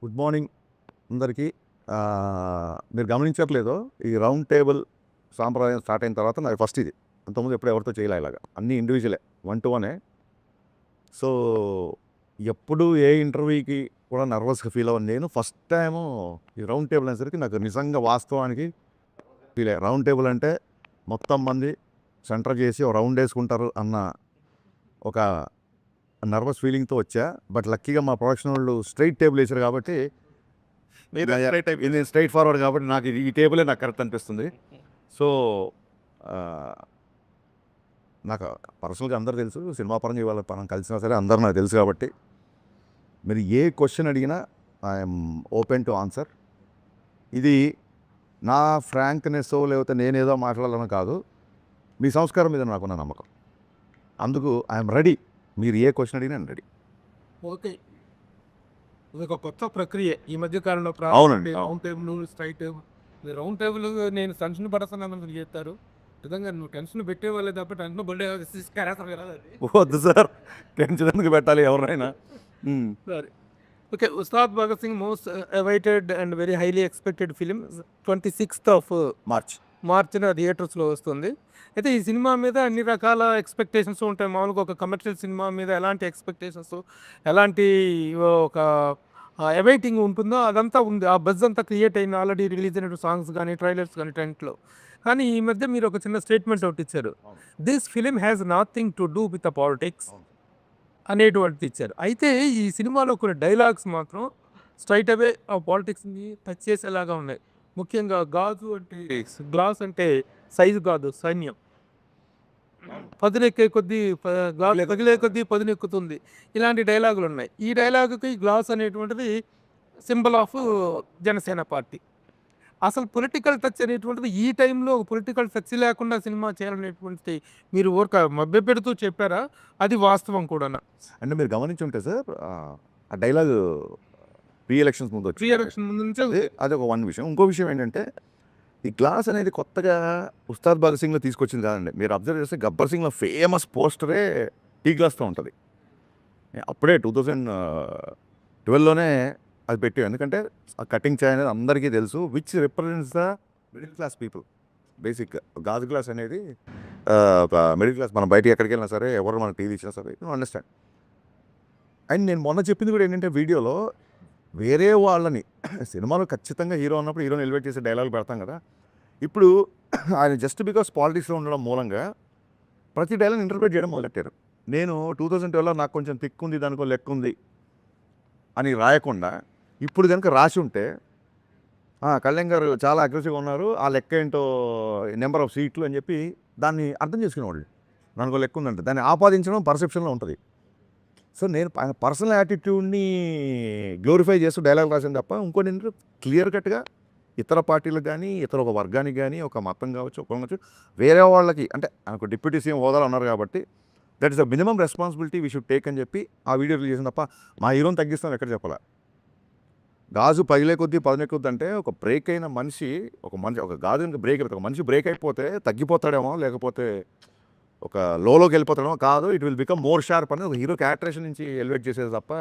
Good morning అందరికీ. మీరు గమనించట్లేదో ఈ రౌండ్ టేబుల్ సాంప్రదాయం స్టార్ట్ అయిన తర్వాత నాకు ఫస్ట్ ఇది. అంతకుముందు ఎప్పుడు ఎవరితో చేయలే ఇలాగా. అన్నీ ఇండివిజువలే, 1-to-1. సో ఎప్పుడు ఏ ఇంటర్వ్యూకి కూడా నర్వస్గా ఫీల్ అవ్వను నేను. ఫస్ట్ టైము ఈ రౌండ్ టేబుల్ అనేసరికి నాకు నిజంగా వాస్తవానికి ఫీల్ అయ్యా. రౌండ్ టేబుల్ అంటే మొత్తం మంది సెంటర్ చేసి ఒక రౌండ్ వేసుకుంటారు అన్న ఒక నర్వస్ ఫీలింగ్తో వచ్చా. బట్ లక్కీగా మా ప్రొడక్షన్ వాళ్ళు స్ట్రైట్ టేబుల్ వేసారు కాబట్టి ఇది స్ట్రైట్ ఫార్వర్డ్ కాబట్టి నాకు ఈ టేబులే నాకు కరెక్ట్ అనిపిస్తుంది. సో నాకు పర్సనల్గా అందరు తెలుసు, సినిమా పరంగా ఇవాళ మనం కలిసినా సరే అందరు నాకు తెలుసు కాబట్టి మీరు ఏ క్వశ్చన్ అడిగినా ఐఎమ్ ఓపెన్ టు ఆన్సర్. ఇది నా ఫ్రాంక్నెస్ లేకపోతే నేనేదో మాట్లాడాలని కాదు, మీ సంస్కారం మీద నాకున్న నమ్మకం. అందుకు ఐఎమ్ రెడీ. మీరు ఏ క్వశ్చన్ అడిగినా నేను రెడీ. ఓకే, ఇదొక కొత్త ప్రక్రియ ఈ మధ్య కాలంలో. అవునండి. Round table, straight table. Round table నేను టెన్షన్ పడతాను చేస్తారు. నిజంగా నువ్వు టెన్షన్ పెట్టేవాళ్ళే తప్ప టెన్షన్ పడే వద్దు సార్, టెన్షన్ ఎందుకు పెట్టాలి ఎవరైనా. సరే, okay. Ustaad Bhagat Singh most awaited and very highly expected film 26th మార్చిన థియేటర్స్లో వస్తుంది. అయితే ఈ సినిమా మీద అన్ని రకాల ఎక్స్పెక్టేషన్స్ ఉంటాయి. మామూలుగా ఒక కమర్షియల్ సినిమా మీద ఎలాంటి ఎక్స్పెక్టేషన్స్, ఎలాంటి ఒక అవైటింగ్ ఉంటుందో అదంతా ఉంది. ఆ బజ్ అంతా క్రియేట్ అయింది ఆల్రెడీ రిలీజ్ అయిన సాంగ్స్ కానీ, ట్రైలర్స్ కానీ, టెంట్లో. కానీ ఈ మధ్య మీరు ఒక చిన్న స్టేట్మెంట్ ఒకటి ఇచ్చారు. This film has nothing to do with the politics అనేటువంటిది ఇచ్చారు. అయితే ఈ సినిమాలో కొన్ని డైలాగ్స్ మాత్రం స్ట్రైట్ అవే ఆ పాలిటిక్స్ని టచ్ చేసేలాగా ఉన్నాయి. ముఖ్యంగా గాజు అంటే గ్లాస్ అంటే సైజు కాదు, సైన్యం. పదునెక్కే కొద్దీ గాజు పగిలే కొద్దీ పదునెక్కుతుంది. ఇలాంటి డైలాగులు ఉన్నాయి. ఈ డైలాగుకి గ్లాస్ అనేటువంటిది సింబల్ ఆఫ్ జనసేన పార్టీ. అసలు పొలిటికల్ టచ్ అనేటువంటిది ఈ టైంలో పొలిటికల్ టచ్ లేకుండా సినిమా చేయాలనేటువంటిది మీరు ఊరిక మభ్యపెడుతూ చెప్పారా? అది వాస్తవం కూడా. అంటే మీరు గమనించుంటే సార్, ఆ డైలాగ్ ప్రీ ఎలక్షన్స్ ముందు ప్రీ ఎలక్షన్ ముందు నుంచి అది ఒక వన్ విషయం. ఇంకో విషయం ఏంటంటే ఈ గ్లాస్ అనేది కొత్తగా ఉస్తాద్ భగత్ సింగ్లో తీసుకొచ్చింది కాదండి. మీరు అబ్జర్వ్ చేస్తే గబ్బర్ సింగ్లో ఫేమస్ పోస్టరే టీ గ్లాస్తో ఉంటుంది. అప్పుడే 2012లోనే అది పెట్టాం. ఎందుకంటే ఆ కటింగ్ చాయ్ అనేది అందరికీ తెలుసు, which represents the middle class people. Basic గాజు గ్లాస్ అనేది మిడిల్ క్లాస్. మనం బయటికి ఎక్కడికి వెళ్ళినా సరే, ఎవరు మనకు టీవీ ఇచ్చినా సరే, అండర్స్టాండ్. అండ్ నేను మొన్న చెప్పింది కూడా ఏంటంటే వీడియోలో వేరే వాళ్ళని సినిమాలో ఖచ్చితంగా హీరో ఉన్నప్పుడు హీరోని ఎలివేట్ చేసే డైలాగులు పెడతాం కదా. ఇప్పుడు ఆయన జస్ట్ బికాస్ పాలిటిక్స్లో ఉండడం మూలంగా ప్రతి డైలాగ్ ఇంటర్ప్రిట్ చేయడం మొదలెట్టారు. నేను 2012లో నాకు కొంచెం తిక్కుంది, దానికో లెక్క ఉంది అని రాయకుండా ఇప్పుడు కనుక రాసి ఉంటే కళ్యాణ్ గారు చాలా అగ్రెసివ్గా ఉన్నారు, ఆ లెక్క ఏంటో నెంబర్ ఆఫ్ సీట్లు అని చెప్పి దాన్ని అర్థం చేసుకునేవాళ్ళు. దానికో లెక్క ఉందంటే దాన్ని ఆపాదించడం పర్సెప్షన్లో ఉంటుంది. సో నేను పర్సనల్ యాటిట్యూడ్ని గ్లోరిఫై చేస్తూ డైలాగ్ రాసాను తప్ప ఇంకోటి ఏంటంటే క్లియర్ కట్గా ఇతర పార్టీలకు కానీ, ఇతర ఒక వర్గానికి కానీ, ఒక మతం కావచ్చు, ఒక కావచ్చు, వేరే వాళ్ళకి అంటే ఒక డిప్యూటీ సీఎం హోదాలో ఉన్నారు కాబట్టి that is the minimum responsibility we should take అని చెప్పి ఆ వీడియో రిలీజ్ చేసిన తప్ప మా హీరోని తగ్గిస్తాం ఎక్కడ చెప్పాలా. గాజు పగిలే కొద్దీ పదునెక్కుద్ది అంటే ఒక బ్రేక్ అయిన మనిషి, ఒక గాజు బ్రేక్ అయిపోతుంది. ఒక మనిషి బ్రేక్ అయిపోతే తగ్గిపోతాడేమో, లేకపోతే ఒక లోకి వెళ్ళిపోతాడేమో కాదు, it will become more sharp అనేది ఒక హీరో క్యారెక్టరేషన్ నుంచి ఎలివేట్ చేసేది తప్ప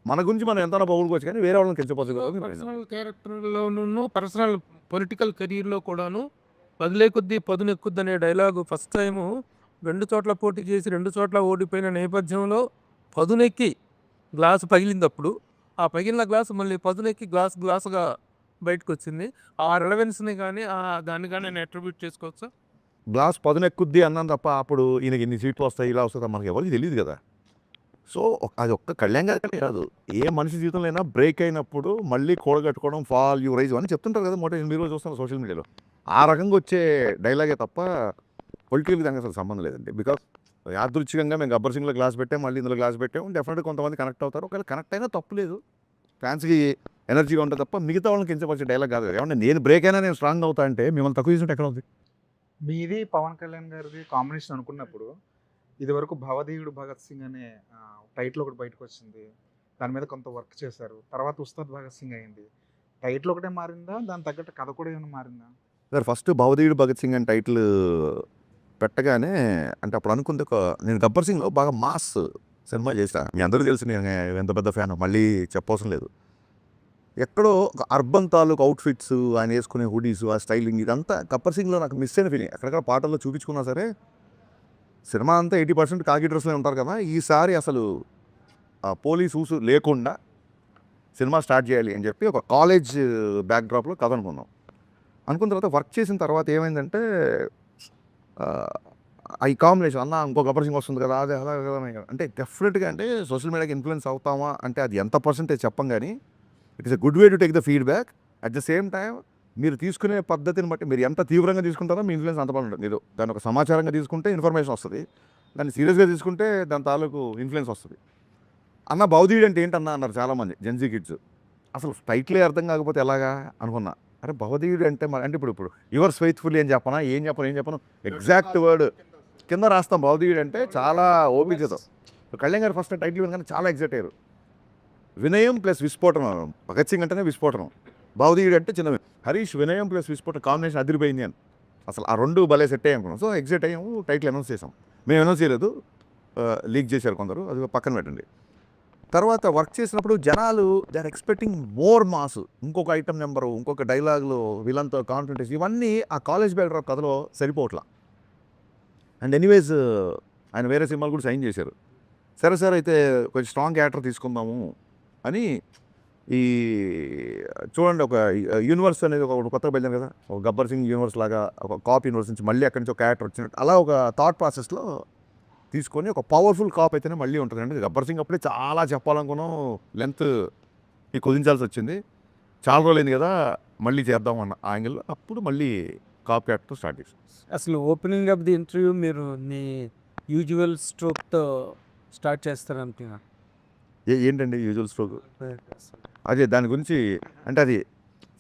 మన గురించి మనం ఎంతైనా బాగుకోవచ్చు కానీ వేరే వాళ్ళని తెలిసిపోతుంది. పర్సనల్ క్యారెక్టర్లోనూ పర్సనల్ పొలిటికల్ కెరీర్లో కూడాను పదిలే కొద్దీ పదునెక్కుద్ది అనే డైలాగు ఫస్ట్ టైము 2 చోట్ల పోటీ చేసి 2 చోట్ల ఓడిపోయిన నేపథ్యంలో పదునెక్కి గ్లాసు పగిలినప్పుడు ఆ పగిలిన గ్లాసు మళ్ళీ పదునెక్కి గ్లాసుగా బయటకు వచ్చింది. ఆ రెలవెన్స్ని కానీ దాన్ని కానీ నేను అట్రిబ్యూట్ చేసుకోవచ్చా? గ్లాస్ పదునెక్కుద్ది అన్నాను తప్ప అప్పుడు ఈయనకి ఇన్ని సీట్లు వస్తాయి, ఇలా వస్తుంది మనకి ఎవరికి తెలియదు కదా. సో అది ఒక్క కళ్యాణ్ గారికి కాదు, ఏ మనిషి జీవితంలో అయినా బ్రేక్ అయినప్పుడు మళ్ళీ కూడగట్టుకోవడం, ఫాల్ యూ రైజ్ అని చెప్తుంటారు కదా. మీరు రోజు చూస్తున్నారు సోషల్ మీడియాలో ఆ రకంగా వచ్చే డైలాగే తప్ప పొలిటికల్ దానికి అసలు సంబంధం లేదండి. బికాస్ యాదృచ్ఛికంగా మేము గబ్బర్ సింగ్లో గ్లాస్ పెట్టాం, మళ్ళీ ఇందులో గ్లాస్ పెట్టాం, డెఫినెట్గా కొంతమంది కనెక్ట్ అవుతారు. ఒకవేళ కనెక్ట్ అయినా తప్పు లేదు, ఫ్యాన్స్కి ఎనర్జీగా ఉంటుంది తప్ప మిగతా వాళ్ళని కించపరిచే డైలాగ్ కాదు. ఏమన్నా నేను బ్రేక్ అయినా నేను స్ట్రాంగ్ అవుతా అంటే మిమ్మల్ని తక్కువ చేసినట్టు ఎక్కడ ఉంది? మీది పవన్ కళ్యాణ్ గారిది కాంబినేషన్ అనుకున్నప్పుడు ఇదివరకు భవదీయుడు భగత్ సింగ్ అనే టైటిల్ ఒకటి బయటకు వచ్చింది. దాని మీద కొంత వర్క్ చేశారు. తర్వాత ఉస్తాద్ భగత్ సింగ్ అయింది. టైటిల్ ఒకటే మారిందా, దాని తగ్గట్టు కథ కూడా ఏమైనా మారిందా? సార్ ఫస్ట్ భవదీయుడు భగత్ సింగ్ అని టైటిల్ పెట్టగానే అంటే అప్పుడు అనుకుంది నేను గబ్బర్ సింగ్లో బాగా మాస్ సినిమా చేసా. మీ అందరికీ తెలుసు నేను ఎంత పెద్ద ఫ్యాన్, మళ్ళీ చెప్పవసరం లేదు. ఎక్కడో ఒక అర్బన్ తాలూకు అవుట్ఫిట్స్, ఆయన వేసుకునే హుడీస్, ఆ స్టైలింగ్ ఇదంతా గబ్బర్ సింగ్లో నాకు మిస్ అయిన ఫీలింగ్. ఎక్కడెక్కడ పాటల్లో చూపించుకున్నా సరే సినిమా అంతా 80% కాకి డ్రెస్లో ఉంటారు కదా, ఈసారి అసలు పోలీస్ ఊసు లేకుండా సినిమా స్టార్ట్ చేయాలి అని చెప్పి ఒక కాలేజ్ బ్యాక్డ్రాప్లో కథ అనుకున్నాం. అనుకున్న తర్వాత వర్క్ చేసిన తర్వాత ఏమైందంటే ఈ కాంబినేషన్ అన్న ఇంకో గబ్బర్ సింగ్ వస్తుంది కదా, అదే అలా కదా అంటే డెఫినెట్గా అంటే సోషల్ మీడియాకి ఇన్ఫ్లుయెన్స్ అవుతామా అంటే అది ఎంత పర్సెంటేజ్ చెప్పం, కానీ it is a good way to take the feedback. At the same time మీరు తీసుకునే పద్ధతిని బట్టి మీరు ఎంత తీవ్రంగా తీసుకుంటారో మీ ఇన్ఫ్లుయెన్స్ అంత పని ఉంటుంది. మీరు దాన్ని ఒక సమాచారంగా తీసుకుంటే ఇన్ఫర్మేషన్ వస్తుంది, దాన్ని సీరియస్గా తీసుకుంటే దాని తాలూకు ఇన్ఫ్లుయెన్స్ వస్తుంది. అన్న భవదీయుడు అంటే ఏంటన్నా అన్నారు చాలామంది జెన్జీ కిడ్స్. అసలు టైటిలే అర్థం కాకపోతే ఎలాగా అనుకున్నా. అరే భవదీయుడు అంటే అంటే ఇప్పుడు యువర్స్ ఫెయిత్ఫుల్లీ అని చెప్పనా, ఏం చెప్పను ఎగ్జాక్ట్ వర్డ్ కింద రాస్తాం. భవదీయుడు అంటే చాలా ఓపికతో కళ్యాణ్ గారు ఫస్ట్ టైటిల్ వినగానే చాలా ఎగ్జైట్ అయ్యారు. వినయం ప్లస్ విస్ఫోటనం, భగత్ సింగ్ అంటేనే విస్ఫోటనం, భవదీయుడు అంటే చిన్న హరీష్ వినయం ప్లస్ విస్ఫోటనం కాంబినేషన్ అదిరిపోయింది అని అసలు ఆ రెండు భలే సెట్ అయ్యాం అనుకున్నాం. సో ఎగ్జైట్ అయ్యాము, టైటిల్ అనౌన్స్ చేసాం. మేము అనౌన్స్ చేయలేదు, లీక్ చేశారు కొందరు, అది పక్కన పెట్టండి. తర్వాత వర్క్ చేసినప్పుడు జనాలు they are expecting more mass, ఇంకొక ఐటమ్ నెంబరు, ఇంకొక డైలాగులు, విలన్తో కాన్ఫిడెన్స్, ఇవన్నీ ఆ కాలేజ్ బ్యాక్డ్రాప్ కథలో సరిపోవట్లా. అండ్ ఎనీవేస్ ఆయన వేరే సినిమాలు కూడా సైన్ చేశారు. సరే సార్ అయితే కొంచెం స్ట్రాంగ్ యాక్టర్ తీసుకుందాము అని ఈ చూడండి ఒక యూనివర్స్ అనేది ఒక కొత్తగా బయలుదేరు కదా, ఒక గబ్బర్ సింగ్ యూనివర్స్ లాగా ఒక కాప్ యూనివర్స్ నుంచి మళ్ళీ అక్కడి నుంచి ఒక క్యారెక్టర్ వచ్చినట్టు అలా ఒక థాట్ ప్రాసెస్లో తీసుకొని ఒక పవర్ఫుల్ కాప్ అయితేనే మళ్ళీ ఉంటుందండి. గబ్బర్ సింగ్ అప్పుడే చాలా చెప్పాలనుకున్నాం, లెంత్ కుదించాల్సి వచ్చింది. చాలా రోజులైంది కదా మళ్ళీ చేద్దామన్న యాంగిల్, అప్పుడు మళ్ళీ కాప్ క్యారెక్టర్ స్టార్ట్ చేసాం. అసలు ఓపెనింగ్ ఆఫ్ ది ఇంటర్వ్యూ మీరు నీ యూజువల్ స్ట్రోక్తో స్టార్ట్ చేస్తారనుకున్నా. ఏంటండి యూజువల్ స్ట్రోక్? అదే దాని గురించి అంటే అది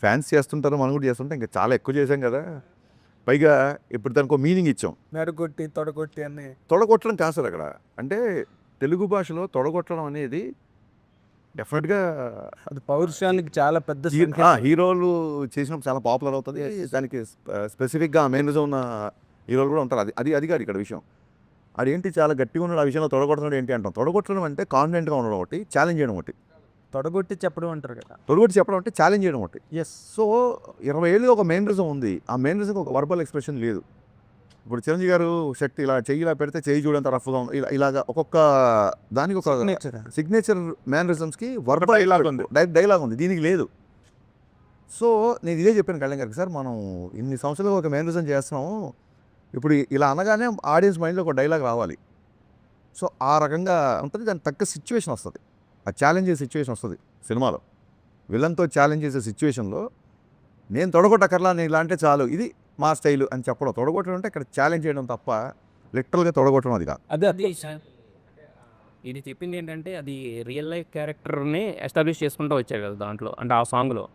ఫ్యాన్స్ చేస్తుంటారు, మనం కూడా చేస్తుంటాం, ఇంకా చాలా ఎక్కువ చేసాం కదా. పైగా ఇప్పుడు దానికి ఒక మీనింగ్ ఇచ్చాం. మెడగొట్టి తొడగొట్టి అన్నీ. తొడగొట్టడం కాదు సార్ అక్కడ, అంటే తెలుగు భాషలో తొడగొట్టడం అనేది డెఫినెట్గా అది పౌరుషానికి చాలా పెద్ద హీరోలు చేసినప్పుడు చాలా పాపులర్ అవుతుంది. దానికి స్పెసిఫిక్గా మేనరిజం ఉన్న హీరోలు కూడా ఉంటారు. అది కాదు ఇక్కడ విషయం. అదేంటి చాలా గట్టిగా ఉన్నాడు, ఆ విషయంలో తొడగొట్టడం ఏంటి అంటాం. తొడగొట్టడం అంటే కాన్ఫిడెంట్గా ఉండడం ఒకటి, ఛాలెంజ్ చేయడం ఒకటి. తొడగొట్టి చెప్పడం అంటారు కదా, తొడగొట్టి చెప్పడం అంటే ఛాలెంజ్ చేయడం ఒకటి. ఎస్. సో 20 ఏళ్ళుగా ఒక మేనరిజం ఉంది, ఆ మేనరిజంకి ఒక వర్బల్ ఎక్స్ప్రెషన్ లేదు. ఇప్పుడు చిరంజీవి గారు శక్తి ఇలా చెయ్యి ఇలా పెడితే చెయ్యి చూడంత రఫ్గా ఇలాగా ఒక్కొక్క దానికి ఒక సిగ్నేచర్ మేనరిజమ్స్కి వర్బల్ డైరెక్ట్ డైలాగ్ ఉంది, దీనికి లేదు. సో నేను ఇదే చెప్పాను కళ్యాణ్ గారికి, సార్ మనం ఇన్ని సంవత్సరాలుగా ఒక మేనరిజం చేస్తున్నాము, ఇప్పుడు ఇలా అనగానే ఆడియన్స్ మైండ్లో ఒక డైలాగ్ రావాలి. సో ఆ రకంగా ఉంటుంది, దానికి తగ్గ సిచ్యువేషన్ వస్తుంది, ఆ ఛాలెంజ్ చేసే సిచ్యువేషన్ వస్తుంది సినిమాలో. విలన్తో ఛాలెంజ్ చేసే సిచ్యువేషన్లో నేను తొడగొట్టకర్లా, నేను ఇలా అంటే చాలు, ఇది మా స్టైలు అని చెప్పడం. తొడగొట్టడం అంటే ఇక్కడ ఛాలెంజ్ చేయడం తప్ప లిటరల్గా తొడగొట్టడం అది కాదు. అదే ఇది చెప్పింది ఏంటంటే అది రియల్ లైఫ్ క్యారెక్టర్ని ఎస్టాబ్లిష్ చేసుకుంటూ వచ్చారు కదా దాంట్లో, అంటే ఆ సాంగ్లో.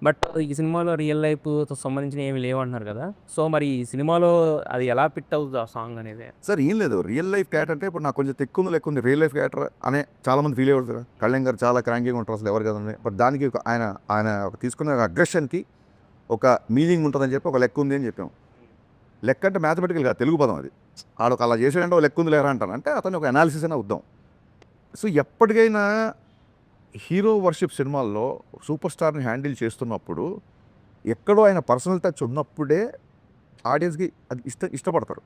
బట్ ఈ సినిమాలో రియల్ లైఫ్తో సంబంధించిన ఏమి లేవంటున్నారు కదా, సో మరి ఈ సినిమాలో అది ఎలా ఫిట్ అవుతుంది ఆ సాంగ్ అనేది? సార్ ఏం లేదు, రియల్ లైఫ్ క్యారెక్టర్ అంటే ఇప్పుడు నాకు కొంచెం తెక్కుంది లెక్కుంది రియల్ లైఫ్ క్యారెక్టర్ అనే చాలామంది ఫీల్ అయ్యారు కదా. కళ్యాణ్ గారు చాలా క్రాంకీగా ఉంటారు అసలు ఎవరు కదండి. బట్ దానికి ఆయన తీసుకునే అగ్రెషన్కి ఒక మీనింగ్ ఉంటుందని చెప్పి ఒక లెక్క ఉంది అని చెప్పాం. లెక్క అంటే మ్యాథమెటికల్ కాదు, తెలుగు పదం అది. ఆడొక అలా చేసాడంటే ఒక లెక్క ఉంది లేరా అంటాను, అంటే అతను ఒక అనాలిసిస్ అయినా వద్దాం. సో ఎప్పటికైనా హీరో వర్షిప్ సినిమాల్లో సూపర్ స్టార్ని హ్యాండిల్ చేస్తున్నప్పుడు ఎక్కడో ఆయన పర్సనల్ టచ్ ఉన్నప్పుడే ఆడియన్స్కి అది ఇష్టపడతారు.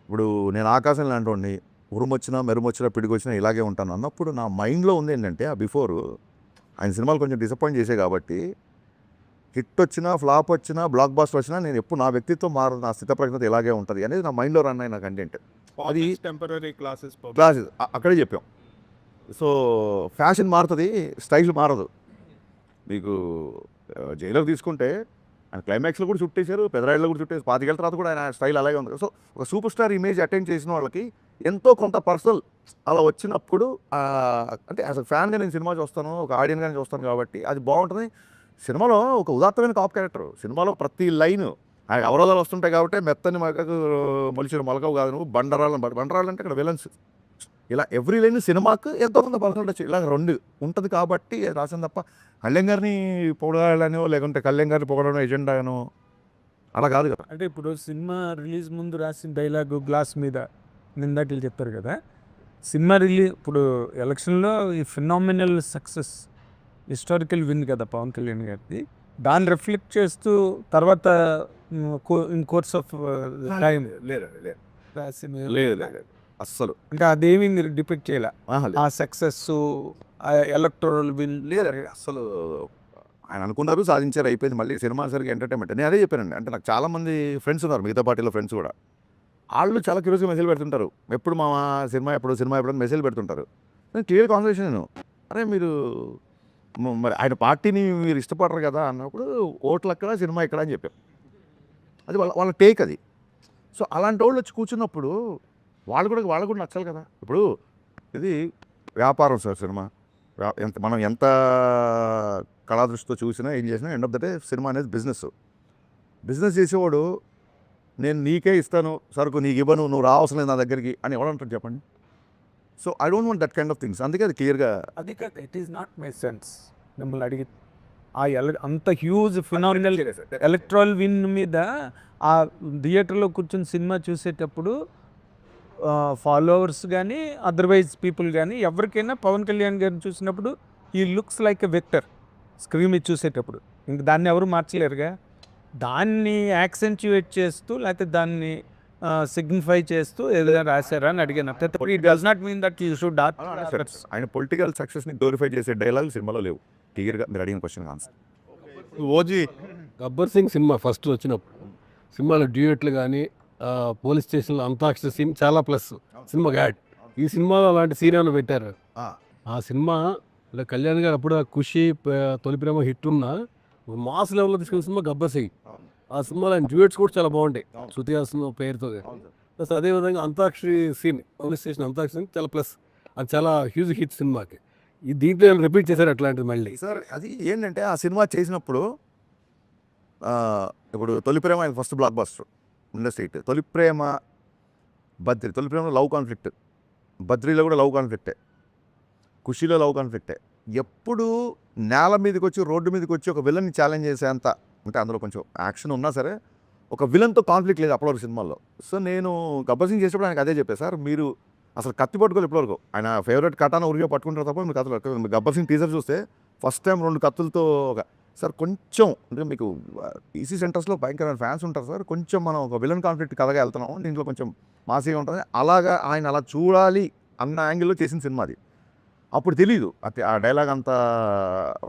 ఇప్పుడు నేను ఆకాశం లాంటి వాడిని, ఉరుమొచ్చినా మెరుమొచ్చినా పిడిగొచ్చినా ఇలాగే ఉంటాను అన్నప్పుడు నా మైండ్లో ఉంది ఏంటంటే ఆ బిఫోర్ ఆయన సినిమాలు కొంచెం డిసప్పాయింట్ చేసే కాబట్టి హిట్ వచ్చినా ఫ్లాప్ వచ్చినా బ్లాక్ బాస్టర్ వచ్చినా నేను ఎప్పుడు నా వ్యక్తిత్వం మారదు, నా స్థితప్రజ్ఞత ఇలాగే ఉంటుంది అనేది నా మైండ్లో రన్ అయిన కంటెంట్. అది టెంపరరీ క్లాసెస్ అక్కడే చెప్పాం. సో ఫ్యాషన్ మారుతుంది, స్టైల్ మారదు. మీకు జైలర్ తీసుకుంటే ఆయన క్లైమాక్స్లో కూడా చుట్టేశారు, పెదరాయిలో కూడా చుట్టేసి 25 ఏళ్ళ తర్వాత కూడా ఆయన స్టైల్ అలాగే ఉంది. సో ఒక సూపర్ స్టార్ ఇమేజ్ అటెండ్ చేసిన వాళ్ళకి ఎంతో కొంత పర్సనల్ అలా వచ్చినప్పుడు అంటే అసలు ఫ్యాన్గా నేను సినిమా చూస్తాను, ఒక ఆడియన్గానే చూస్తాను కాబట్టి అది బాగుంటుంది. సినిమాలో ఒక ఉదాత్తమైన కాప్ క్యారెక్టర్, సినిమాలో ప్రతి లైన్ ఆయన అవరోధాలు వస్తుంటాయి కాబట్టి మెత్తని మగకు మొలిచిన మొలకవు కాదు నువ్వు బండరాళ్ళు అంటే ఇక్కడ విలన్స్, ఇలా ఎవ్రీ లైన్ సినిమాకు ఎంతో కొంత పర్సనల్ టచ్ ఇలా రెండు ఉంటుంది కాబట్టి రాసిన తప్ప కళ్యాణ్ గారిని పొగడాలనో లేకుంటే కళ్యాణ్ గారిని పొగడనో ఎజెండానో అలా కాదు కదా. అంటే ఇప్పుడు సినిమా రిలీజ్ ముందు రాసిన డైలాగు గ్లాస్ మీద నిందాటిలు చెప్పారు కదా, సినిమా ఇప్పుడు ఎలక్షన్లో ఈ ఫినామినల్ సక్సెస్ హిస్టారికల్ విన్ కదా పవన్ కళ్యాణ్ గారిది, దాన్ని రిఫ్లెక్ట్ చేస్తూ తర్వాత ఇన్ కోర్స్ ఆఫ్ టైం లేదు లేదు లేదు అస్సలు అంటే అదేమి మీరు డిపెక్ట్ చేయాల ఆ సక్సెస్ ఎలక్టోరల్ విన్ లేదు అసలు ఆయన అనుకున్నారు సాధించారు అయిపోయింది. మళ్ళీ సినిమా సరిగ్గా ఎంటర్టైన్మెంట్ నేను అదే చెప్పానండి. అంటే నాకు చాలామంది ఫ్రెండ్స్ ఉన్నారు, మిగతా పార్టీలో ఫ్రెండ్స్ కూడా. వాళ్ళు చాలా క్యూరియస్గా మెసేజ్ పెడుతుంటారు, ఎప్పుడు మా సినిమా ఎప్పుడు మెసేజ్ పెడుతుంటారు. నేను క్లియర్ కాన్వర్సేషన్ నేను, అరే మీరు మరి ఆయన పార్టీని మీరు ఇష్టపడరు కదా అన్నప్పుడు ఓట్లు అక్కడ సినిమా ఇక్కడ అని చెప్పారు. అది వాళ్ళ టేక్ అది. సో అలాంటి వాళ్ళు వచ్చి కూర్చున్నప్పుడు వాళ్ళు కూడా నచ్చాలి కదా. ఇప్పుడు ఇది వ్యాపారం సార్ సినిమా. మనం ఎంత కళాదృష్టితో చూసినా ఏం చేసినా end of the day cinema అనేది బిజినెస్ చేసేవాడు నేను నీకే ఇస్తాను సరుకు, నీకు ఇవ్వను, నువ్వు రావసరం లేదు నా దగ్గరికి అని ఎవడంటారు చెప్పండి. So I don't want that kind of things. అందుకే అది క్లియర్గా అది కాదు, it is not my sense. మిమ్మల్ని అడిగి అంత హ్యూజ్ ఫినామినల్ ఎలక్ట్రల్ విన్ మీద ఆ థియేటర్లో కూర్చొని సినిమా చూసేటప్పుడు ఫాలోవర్స్ కానీ అదర్వైజ్ పీపుల్ కానీ ఎవరికైనా పవన్ కళ్యాణ్ గారిని చూసినప్పుడు ఈ looks like a vector screen మీద చూసేటప్పుడు. ఇంక దాన్ని ఎవరు మార్చలేరుగా. దాన్ని యాక్సెంచుయేట్ చేస్తూ లేకపోతే దాన్ని సిగ్నిఫై చేస్తూ ఏదైనా రాశారా అని అడిగాను. It does not mean that you should ఆయన పొలిటికల్ సక్సెస్ని గ్లోరిఫై చేసే డైలాగ్ సినిమాలో లేవు. క్లియర్గా మీరు అడిగిన question answer. OG Gabbar Singh cinema first వచ్చినప్పుడు సినిమాలో డ్యూయెట్లు కానీ పోలీస్ స్టేషన్లో అంతాక్షరి సీన్ చాలా ప్లస్ సినిమా యాడ్. ఈ సినిమాలో అలాంటి సీన్ ఏమైనా పెట్టారు? ఆ సినిమా కళ్యాణ్ గారు అప్పుడు ఖుషి తొలి ప్రేమ హిట్ ఉన్న మాస్ లెవెల్లో తీసుకున్న సినిమా గబ్బర్ సింగ్. ఆ సినిమాలో ఆయన డ్యూయెట్స్ కూడా చాలా బాగుంటాయి శృతి హాసన్ పేరుతో. ప్లస్ అదేవిధంగా antakshari scene police station antakshari scene చాలా ప్లస్, అది చాలా హ్యూజ్ హిట్ సినిమాకి. ఈ దీంట్లో రిపీట్ చేశారు అట్లాంటిది మళ్ళీ. సార్ అది ఏంటంటే ఆ సినిమా చేసినప్పుడు ఇప్పుడు తొలి ప్రేమ ఆయన ఫస్ట్ బ్లాక్ బస్టర్ ఇండస్ట్రీ. తొలి ప్రేమ బద్రి, తొలి ప్రేమలో లవ్ కాన్ఫ్లిక్ట్, బద్రీలో కూడా లవ్ కాన్ఫ్లిక్టే, ఖుషీలో లవ్ కాన్ఫ్లిక్టే. ఎప్పుడు నేల మీదకి వచ్చి రోడ్డు మీదకి వచ్చి ఒక విలన్ని ఛాలెంజ్ చేసేంత, అంటే అందులో కొంచెం యాక్షన్ ఉన్నా సరే ఒక విలన్తో కాన్ఫ్లిక్ట్ లేదు అప్పటివరకు సినిమాల్లో. సో నేను గబ్బర్ సింగ్ చేసేప్పుడు ఆయనకు అదే చెప్పాను, సార్ మీరు అసలు కత్తి పట్టుకోలేదు ఇప్పటివరకు. ఆయన ఫేవరెట్ కటాన ఉరిగా పట్టుకుంటారు తప్ప మీరు కత్తులు. గబ్బర్ సింగ్ టీజర్ చూస్తే ఫస్ట్ టైం 2 కత్తులతో సార్ కొంచెం అంటే మీకు ఈసీ సెంటర్స్లో భయంకరమైన ఫ్యాన్స్ ఉంటారు సార్, కొంచెం మనం ఒక విలన్ కాన్ఫ్లిక్ట్ కథగా వెళ్తున్నాం, దీంట్లో కొంచెం మాసిగా ఉంటుంది అలాగా ఆయన అలా చూడాలి అన్న యాంగిల్లో చేసిన సినిమా అది. అప్పుడు తెలీదు ఆ డైలాగ్ అంత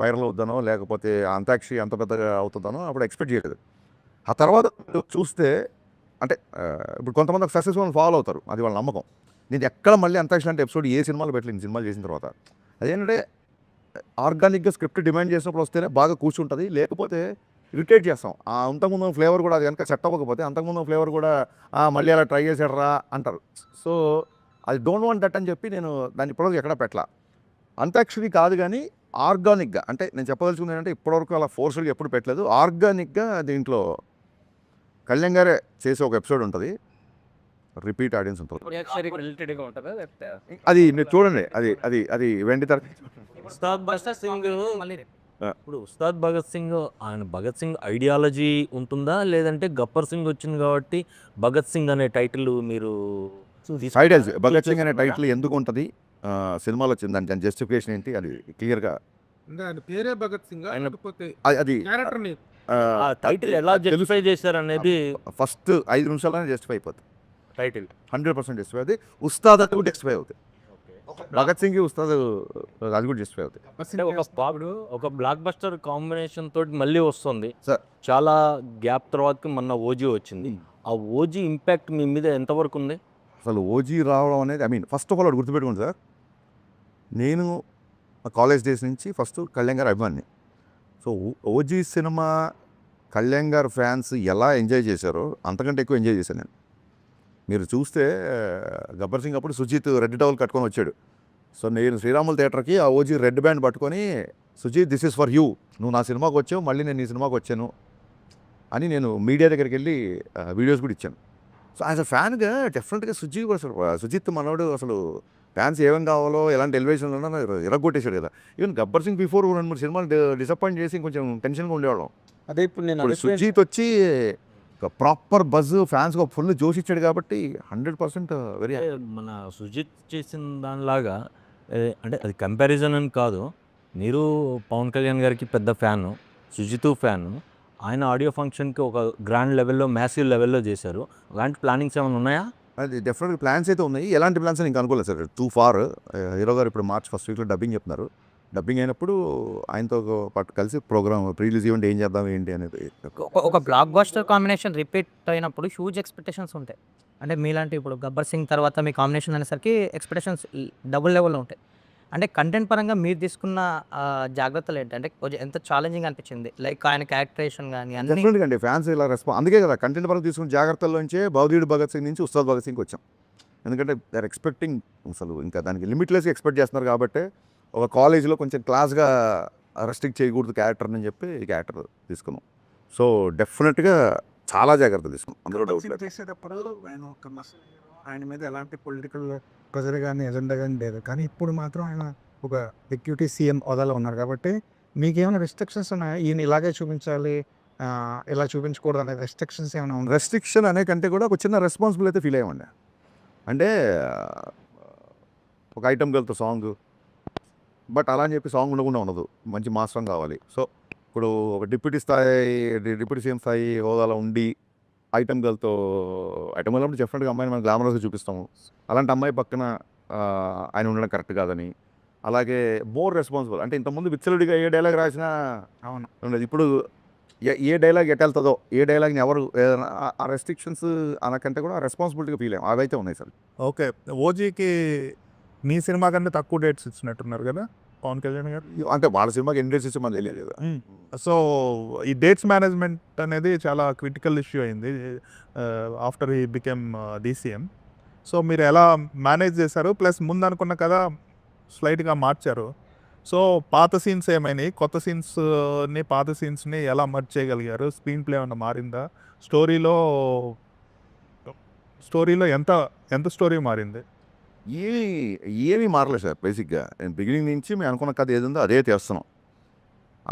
వైరల్ అవుతానో లేకపోతే అంతాక్షరి అంత పెద్దగా అవుతుందానో అప్పుడు ఎక్స్పెక్ట్ చేయలేదు. ఆ తర్వాత చూస్తే అంటే ఇప్పుడు కొంతమంది సక్సెస్ఫుల్ ఫాలో అవుతారు, అది వాళ్ళ నమ్మకం. నేను ఎక్కడ మళ్ళీ అంతాక్షరి అంటే ఎపిసోడ్ ఏ సినిమాలు పెట్టలేదు సినిమాలు చేసిన తర్వాత. అదేంటంటే ఆర్గానిక్గా స్క్రిప్ట్ డిమాండ్ చేసినప్పుడు వస్తేనే బాగా కూర్చుంటుంది, లేకపోతే ఇరిటేట్ చేస్తాం. అంతకుముందు ఫ్లేవర్ కూడా అది కనుక సెట్ అవ్వకపోతే అంతకుముందు ఫ్లేవర్ కూడా మళ్ళీ అలా ట్రై చేసాడరా అంటారు. సో అది డోంట్ వాంట్ దట్ అని చెప్పి నేను దాన్ని ఇప్పటివరకు ఎక్కడ పెట్టలా. అంతాక్షరి కాదు కానీ ఆర్గానిక్గా, అంటే నేను చెప్పదలుచుకుంది ఏంటంటే ఇప్పటివరకు అలా ఫోర్స్గా ఎప్పుడు పెట్టలేదు. ఆర్గానిక్గా దీంట్లో కళ్యాణ్ గారే చేసే ఒక ఎపిసోడ్ ఉంటుంది, రిపీట్ ఆడియన్స్ ఉంటుంది. అది మీరు చూడండి, అది అది అది వెండి తర. ఉస్తాద్ భగత్ సింగ్ ఇప్పుడు ఉస్తాద్ భగత్ సింగ్ ఆయన భగత్ సింగ్ ఐడియాలజీ ఉంటుందా, లేదంటే గబ్బర్ సింగ్ వచ్చింది కాబట్టి భగత్ సింగ్ అనే టైటిల్ మీరు ఐడియాలజీ భగత్ సింగ్ అనే టైటిల్ ఎందుకు ఉంటుంది సినిమాలో వచ్చింది, దాని జస్టిఫికేషన్ ఏంటి అది క్లియర్గా. ఆయన పేరే భగత్ సింగ్ అది క్యారెక్టర్ నేమ్. టైటిల్ ఎలా జస్టిఫై చేశారు అనేది ఫస్ట్ 5 నిమిషాలనే జస్టిఫై అయిపోతుంది. టైటిల్ 100% జస్టిఫై అవుతుంది. ఉస్తాద్ అది కూడా జస్టిఫై అవుతుంది. భగత్ సింగ్ ఉస్తాద్ అది కూడా జస్టిఫై అవుతుంది. ఒక బ్లాక్ బస్టర్ కాంబినేషన్ తోటి మళ్ళీ వస్తుంది సార్. చాలా గ్యాప్ తర్వాత మొన్న ఓజీ వచ్చింది. ఆ ఓజీ ఇంపాక్ట్ మీ మీద ఎంతవరకు ఉంది? అసలు ఓజీ రావడం అనేది ఫస్ట్ ఆఫ్ ఆల్ అది గుర్తుపెట్టుకోండి సార్, నేను కాలేజ్ డేస్ నుంచి ఫస్ట్ కళ్యాణ్ గారు అభిమాని. సో ఓజీ సినిమా కళ్యాణ్ గారు ఫ్యాన్స్ ఎలా ఎంజాయ్ చేశారో అంతకంటే ఎక్కువ ఎంజాయ్ చేశాను నేను. మీరు చూస్తే గబ్బర్ సింగ్ అప్పుడు సుజిత్ రెడ్ టవల్ కట్టుకొని వచ్చాడు. సో నేను శ్రీరాముల థియేటర్కి ఆ ఓజీ రెడ్ బ్యాండ్ పట్టుకొని, Sujeeth this is for you, నువ్వు నా సినిమాకి వచ్చావు, మళ్ళీ నేను ఈ సినిమాకి వచ్చాను అని నేను మీడియా దగ్గరికి వెళ్ళి వీడియోస్ కూడా ఇచ్చాను. సో యాజ్ అ ఫ్యాన్గా డెఫినెట్గా సుజిత్ మనోడు అసలు ఫ్యాన్స్ ఏమేం కావాలో ఎలాంటి ఎలివేషన్ ఉన్నా ఇరగొట్టేశాడు కదా. ఈవెన్ గబ్బర్ సింగ్ బిఫోర్ 2-3 సినిమాలు డిసప్పాయింట్ చేసి కొంచెం టెన్షన్గా ఉండేవాళ్ళం. అదే ఇప్పుడు నేను సుజిత్ వచ్చి ఒక ప్రాపర్ బజ్ ఫ్యాన్స్కి ఒక ఫుల్ జోష్ ఇచ్చాడు కాబట్టి 100% వెరీ అంటే మన సుజిత్ చేసిన దానిలాగా అంటే అది కంపారిజన్ అని కాదు. మీరు పవన్ కళ్యాణ్ గారికి పెద్ద ఫ్యాను, సుజిత్ ఫ్యాను. ఆయన ఆడియో ఫంక్షన్కి ఒక గ్రాండ్ లెవెల్లో, మ్యాసివ్ లెవెల్లో చేశారు. అలాంటి ప్లానింగ్స్ ఏమైనా ఉన్నాయా? అది డెఫినెట్గా ప్లాన్స్ అయితే ఉన్నాయి. ఎలాంటి ప్లాన్స్ అని ఇంకా అనుకోలేదు సార్. Two far. హీరో గారు ఇప్పుడు మార్చ్ ఫస్ట్ వీక్లో డబ్బింగ్ చెప్తున్నారు. డబ్బింగ్ అయినప్పుడు ఆయనతో పాటు కలిసి ప్రోగ్రామ్ ప్రీ రిలీజ్ ఈవెంట్ ఏం చేద్దాం ఏంటి అనేది. ఒక బ్లాక్ బస్టర్ కాంబినేషన్ రిపీట్ అయినప్పుడు హ్యూజ్ ఎక్స్పెక్టేషన్స్ ఉంటాయి. అంటే మీలాంటి ఇప్పుడు గబ్బర్ సింగ్ తర్వాత మీ కాంబినేషన్ అనేసరికి ఎక్స్పెక్టేషన్స్ డబుల్ లెవెల్లో ఉంటాయి. అంటే కంటెంట్ పరంగా మీరు తీసుకున్న జాగ్రత్తలు ఏంటి? అంటే కొంచెం ఎంత ఛాలెంజింగ్ అనిపించింది? లైక్ ఆయన క్యారెక్టరేషన్ కానీ అన్ని డెఫినెట్గా అండి ఫ్యాన్స్ ఇలా అందుకే కదా కంటెంట్ పరంగా తీసుకున్న జాగ్రత్తల్లోంచే భవదీయుడు భగత్ సింగ్ నుంచి ఉస్తాద్ భగత్ సింగ్కి వచ్చాం. ఎందుకంటే దే ఆర్ ఎక్స్పెక్టింగ్, అసలు ఇంకా దానికి లిమిట్లెస్గా ఎక్స్పెక్ట్ చేస్తున్నారు కాబట్టి ఒక కాలేజీలో కొంచెం క్లాస్గా రెస్ట్రిక్ట్ చేయకూడదు క్యారెక్టర్ని చెప్పి ఈ క్యారెక్టర్ తీసుకున్నాం. సో డెఫినెట్గా చాలా జాగ్రత్తలు తీసుకున్నాం, అందులో డౌట్ లేదు. చేసేటప్పుడు ఆయన మీద ఎలాంటి పొలిటికల్ ప్రెజర్ కానీ ఎజెండా కానీ లేదు. కానీ ఇప్పుడు మాత్రం ఆయన ఒక డిప్యూటీ సీఎం హోదాలో ఉన్నారు కాబట్టి మీకేమైనా రెస్ట్రిక్షన్స్ ఉన్నాయా? ఈయన ఇలాగే చూపించాలి, ఇలా చూపించకూడదు అనే రెస్ట్రిక్షన్స్ ఏమైనా ఉన్నాయి? రెస్ట్రిక్షన్ అనే కంటే కూడా ఒక చిన్న రెస్పాన్సిబుల్ అయితే ఫీల్ అయ్యామండి. అంటే ఒక ఐటమ్ గర్ల్తో సాంగ్, బట్ అలా అని చెప్పి సాంగ్ ఉండకుండా ఉండదు, మంచి మాస్ సాంగ్ కావాలి. సో ఇప్పుడు ఒక డిప్యూటీ సీఎం స్థాయి హోదాలో ఉండి ఐటమ్ గర్ల్తో ఐటమ్ గర్ల్ అంటే డెఫినెట్గా అమ్మాయిని మనం గ్లామరస్గా చూపిస్తాము. అలాంటి అమ్మాయి పక్కన ఆయన ఉండడం కరెక్ట్ కాదని. అలాగే మోర్ రెస్పాన్సిబుల్, అంటే ఇంతకుముందు విచ్చలుడిగా ఏ డైలాగ్ రాసినా అవును ఉండదు. ఇప్పుడు ఏ డైలాగ్ ఎటెళ్తుందో, ఏ డైలాగ్ని ఎవరు ఏదైనా ఆ రెస్ట్రిక్షన్స్ అనకంటే కూడా రెస్పాన్సిబిలిటీగా ఫీల్ అయ్యాం. అవైతే ఉన్నాయి సార్. ఓకే. ఓజీకి మీ సినిమా కన్నా తక్కువ డేట్స్ ఇచ్చినట్టున్నారు కదా పవన్ కళ్యాణ్ గారు. అంటే వాళ్ళ సినిమాకి ఎన్ని డేట్స్ ఇచ్చి మనకు తెలియదు. సో ఈ డేట్స్ మేనేజ్మెంట్ అనేది చాలా క్రిటికల్ ఇష్యూ అయింది ఆఫ్టర్ ఈ బికెమ్ డీసీఎం. సో మీరు ఎలా మేనేజ్ చేశారు? ప్లస్ ముందు అనుకున్న కదా స్లైట్గా మార్చారు. సో పాత సీన్స్ ఏమైనాయి, కొత్త సీన్స్ని పాత సీన్స్ని ఎలా మర్జ్ చేయగలిగారు? స్క్రీన్ ప్లే ఏమైనా మారిందా? స్టోరీలో ఎంత స్టోరీ మారింది? ఏమీ మారలేదు సార్. బేసిక్గా బిగినింగ్ నుంచి మేము అనుకున్న కథ ఏది ఉందో అదే చేస్తున్నాం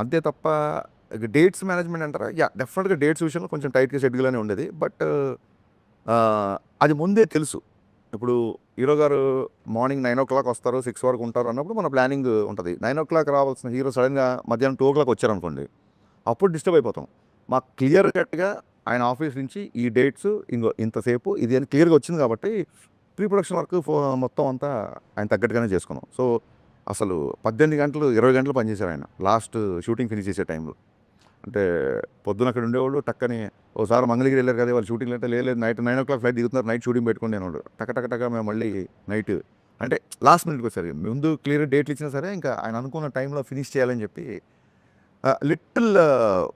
అంతే తప్ప డేట్స్ మేనేజ్మెంట్ అంటారా? డెఫినెట్గా డేట్స్ విషయంలో కొంచెం టైట్గా షెడ్యూల్గానే ఉండేది. బట్ అది ముందే తెలుసు. ఇప్పుడు హీరో గారు మార్నింగ్ 9 o'clock వస్తారు, 6 వరకు ఉంటారు అన్నప్పుడు మన ప్లానింగ్ ఉంటుంది. 9 o'clock రావాల్సిన హీరో సడన్గా మధ్యాహ్నం 2 o'clock వచ్చారనుకోండి, అప్పుడు డిస్టర్బ్ అయిపోతాం. మాకు క్లియర్ కట్గా ఆయన ఆఫీస్ నుంచి ఈ డేట్స్ ఇంతసేపు ఇది అని క్లియర్గా వచ్చింది కాబట్టి ప్రీ ప్రొడక్షన్ వర్క్ మొత్తం అంతా ఆయన తగ్గట్టుగానే చేసుకున్నాం. సో అసలు 18 గంటలు 20 గంటలు పనిచేశారు ఆయన లాస్ట్ షూటింగ్ ఫినిష్ చేసే టైంలో. అంటే పొద్దున అక్కడ ఉండేవాళ్ళు టక్కని ఒకసారి మంగళగిరి వెళ్ళారు కదా వాళ్ళు షూటింగ్ అంటే లేదు నైట్ 9 o'clock ఫ్లైట్ దిగుతున్నారు, నైట్ షూటింగ్ పెట్టుకుని నేను టక్క మేము మళ్ళీ నైట్ అంటే లాస్ట్ మినిట్కి వచ్చారు. ముందు క్లియర్ డేట్లు ఇచ్చినా సరే ఇంకా ఆయన అనుకున్న టైంలో ఫినిష్ చేయాలని చెప్పి లిటిల్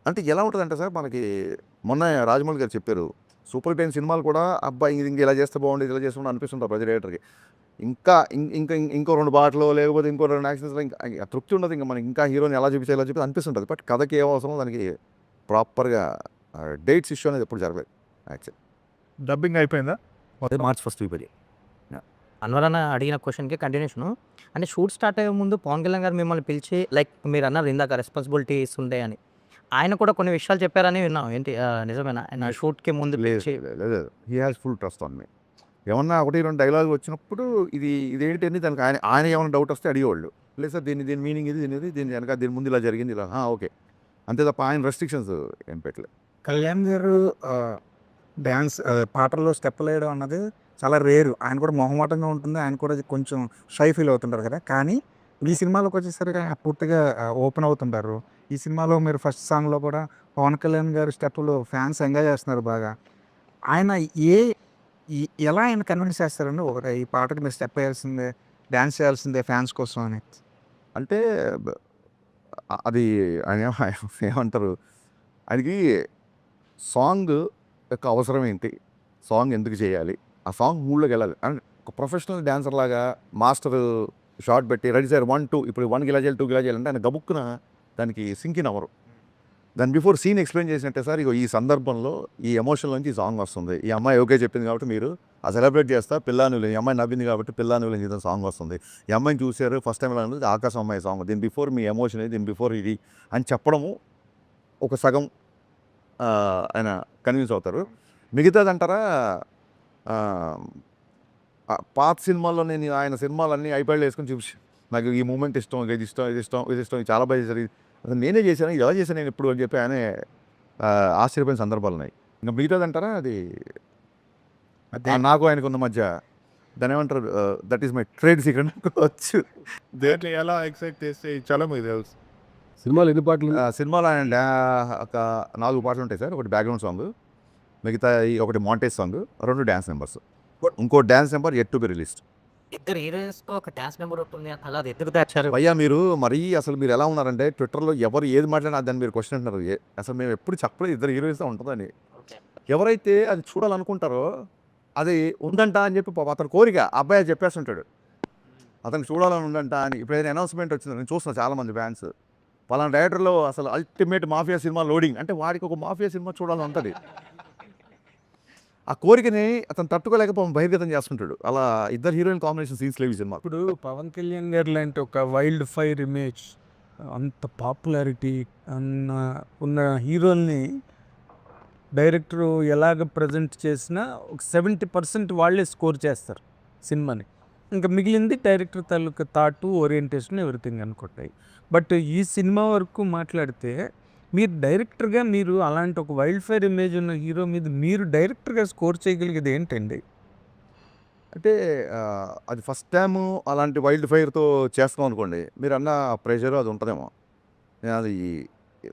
అంటే ఎలా ఉంటుందంటే సార్ మనకి మొన్న రాజమౌళి గారు చెప్పారు సూపర్ 10 సినిమాలు కూడా అబ్బాయి ఇంక ఇలా చేస్తే బాగుండేది ఇలా చేస్తుంటే అనిపిస్తుంటారు ప్రతి రైటర్కి. ఇంకో 2 పాటలు లేకపోతే ఇంకో 2 యాక్షన్స్లో ఇంకా తృప్తి ఉండదు. ఇంకా మనకి ఇంకా హీరోని ఎలా చూపించాలి ఇలా చెప్పి అనిపిస్తుంటుంది. బట్ కథకి ఏ అవసరం దానికి ప్రాపర్గా డేట్స్ ఇష్యూ అనేది ఎప్పుడు జరగలేదు. యాక్చువల్లీ డబ్బింగ్ అయిపోయిందా? మార్చ్ ఫస్ట్ వీక్ అది. అన్వర్ అన్న అడిగిన క్వశ్చన్కి కంటిన్యూషన్. అంటే షూట్ స్టార్ట్ అయ్యే ముందు పవన్ కళ్యాణ్ గారు మిమ్మల్ని పిలిచి లైక్ మీరు అన్నారు ఇందాక రెస్పాన్సిబిలిటీస్ ఉంటాయి అని, ఆయన కూడా కొన్ని విషయాలు చెప్పారని విన్నాం. ఏంటి నిజమేనా? ఆయన షూట్కి ముందు పిలిచి లేదు he has full trust on me. ఏమన్నా 1-2 డైలాగ్ వచ్చినప్పుడు ఇదేంటి అని దానికి ఆయన ఏమైనా డౌట్ వస్తే అడిగేవాళ్ళు. లేదు సార్ దీని మీనింగ్ దీని వెనక దీని ముందు ఇలా జరిగింది ఇలా ఓకే అంతే తప్ప ఆయన రెస్ట్రిక్షన్స్ ఏం పెట్టలేదు. కళ్యాణ్ గారు డ్యాన్స్ పాటల్లో స్టెప్పులు వేయడం అన్నది చాలా రేరు. ఆయన కూడా మొహమాటంగా ఉంటుంది, ఆయన కూడా కొంచెం షై ఫీల్ అవుతుంటారు కదా. కానీ ఈ సినిమాలోకి వచ్చేసరికి ఆయన పూర్తిగా ఓపెన్ అవుతుంటారు. ఈ సినిమాలో మీరు ఫస్ట్ సాంగ్లో కూడా పవన్ కళ్యాణ్ గారు స్టెప్పులు ఫ్యాన్స్ ఎంజాయ్ చేస్తున్నారు బాగా. ఆయన ఎలా ఆయన కన్విన్స్ చేస్తారండి ఈ పాటకి మీరు స్టెప్ వేయాల్సిందే, డ్యాన్స్ చేయాల్సిందే ఫ్యాన్స్ కోసం అని? అంటే అది ఆయన ఏమంటారు ఆయనకి సాంగ్ యొక్క అవసరం ఏంటి, సాంగ్ ఎందుకు చేయాలి, ఆ సాంగ్ మూడ్లోకి వెళ్ళాలి. అండ్ ఒక ప్రొఫెషనల్ డ్యాన్సర్ లాగా మాస్టర్ షార్ట్ పెట్టి రెడీ సార్ 1 2 ఇప్పుడు 1 గిలా చేయాలి 2 గిలా చేయాలంటే ఆయన గబుక్కున దానికి సింక్ ఇన్ అవ్వరు. దాని బిఫోర్ సీన్ ఎక్స్ప్లెయిన్ చేసినట్టే సార్ ఇగో ఈ సందర్భంలో ఈ ఎమోషన్ నుంచి ఈ సాంగ్ వస్తుంది, ఈ అమ్మాయి ఓకే చెప్పింది కాబట్టి మీరు ఆ సెలబ్రేట్ చేస్తా పిల్లానులు, ఈ అమ్మాయి నవ్వింది కాబట్టి పిల్లానులు చేసిన సాంగ్ వస్తుంది, ఈ అమ్మాయిని చూసారు ఫస్ట్ టైం అనేది ఆకాశం అమ్మాయి సాంగ్, దీని బిఫోర్ మీ ఎమోషన్ దీని బిఫోర్ ఇది అని చెప్పడము ఒక సగం ఆయన కన్విన్స్ అవుతారు. మిగతాది అంటారా పాత సినిమాల్లో నేను ఆయన సినిమాలన్నీ ఐప్యాడ్లో వేసుకొని చూపించి నాకు ఈ మూమెంట్ ఇష్టం, ఇది ఇష్టం, ఇది ఇష్టం, ఇది ఇష్టం, ఇది చాలా బాగా చేశారు, అసలు నేనే చేశాను, ఇది ఎలా చేశాను నేను ఇప్పుడు అని చెప్పి ఆయనే ఆశ్చర్యపోయిన సందర్భాలు ఉన్నాయి. ఇంకా మిగతాది అంటారా అది నాకు ఆయనకు ఉన్న మధ్య దాని ఏమంటారు, that is my trade secret వచ్చు. దేంట్లో ఎలా ఎక్సైట్ చేస్తే చాలా మీకు తెలుసు. సినిమాలు ఎన్ని పాటలు సినిమాలో ఆయన ఒక 4 పాటలు ఉంటాయి సార్. ఒకటి బ్యాక్గ్రౌండ్ సాంగ్, మిగతా ఒకటి మాంటేజ్ సాంగ్, 2 డ్యాన్స్ నెంబర్స్, ఇంకో dance number at to be released. ఇద్దరు హీరోయిన్స్తో ఒక డాన్స్ నెంబర్ ఉంటుంది, అలా అది ఎందుకు తెచ్చారు? భయ్యా మీరు మరీ అసలు మీరు ఎలా ఉన్నారంటే ట్విట్టర్లో ఎవరు ఏది మాట్లాడినా దాన్ని మీరు క్వశ్చన్ అంటున్నారు. అసలు మేము ఎప్పుడు చెప్పలేదు ఇద్దరు హీరోయిన్స్ ఉంటుందని. ఎవరైతే అది చూడాలనుకుంటారో అది ఉందంట అని చెప్పి అతని కోరిక అబ్బాయి చెప్పేస్తుంటాడు, అతను చూడాలని ఉందంట అని. ఇప్పుడు ఏదైనా అనౌన్స్మెంట్ వచ్చింది, నేను చూస్తున్నాను చాలామంది ఫ్యాన్స్ పలానా డైరెక్టర్లో అసలు అల్టిమేట్ మాఫియా సినిమా లోడింగ్ అంటే వాడికి ఒక మాఫియా సినిమా చూడాలని ఉంటుంది. ఆ కోరికని అతను తట్టుకోలేక బహిర్గతం చేస్తుంటాడు. అలా ఇద్దరు హీరోయిన్ కాంబినేషన్ సీన్స్ లేవు ఈ సినిమా. ఇప్పుడు పవన్ కళ్యాణ్ గారు లాంటి ఒక వైల్డ్ ఫైర్ ఇమేజ్, అంత పాపులారిటీ ఉన్న హీరోల్ని డైరెక్టర్ ఎలాగ ప్రజెంట్ చేసినా ఒక 70% వాళ్ళే స్కోర్ చేస్తారు సినిమాని. ఇంకా మిగిలింది డైరెక్టర్ తాలూకా థాట్, ఓరియంటేషన్, ఎవ్రీథింగ్ అనుకుంటాయి. బట్ ఈ సినిమా వరకు మాట్లాడితే మీరు డైరెక్టర్గా మీరు అలాంటి ఒక వైల్డ్ ఫైర్ ఇమేజ్ ఉన్న హీరో మీద మీరు డైరెక్టర్గా స్కోర్ చేయగలిగేది ఏంటండి? అంటే అది ఫస్ట్ టైం అలాంటి వైల్డ్ ఫైర్తో చేస్తాం అనుకోండి, మీరు అన్న ప్రెషర్ అది ఉంటుందేమో. నేను అది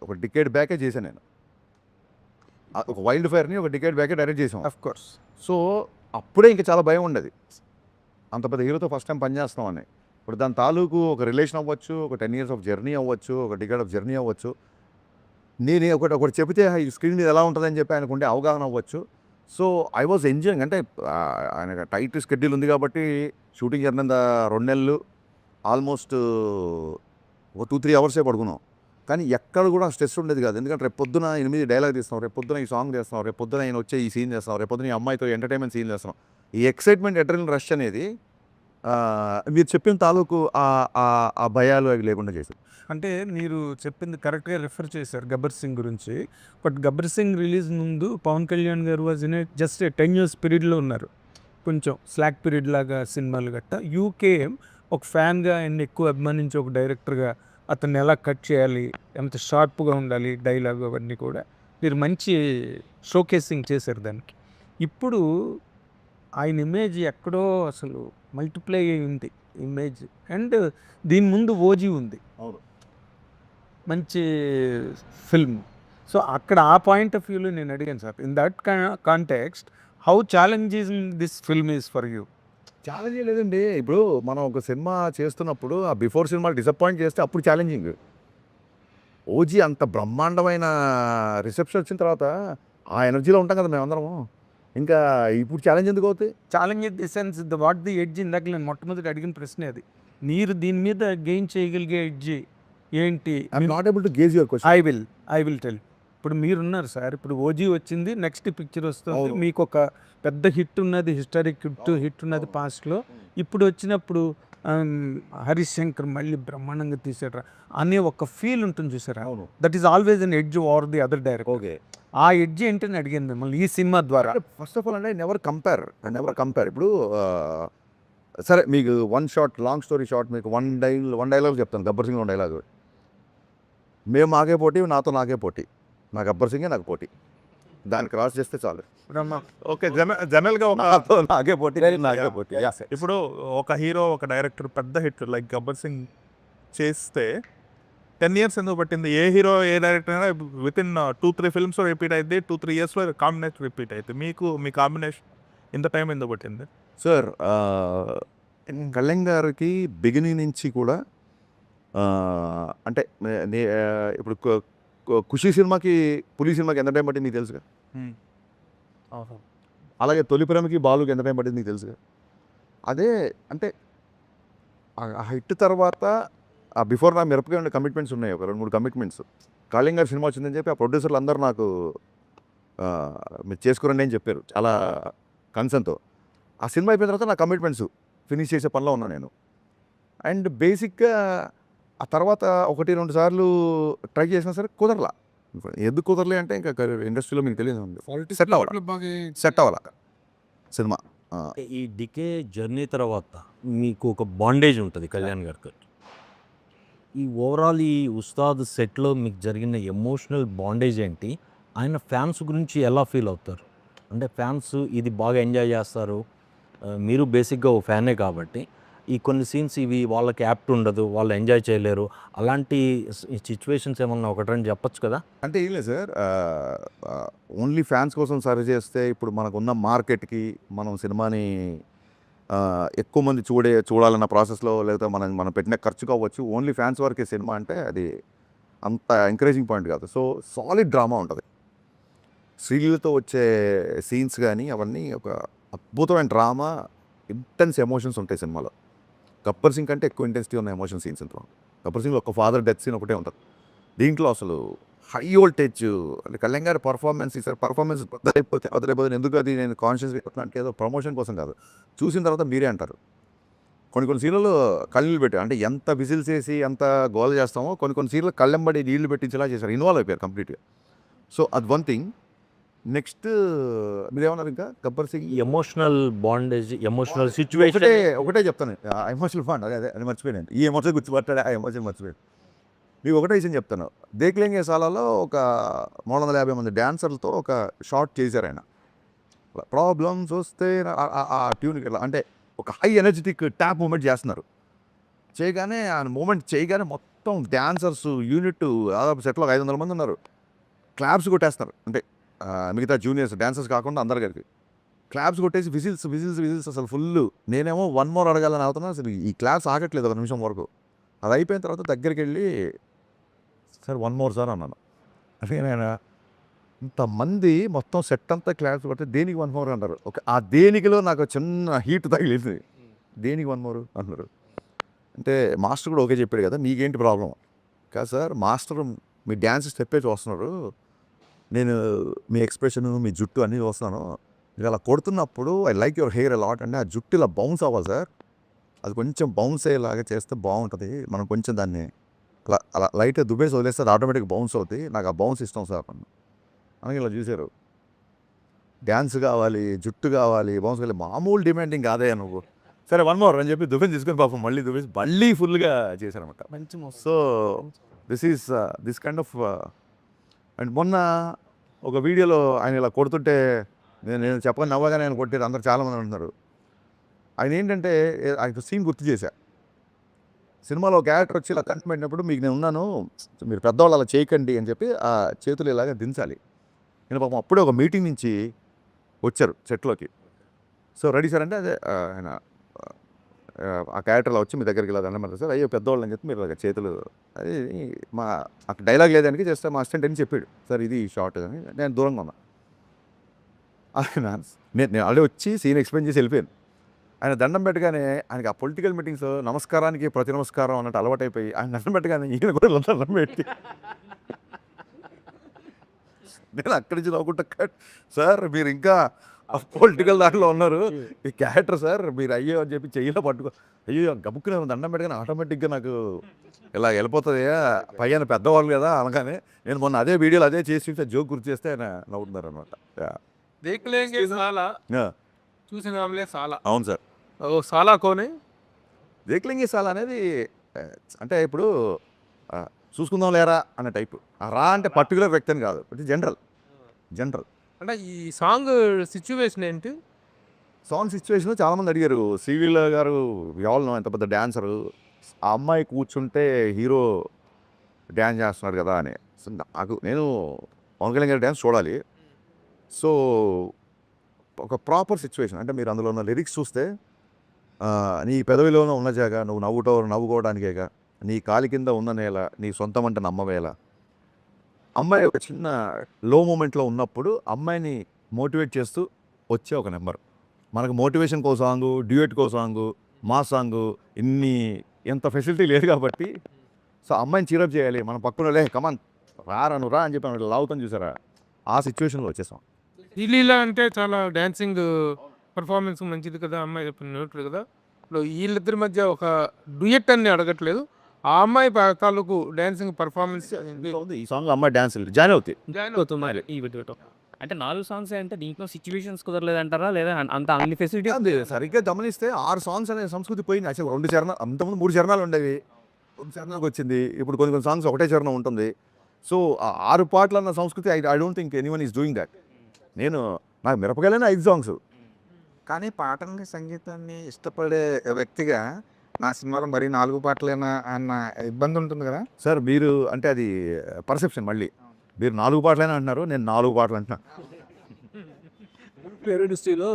ఒక డికేడ్ బ్యాకే చేశాను. నేను ఒక వైల్డ్ ఫైర్ని ఒక డికేడ్ బ్యాకే డైరెక్ట్ చేసాం. Of course. సో అప్పుడే ఇంకా చాలా భయం ఉండేది, అంత పెద్ద హీరోతో ఫస్ట్ టైం పనిచేస్తామని. ఇప్పుడు దాని తాలూకు ఒక రిలేషన్ అవ్వచ్చు, ఒక 10 years ఆఫ్ జర్నీ అవ్వచ్చు, ఒక డికేడ్ ఆఫ్ జర్నీ అవ్వచ్చు. నేను ఒకటి చెబితే ఈ స్క్రీన్ మీద ఎలా ఉంటుందని చెప్పి ఆయనకు ఉండే అవగాహన అవ్వచ్చు. So I was enjoying. అంటే ఆయన టైట్ స్కెడ్యూల్ ఉంది కాబట్టి షూటింగ్ జరిగినంత 2 నెలలు ఆల్మోస్ట్ ఒక 2-3 hours పడుకున్నాం. కానీ ఎక్కడ కూడా స్ట్రెస్ ఉండేది కాదు. ఎందుకంటే రేపు పొద్దున 8 డైలాగ్ తీస్తున్నాం, రేపు పొద్దున ఈ సాంగ్ చేస్తున్నాం, రేపు పొద్దున ఆయన వచ్చే ఈ సీన్ చేస్తున్నాం, రేపు పొద్దున ఈ అమ్మాయితో ఎంటర్టైన్మెంట్ సీన్ చేస్తున్నాం. ఈ ఎక్సైట్మెంట్, అడ్రినల్ రష్ అనేది మీరు చెప్పిన తాలూకు ఆ భయాలు అవి లేకుండా చేశారు. అంటే మీరు చెప్పింది కరెక్ట్గా రిఫర్ చేశారు గబ్బర్ సింగ్ గురించి. బట్ గబ్బర్ సింగ్ రిలీజ్ ముందు పవన్ కళ్యాణ్ గారు వాజ్ ఇన్ జస్ట్ 10 years పీరియడ్లో ఉన్నారు. కొంచెం స్లాక్ పీరియడ్ లాగా సినిమాలు గట్ట. యూకేఎం ఒక ఫ్యాన్గా ఆయన ఎక్కువ అభిమానించి ఒక డైరెక్టర్గా అతన్ని ఎలా కట్ చేయాలి, ఎంత షార్ప్గా ఉండాలి డైలాగ్, అవన్నీ కూడా మీరు మంచి షోకేసింగ్ చేశారు దానికి. ఇప్పుడు ఆయన ఇమేజ్ ఎక్కడో అసలు మల్టిప్లై అయి ఉంది ఇమేజ్. అండ్ దీని ముందు ఓజీ ఉంది, అవును, మంచి ఫిల్మ్. సో అక్కడ ఆ పాయింట్ ఆఫ్ వ్యూలో నేను అడిగాను sir, in that context how challenging this film is for you? Challenge లేదండి. ఇప్పుడు మనం ఒక సినిమా చేస్తున్నప్పుడు ఆ బిఫోర్ సినిమా డిసప్పాయింట్ చేస్తే అప్పుడు ఛాలెంజింగ్. ఓజీ అంత బ్రహ్మాండమైన రిసెప్షన్ వచ్చిన తర్వాత ఆ ఎనర్జీలో ఉంటాం కదా మేమందరం. ఇంకా ఇప్పుడు ఛాలెంజ్ ఎందుకు అవుతాయి? Challenge in the sense what the edge, ఇందాక నేను మొట్టమొదటి అడిగిన ప్రశ్నే అది. మీరు దీని మీద గెయిన్ చేయగలిగే ఎడ్జ్ ఏంటి? I'm not able to gauge your question. I will tell. ఇప్పుడు మీరున్నారు సార్, ఇప్పుడు ఓజీ వచ్చింది, నెక్స్ట్ పిక్చర్ వస్తుంది, అవును. మీకు ఒక పెద్ద హిట్ ఉన్నది, హిస్టారిక్ హిట్ ఉన్నది పాస్ట్లో. ఇప్పుడు వచ్చినప్పుడు హరీష్ శంకర్ మళ్ళీ బ్రహ్మాండంగా తీసాడు అనే ఒక ఫీల్ ఉంటుంది చూసారా, అవును, that is always an edge over the other director. Okay. ఆ ఎడ్జ్ ఏంటని అడిగాను మిమ్మల్ని ఈ సినిమా ద్వారా. ఫస్ట్ ఆఫ్ ఆల్ అంటే నెవర్ కంపేర్. ఇప్పుడు సరే మీకు one shot, long story short, మీకు వన్ డైలాగ్ చెప్తాను. గబ్బర్ సింగ్ 1 dialogue. మేము మాకే పోటీ, నాకే పోటీ, నా గబ్బర్ సింగే నాకు పోటీ, దాన్ని క్రాస్ చేస్తే చాలు. ఓకే, జనరల్గా నాకే పోటీ, నాకే పోటీ. ఇప్పుడు ఒక హీరో, ఒక డైరెక్టర్ పెద్ద హిట్ లైక్ గబ్బర్ సింగ్ చేస్తే 10 years ఎందుకు పట్టింది? ఏ హీరో, ఏ డైరెక్టర్ అయినా విత్ ఇన్ 2-3 films రిపీట్ అయితే 2-3 yearsలో కాంబినేషన్ రిపీట్ అయితే మీ కాంబినేషన్ ఇంత టైం ఎందుకు పట్టింది? సార్ కళ్యాణ్ గారికి బిగినింగ్ నుంచి కూడా అంటే ఇప్పుడు ఖుషి సినిమాకి, పులి సినిమాకి ఎంత టైం పట్టింది నీకు తెలుసుగా. అలాగే తొలి ప్రేమకి, బాలుకి ఎంత టైం పట్టింది నీకు తెలుసుగా. అదే అంటే ఆ హిట్ తర్వాత ఆ బిఫోర్ నా మిరపకాయ ఉండే కమిట్మెంట్స్ ఉన్నాయి, ఒక 2-3 కమిట్మెంట్స్. కళ్యాణ్ గారి సినిమా వచ్చిందని చెప్పి ఆ ప్రొడ్యూసర్లు అందరూ నాకు మీరు చేసుకురండి అని చెప్పారు చాలా కన్సర్న్తో. ఆ సినిమా అయిపోయిన తర్వాత నా కమిట్మెంట్స్ ఫినిష్ చేసే పనిలో ఉన్నాను నేను. అండ్ బేసిక్గా ఆ తర్వాత 1-2 సార్లు ట్రై చేసినా సరే కుదరలా. ఎందుకు కుదరలే అంటే ఇంకా ఇండస్ట్రీలో మీకు తెలియదు సెట్ అవ్వాలి సెట్ అవ్వాలి సినిమా. ఈ డికే జర్నీ తర్వాత మీకు ఒక బాండేజ్ ఉంటుంది కళ్యాణ్ గారికి. ఈ ఓవరాల్ ఈ ఉస్తాద్ సెట్లో మీకు జరిగిన ఎమోషనల్ బాండేజ్ ఏంటి? ఆయన ఫ్యాన్స్ గురించి ఎలా ఫీల్ అవుతారు? అంటే ఫ్యాన్స్ ఇది బాగా ఎంజాయ్ చేస్తారు, మీరు బేసిక్గా ఓ ఫ్యానే కాబట్టి ఈ కొన్ని సీన్స్ ఇవి వాళ్ళకి యాప్ట్ ఉండదు, వాళ్ళు ఎంజాయ్ చేయలేరు, అలాంటి సిచ్యువేషన్స్ ఏమన్నా ఒకటి రెండు చెప్పొచ్చు కదా? అంటే ఏం లేదు సార్, ఓన్లీ ఫ్యాన్స్ కోసం సర్వ్ చేస్తే ఇప్పుడు మనకున్న మార్కెట్కి మనం సినిమాని ఎక్కువ మంది చూడాలన్న ప్రాసెస్లో, లేకపోతే మనం పెట్టిన ఖర్చు కావచ్చు, ఓన్లీ ఫ్యాన్స్ వరకే సినిమా అంటే అది అంత ఎంకరేజింగ్ పాయింట్ కాదు. సో సాలిడ్ డ్రామా ఉంటుంది, శ్రీలీలతో వచ్చే సీన్స్ కానీ అవన్నీ ఒక అద్భుతమైన డ్రామా, ఇంటెన్స్ ఎమోషన్స్ ఉంటాయి సినిమాలో. గబ్బర్ సింగ్ కంటే ఎక్కువ ఇంటెన్సిటీ ఉన్న ఎమోషన్ సీన్స్ ఇంట్లో. గబ్బర్ సింగ్లో ఒక ఫాదర్ డెత్ సీన్ ఒకటే ఉంటుంది, దీంట్లో అసలు హై వోల్టేజ్. అంటే కళ్యాణ్ గారి పర్ఫార్మెన్స్ ఈసారి పర్ఫార్మెన్స్ వదిలేకపోతే ఎందుకు అది నేను కాన్షియస్గా అంటే ఏదో ప్రమోషన్ కోసం కాదు, చూసిన తర్వాత మీరే అంటారు. కొన్ని సీన్లలో కళ్ళు పెట్టారు, అంటే ఎంత విజిల్స్ వేసి ఎంత గోల చేస్తామో కొన్ని సీన్లు కళ్ళెంబడి నీళ్లు పెట్టించేలా చేశారు, ఇన్వాల్వ్ అయిపోయారు కంప్లీట్గా. సో అది వన్ థింగ్. నెక్స్ట్ మీరేమన్నారు ఇంకా Gabbar Singh emotional bondage, emotional situation ఒకటే చెప్తాను, ఎమోషనల్ బాండ్ అదే అది మర్చిపోయాను, ఈ ఎమోషన్ గుర్తుపట్టాడు, ఆ ఎమోషన్ మర్చిపోయాను. మీకు ఒకటే విషయం చెప్తాను, దేక్లేంగే సాలాలో ఒక 350 మంది డ్యాన్సర్లతో ఒక షార్ట్ చేశారు ఆయన. ప్రాబ్లమ్స్ వస్తే ఆ ట్యూన్కి ఇట్లా అంటే ఒక హై ఎనర్జెటిక్ ట్యాప్ మూమెంట్ చేస్తున్నారు. చేయగానే ఆ మూమెంట్ చేయగానే మొత్తం డ్యాన్సర్స్ యూనిట్ దాదాపు సెట్లో 500 మంది ఉన్నారు, క్లాప్స్ కొట్టేస్తున్నారు. అంటే మిగతా జూనియర్స్ డ్యాన్సర్స్ కాకుండా అందరు కలిపి క్లాప్స్ కొట్టేసి విజిల్స్ అసలు ఫుల్. నేనేమో 1 more అడగాలని అవుతున్నా, అసలు ఈ క్లాప్స్ ఆగట్లేదు 1 నిమిషం వరకు. అది అయిపోయిన తర్వాత దగ్గరికి వెళ్ళి సార్ 1 more సార్ అన్నాను. అంటే నేను ఇంతమంది మొత్తం సెట్ అంతా క్లాప్స్ కొడితే దేనికి 1 more అన్నారు. ఓకే, ఆ దేనికిలో నాకు చిన్న హీట్ తగిలింది, దేనికి 1 more అన్నారు. అంటే మాస్టర్ కూడా ఓకే చెప్పాడు కదా, మీకేంటి ప్రాబ్లం కాదు సార్, మాస్టర్ మీ డ్యాన్స్ స్టెప్పే చూస్తున్నారు, నేను మీ ఎక్స్ప్రెషన్ మీ జుట్టు అన్నీ చూస్తున్నాను, మీరు అలా కొడుతున్నప్పుడు I like your hair a lot అంటే ఆ జుట్టు ఇలా బౌన్స్ అవ్వాలి సార్, అది కొంచెం బౌన్స్ అయ్యేలాగా చేస్తే బాగుంటుంది, మనం కొంచెం దాన్ని అలా లైట్గా దుబ్బేసి వదిలేస్తే అది ఆటోమేటిక్గా బౌన్స్ అవుతుంది, నాకు ఆ బౌన్స్ ఇష్టం సార్ అని ఇలా చూశారు. డ్యాన్స్ కావాలి, జుట్టు కావాలి, బౌన్స్ కావాలి, మామూలు డిమాండింగ్ కాదే నువ్వు, సరే 1 more అని చెప్పి దుబ్బేసి తీసుకొని పాపం మళ్ళీ ఫుల్గా చేశారనమాట. So this kind of. And మొన్న ఒక వీడియోలో ఆయన ఇలా కొడుతుంటే నేను చెప్పగా నవ్వగానే ఆయన కొట్టారు, అందరు చాలామంది అంటున్నారు. ఆయన ఏంటంటే ఆయన సీన్ గుర్తు చేశా, సినిమాలో ఒక క్యారెక్టర్ వచ్చి ఇలా కంటి పెట్టినప్పుడు మీకు నేను ఉన్నాను, మీరు పెద్దవాళ్ళు అలా చేయకండి అని చెప్పి ఆ చేతులు ఇలాగా దించాలి. నేను పాపం అప్పుడే ఒక మీటింగ్ నుంచి వచ్చారు సెట్లోకి. సో రెడీ సార్ అంటే అదే ఆయన ఆ క్యారెక్టర్లో వచ్చి మీ దగ్గరికి ఇలా దండం పెడతారు సార్, అయ్యో పెద్దవాళ్ళు అని చెప్పి మీరు ఇలాగ చేతులు, అది మా అక్కడ డైలాగ్ లేదానికి చేస్తే మా అసిస్టెంట్ అని చెప్పాడు సార్ ఇది షార్ట్ అని. నేను దూరంగా ఉన్నా, నేను ఆల్రెడీ వచ్చి సీన్ ఎక్స్ప్లెయిన్ చేసి వెళ్ళిపోయాను. ఆయన దండం పెట్టగానే ఆయనకి ఆ పొలిటికల్ మీటింగ్స్ నమస్కారానికి ప్రతి నమస్కారం అన్నట్టు అలవాటైపోయి ఆయన దండం పెట్టగానే ఈయన కూడా దండం పెట్టి నేను అక్కడి నుంచి నవ్వుకుంటా, సార్ మీరు ఇంకా పొలిటికల్ దాంట్లో ఉన్నారు, ఈ క్యారెక్టర్ సార్ మీరు అయ్యో అని చెప్పి చెయ్యిలో పట్టుకో, అయ్యో గబుక్కునే దండం పెట్టగానే ఆటోమేటిక్గా నాకు ఇలా వెళ్ళిపోతుంది, పైన పెద్దవాళ్ళు కదా అనగానే. నేను మొన్న అదే వీడియోలో అదే చేసి జోక్ గుర్తు చేస్తే ఆయన నవ్వుతున్నారు అనమాట. దేక్లేంగే సాలా చూసినాంలే సాలా. అవును సార్, ఓ సాలా కోనే దేక్లేంగే సాలా అనేది అంటే ఇప్పుడు చూసుకుందాం లేరా అనే టైపు. ఆ రా అంటే పర్టికులర్ వ్యక్తి అని కాదు, ఇది జనరల్. అంటే ఈ సాంగ్ సిచ్యువేషన్ ఏంటి? సాంగ్ సిచ్యువేషన్ చాలామంది అడిగారు, శ్రీలీల గారు ఎవరు ఎంత పెద్ద డ్యాన్సరు, ఆ అమ్మాయి కూర్చుంటే హీరో డ్యాన్స్ చేస్తున్నాడు కదా అని. సో నేను పవన్ కళ్యాణ్ గారి డ్యాన్స్ చూడాలి. సో ఒక ప్రాపర్ సిచ్యువేషన్ అంటే మీరు అందులో ఉన్న లిరిక్స్ చూస్తే నీ పెదవిలోనే ఉన్న జాగా నువ్వు నవ్వుకోవడానికేగా, నీ కాలి కింద ఉన్న నేల నీ సొంతమంట నమ్మవేళ. అమ్మాయి ఒక చిన్న లో మూమెంట్లో ఉన్నప్పుడు అమ్మాయిని మోటివేట్ చేస్తూ వచ్చే ఒక నెంబర్. మనకు మోటివేషన్ కో సాంగు, డ్యూయట్ కో సాంగు, మా సాంగు ఎంత ఫెసిలిటీ లేదు కాబట్టి సో అమ్మాయిని చీరప్ చేయాలి, మన పక్కన లే కమాన్ రారా నువ్వు రా అని చెప్పి లావుతాను చూసారా, ఆ సిచ్యువేషన్లో వచ్చేసాం. శ్రీలీల అంటే చాలా డ్యాన్సింగ్ పర్ఫార్మెన్స్ మంచిది కదా, అమ్మాయి చెప్పినట్లు కదా. ఇప్పుడు వీళ్ళిద్దరి మధ్య ఒక డ్యూయట్ అని అడగట్లేదు, ఆ అమ్మాయి తాలూకు డాన్సింగ్ పర్ఫార్మెన్స్ ఈ సాంగ్ అమ్మాయి డ్యాన్స్ జాయిన్ అవుతాయి. జాయిన్ అవుతుంది. ఈ వీటితో అంటే 4 సాంగ్స్ అంటే దీంట్లో సిచ్యువేషన్స్ కుదరలేదంటారా? లేదా అంత అన్ని ఫెసిలిటీ అంతే, సరిగ్గా గమనిస్తే 6 సాంగ్స్ అనే సంస్కృతి పోయింది. అసలు 2 చరణాలు, అంతకుముందు 3 చరణాలు ఉండేవి, 2 చరణాలకు వచ్చింది. ఇప్పుడు కొన్ని కొన్ని సాంగ్స్ ఒకటే చరణం ఉంటుంది. సో 6 పాటలు అన్న సంస్కృతి I don't think anyone is doing that. నాకు మిరపకాయలైనా 5 సాంగ్స్. కానీ పాటల్ని సంగీతాన్ని ఇష్టపడే వ్యక్తిగా నా సినిమాలో మరీ 4 పాటలేనా అన్న ఇబ్బంది ఉంటుంది కదా. సార్ మీరు అంటే అది పర్సెప్షన్. మళ్ళీ మీరు 4 పాటలైనా అంటున్నారు, నేను 4 పాటలు అంటున్నా. ఇండస్ట్రీలో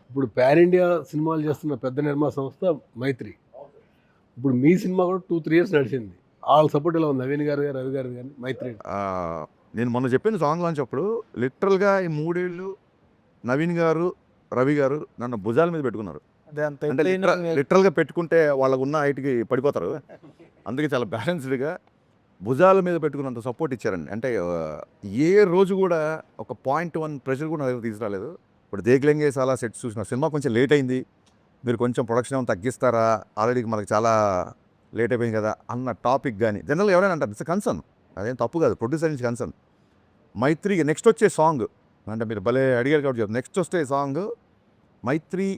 ఇప్పుడు పాన్ ఇండియా సినిమాలు చేస్తున్న పెద్ద నిర్మాణ సంస్థ మైత్రి. ఇప్పుడు మీ సినిమా కూడా 2-3 ఇయర్స్ నడిచింది. వాళ్ళ సపోర్ట్ ఎలా ఉంది? నవీన్ గారు, రవి గారు కానీ మైత్రి. నేను మొన్న చెప్పిన సాంగ్ లాంచ్ అప్పుడు లిటరల్గా ఈ 3 ఏళ్ళు నవీన్ గారు, రవి గారు నన్ను భుజాల మీద పెట్టుకున్నారు. అంటే లిటరల్గా పెట్టుకుంటే వాళ్ళకు ఉన్న హైట్కి పడిపోతారు. అందుకే చాలా బ్యాలెన్స్డ్గా భుజాల మీద పెట్టుకున్నంత సపోర్ట్ ఇచ్చారండి. అంటే ఏ రోజు కూడా ఒక 0.1 ప్రెషర్ కూడా నా దగ్గర తీసుకురాలేదు. ఇప్పుడు దేక్లెంగే చాలా సెట్స్ చూసిన సినిమా కొంచెం లేట్ అయింది, మీరు కొంచెం ప్రొడక్షన్ ఏమైనా తగ్గిస్తారా, ఆల్రెడీ మనకు చాలా లేట్ అయిపోయింది కదా అన్న టాపిక్ కానీ జనరల్గా ఎవరైనా అంటారు. ఇట్స్ కన్సర్న్, అదేం తప్పు కాదు, ప్రొడ్యూసర్ నుంచి కన్సర్న్. మైత్రికి నెక్స్ట్ వచ్చే సాంగ్ అంటే మీరు భలే అడిగారు కాబట్టి చెప్తాను. నెక్స్ట్ వచ్చే సాంగ్ మైత్రి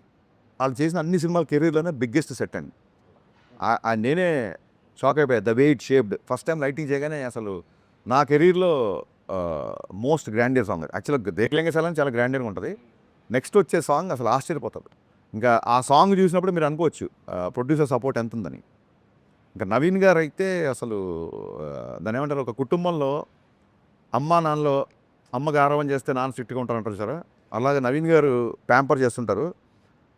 వాళ్ళు చేసిన అన్ని సినిమాల కెరీర్లోనే బిగ్గెస్ట్ సెట్ అండి. నేనే షాక్ అయిపోయా, the way it shaped. First time lighting చేయగానే అసలు నా కెరీర్లో మోస్ట్ గ్రాండియర్ సాంగ్. యాక్చువల్గా దేక్లెంగే సాలని చాలా గ్రాండియర్గా ఉంటుంది. నెక్స్ట్ వచ్చే సాంగ్ అసలు ఆశ్చర్యపోతుంది. ఇంకా ఆ సాంగ్ చూసినప్పుడు మీరు అనుకోవచ్చు ప్రొడ్యూసర్ సపోర్ట్ ఎంత ఉందని. ఇంకా నవీన్ గారు అయితే అసలు దాని ఏమంటారు, ఒక కుటుంబంలో అమ్మ నాన్నలో అమ్మకి ఆరవం చేస్తే నాన్న స్ట్రిక్ట్గా ఉంటారంటారు సార్, అలాగే నవీన్ గారు ప్యాంపర్ చేస్తుంటారు.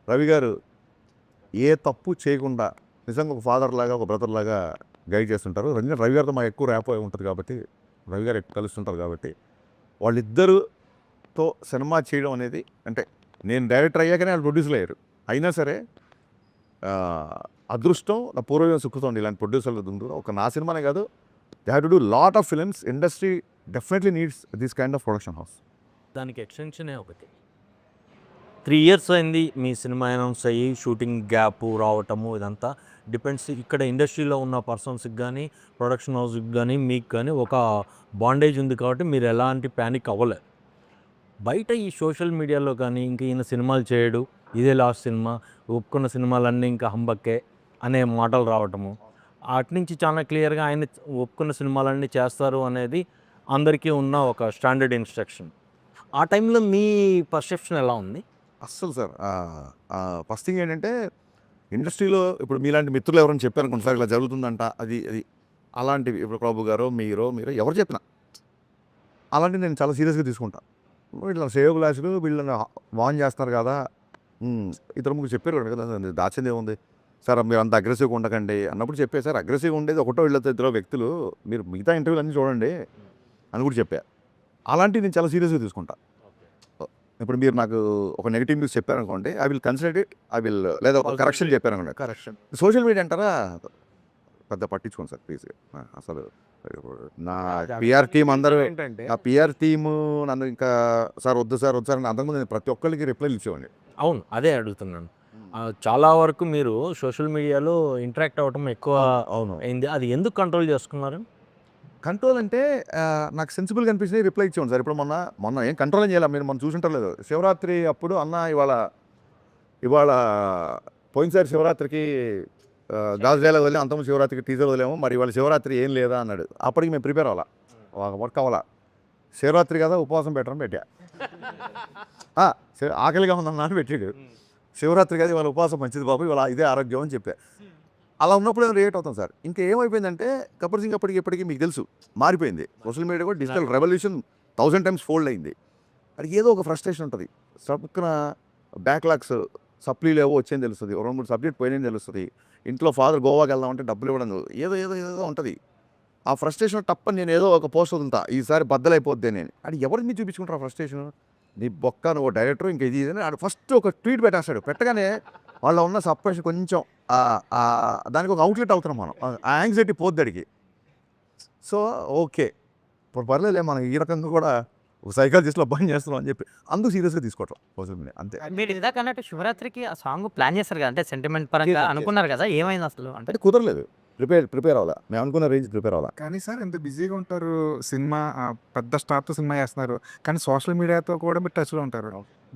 రవి గారు ఏ తప్పు చేయకుండా నిజంగా ఒక ఫాదర్ లాగా, ఒక బ్రదర్ లాగా గైడ్ చేస్తుంటారు. రవి గారితో మాకు ఎక్కువ ర్యాప్ ఉంటుంది కాబట్టి, రవి గారు ఎక్కువ కలుస్తుంటారు కాబట్టి, వాళ్ళిద్దరుతో సినిమా చేయడం అనేది, అంటే నేను డైరెక్టర్ అయ్యాకనే వాళ్ళు ప్రొడ్యూసర్లు అయ్యారు. అయినా సరే అదృష్టం నా పూర్వజం సుఖుతుంది ఇలాంటి ప్రొడ్యూసర్లు ఉంది. ఒక నా సినిమానే కాదు, they have to do lot of films. Industry definitely needs this kind of production house. దానికి ఎక్స్టెన్షనే ఒకటి. 3 ఇయర్స్ అయింది మీ సినిమా అనౌన్స్ అయ్యి, షూటింగ్ గ్యాప్ రావటము, ఇదంతా డిపెండ్స్. ఇక్కడ ఇండస్ట్రీలో ఉన్న పర్సన్స్కి కానీ, ప్రొడక్షన్ హౌస్కి కానీ, మీకు కానీ ఒక బాండేజ్ ఉంది కాబట్టి మీరు ఎలాంటి ప్యానిక్ అవ్వలేదు. బయట ఈ సోషల్ మీడియాలో కానీ ఇంక ఈయన సినిమాలు చేయడు, ఇదే లాస్ట్ సినిమా, ఒప్పుకున్న సినిమాలన్నీ ఇంకా హంబక్కే అనే మాటలు రావటము, అటు నుంచి చాలా క్లియర్గా ఆయన ఒప్పుకున్న సినిమాలన్నీ చేస్తారు అనేది అందరికీ ఉన్న ఒక స్టాండర్డ్ ఇన్స్ట్రక్షన్. ఆ టైంలో మీ పర్సెప్షన్ ఎలా ఉంది? అస్సలు సార్ ఫస్ట్ థింగ్ ఏంటంటే, ఇండస్ట్రీలో ఇప్పుడు మీలాంటి మిత్రులు ఎవరైనా చెప్పారు కొంచెం ఇలా జరుగుతుందంట, అది అలాంటివి ఇప్పుడు బాబు గారో మీరు ఎవరు చెప్పినా అలాంటివి నేను చాలా సీరియస్గా తీసుకుంటాను. వీళ్ళ సేవ్ గ్లాసులు వీళ్ళని వాన్ చేస్తున్నారు కదా, ఇతర ముగ్గురు చెప్పారు కదా, దాచింది ఏముంది సార్, మీరు అంత అగ్రెసివ్గా ఉండకండి అన్నప్పుడు చెప్పే సార్, అగ్రెసివ్గా ఉండేది ఒకటో వీళ్ళతో ఇద్దరు వ్యక్తులు, మీరు మిగతా ఇంటర్వ్యూలు అన్నీ చూడండి అని కూడా చెప్పా. అలాంటివి నేను చాలా సీరియస్గా తీసుకుంటాను. ఇప్పుడు మీరు నాకు ఒక నెగిటివ్ న్యూస్ చెప్పారనుకోండి, ఐ విల్ కన్సిడర్ ఇట్, లేదా ఒక కరెక్షన్ చెప్పారనుకోండి, కరెక్షన్. సోషల్ మీడియా అంటారా, పెద్ద పట్టించుకోండి సార్ ప్లీజ్. అసలు నా పిఆర్ టీం అందరూ, నా పిఆర్ టీము నన్ను ఇంకా సార్ వద్దు సార్ అని అంతకుముందు నేను ప్రతి ఒక్కరికి రిప్లైలు ఇచ్చేవాడిని. అవును, అదే అడుగుతున్నాను. చాలా వరకు మీరు సోషల్ మీడియాలో ఇంటరాక్ట్ అవ్వటం ఎక్కువ అవును అయింది, అది ఎందుకు కంట్రోల్ చేసుకున్నారు? కంట్రోల్ అంటే నాకు సెన్సిబుల్గా అనిపించినవి రిప్లై ఇచ్చేవాడు సార్. ఇప్పుడు మొన్న ఏం కంట్రోల్ ఏం చేయాలి, మీరు మనం చూసుంటారు లేదు, శివరాత్రి అప్పుడు అన్న ఇవాళ పోయినసారి శివరాత్రికి గాజు డైలాగ్ వదిలేము, అంతకుముందు శివరాత్రికి టీజర్ వదిలేము, మరి ఇవాళ శివరాత్రి ఏం లేదా అన్నాడు. అప్పటికి మేము ప్రిపేర్ అవ్వాలా, వర్క్ అవ్వాలా. శివరాత్రి కదా ఉపవాసం పెట్టడం పెట్టా, ఆకలిగా ఉందన్నా అని పెట్టాడు. శివరాత్రి కదా ఇవాళ ఉపవాసం మంచిది బాబు, ఇవాళ ఇదే ఆరోగ్యం అని చెప్పా. అలా ఉన్నప్పుడు ఏమైనా రియాక్ట్ అవుతాం సార్. ఇంకా ఏమైపోయిందంటే గబ్బర్ సింగ్ అప్పటికి మీకు తెలుసు మారిపోయింది. సోషల్ మీడియా కూడా డిజిటల్ రెవల్యూషన్ 1000 times ఫోల్డ్ అయింది. అది ఏదో ఒక ఫ్రస్ట్రేషన్ ఉంటుంది, సబ్కున బ్యాక్లాగ్స్ సప్లీలు ఏవో వచ్చేది తెలుస్తుంది, 2-3 సబ్జెక్ట్ పోయినని తెలుస్తుంది, ఇంట్లో ఫాదర్ గోవాకి వెళ్దామంటే డబ్బులు ఇవ్వడం ఏదో ఉంటుంది. ఆ ఫ్రస్ట్రేషన్ తప్పని నేను ఏదో ఒక పోస్ట్ వదులుతా, ఈసారి బద్దలైపోద్ది నేను. అది ఎవరికి మీరు చూపించుకుంటారు ఆ ఫ్రస్ట్రేషన్, నీ బొక్క నువ్వు డైరెక్టర్ ఇంకా ఇది అని ఆడు ఫస్ట్ ఒక ట్వీట్ పెట్టేస్తాడు. పెట్టగానే వాళ్ళ ఉన్న సప్రెషన్ కొంచెం దానికి ఒక అవుట్లెట్ అవుతున్నాం మనం, ఆ యాంగ్జైటీ పోద్ది అడిగి. సో ఓకే ఇప్పుడు పర్లేదులే, మనం ఈ రకంగా కూడా ఒక సైకాలజిస్ట్లో బంద్ చేస్తున్నాం అని చెప్పి అందుకు సీరియస్గా తీసుకోవటం సోషల్ మీడియా అంతే. మీరు ఇందాక అన్నట్టు శివరాత్రికి ఆ సాంగ్ ప్లాన్ చేస్తారు కదా, అంటే సెంటిమెంట్ పరంగా అనుకున్నారు కదా, ఏమైంది అసలు? అంటే కుదరలేదు. ప్రిపేర్ అవ్వాలా, మేము అనుకున్న రేంజ్ ప్రిపేర్ అవ్వాలా. కానీ సార్ ఎంత బిజీగా ఉంటారు, సినిమా పెద్ద స్టార్తో సినిమా చేస్తున్నారు, కానీ సోషల్ మీడియాతో కూడా మీరు టచ్లో ఉంటారు.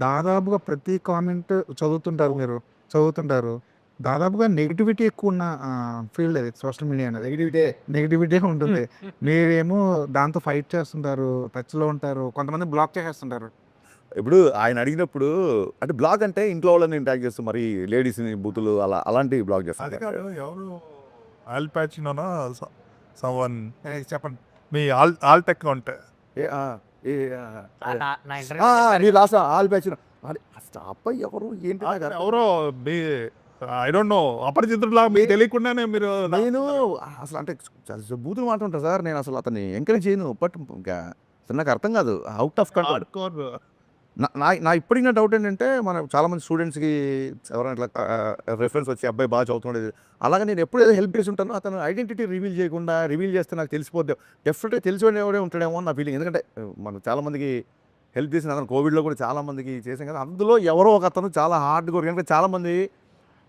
దాదాపుగా ప్రతి కామెంట్ చదువుతుంటారు. దాదాపుగా నెగిటివిటీ ఎక్కువ ఉన్న ఫీల్డ్ అది సోషల్ మీడియా అనేది. నెగిటివిటీ ఉంటుంది. మీరేమో దాంతో ఫైట్ చేస్తుంటారు, టచ్లో ఉంటారు, కొంతమంది బ్లాక్ చేసేస్తుంటారు. ఇప్పుడు ఆయన అడిగినప్పుడు అంటే బ్లాగ్ అంటే ఇంట్లో వాళ్ళని ఇంటాక్ట్ చేస్తూ మరి లేడీస్ని బూతులు అలాంటి బ్లాగ్ అది చేస్తారు. కాదు, ఎవరు ఆల్ ప్యాచినోనా సమ్వన్ చెప్పండి. మీ ఆల్ టెక్ ఉంటే నా ఇంటర్వ్యూ మీరు లాస్ట్ ఆల్ బ్యాచ్ అసలు అబ్బాయి ఎవరు ఏంటి నాకు అర్థం ఎవరో మీ ఐ డోంట్ నో అపరిచితులా మీకు తెలియకుండానే మీరు నేను అసలు అంటే బూతులు మాట్లాడుంటా సార్, నేను అసలు అతన్ని ఎంకరేజ్ చేయను. బట్ ఇంకా అసలు నాకు అర్థం కాదు, అవుట్ ఆఫ్ కంట్రోల్. hardcore. నా ఇప్పటికి నా డౌట్ ఏంటంటే మన చాలామంది స్టూడెంట్స్కి ఎవరైనా ఇట్లా రెఫరెన్స్ వచ్చి అబ్బాయి బాగా చదువుతుండేది, అలాగే నేను ఎప్పుడు ఏదో హెల్ప్ చేసి ఉంటాను, అతను ఐడెంటిటీ రివీల్ చేస్తే నాకు తెలిసిపోద్ది. డెఫినెట్గా తెలిసిపోయినవాడే ఉంటాడేమో అని నా ఫీలింగ్. ఎందుకంటే మనం చాలామందికి హెల్ప్ చేసిన అతను కోవిడ్లో కూడా చాలామందికి చేసాం కదా, అందులో ఎవరో ఒక అతను చాలా హార్డ్ వర్క్. ఎందుకంటే చాలామంది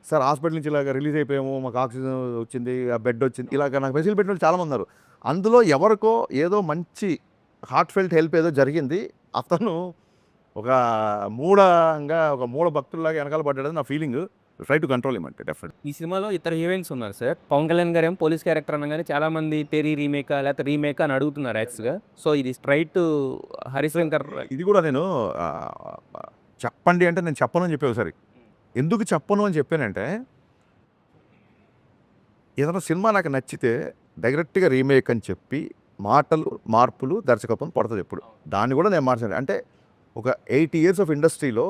సార్ హాస్పిటల్ నుంచి ఇలాగ రిలీజ్ అయిపోయాము, మాకు ఆక్సిజన్ వచ్చింది, ఆ బెడ్ వచ్చింది, ఇలాగ నాకు మెసేజ్ పెట్టిన వాళ్ళు చాలామంది ఉన్నారు. అందులో ఎవరికో ఏదో మంచి హార్ట్ ఫెల్ట్ హెల్ప్ ఏదో జరిగింది, అతను ఒక మూఢ భక్తుల్లాగా వెనకాల పడ్డాడని నా ఫీలింగ్. ట్రై టు కంట్రోల్ ఇమంటే డెఫినెట్. ఈ సినిమాలో ఇతర హీరోయిన్స్ ఉన్నారు సార్. పవన్ కళ్యాణ్ గారు ఏమో పోలీస్ క్యారెక్టర్ అనగానే చాలా మంది తెరీ రీమేకా లేకపోతే రీమేకా అని అడుగుతున్నారు యాక్చువల్గా. సో ఇది స్ట్రైట్ హరిశంకర్. ఇది కూడా నేను చెప్పండి అంటే నేను చెప్పను అని చెప్పి ఒకసారి. ఎందుకు చెప్పను అని చెప్పానంటే, ఏదైనా సినిమా నాకు నచ్చితే డైరెక్ట్గా రీమేక్ అని చెప్పి మాటలు మార్పులు దర్శకత్వం పడుతుంది ఎప్పుడు. దాన్ని కూడా నేను మార్చాను. అంటే ఒక 8 years ఆఫ్ ఇండస్ట్రీలో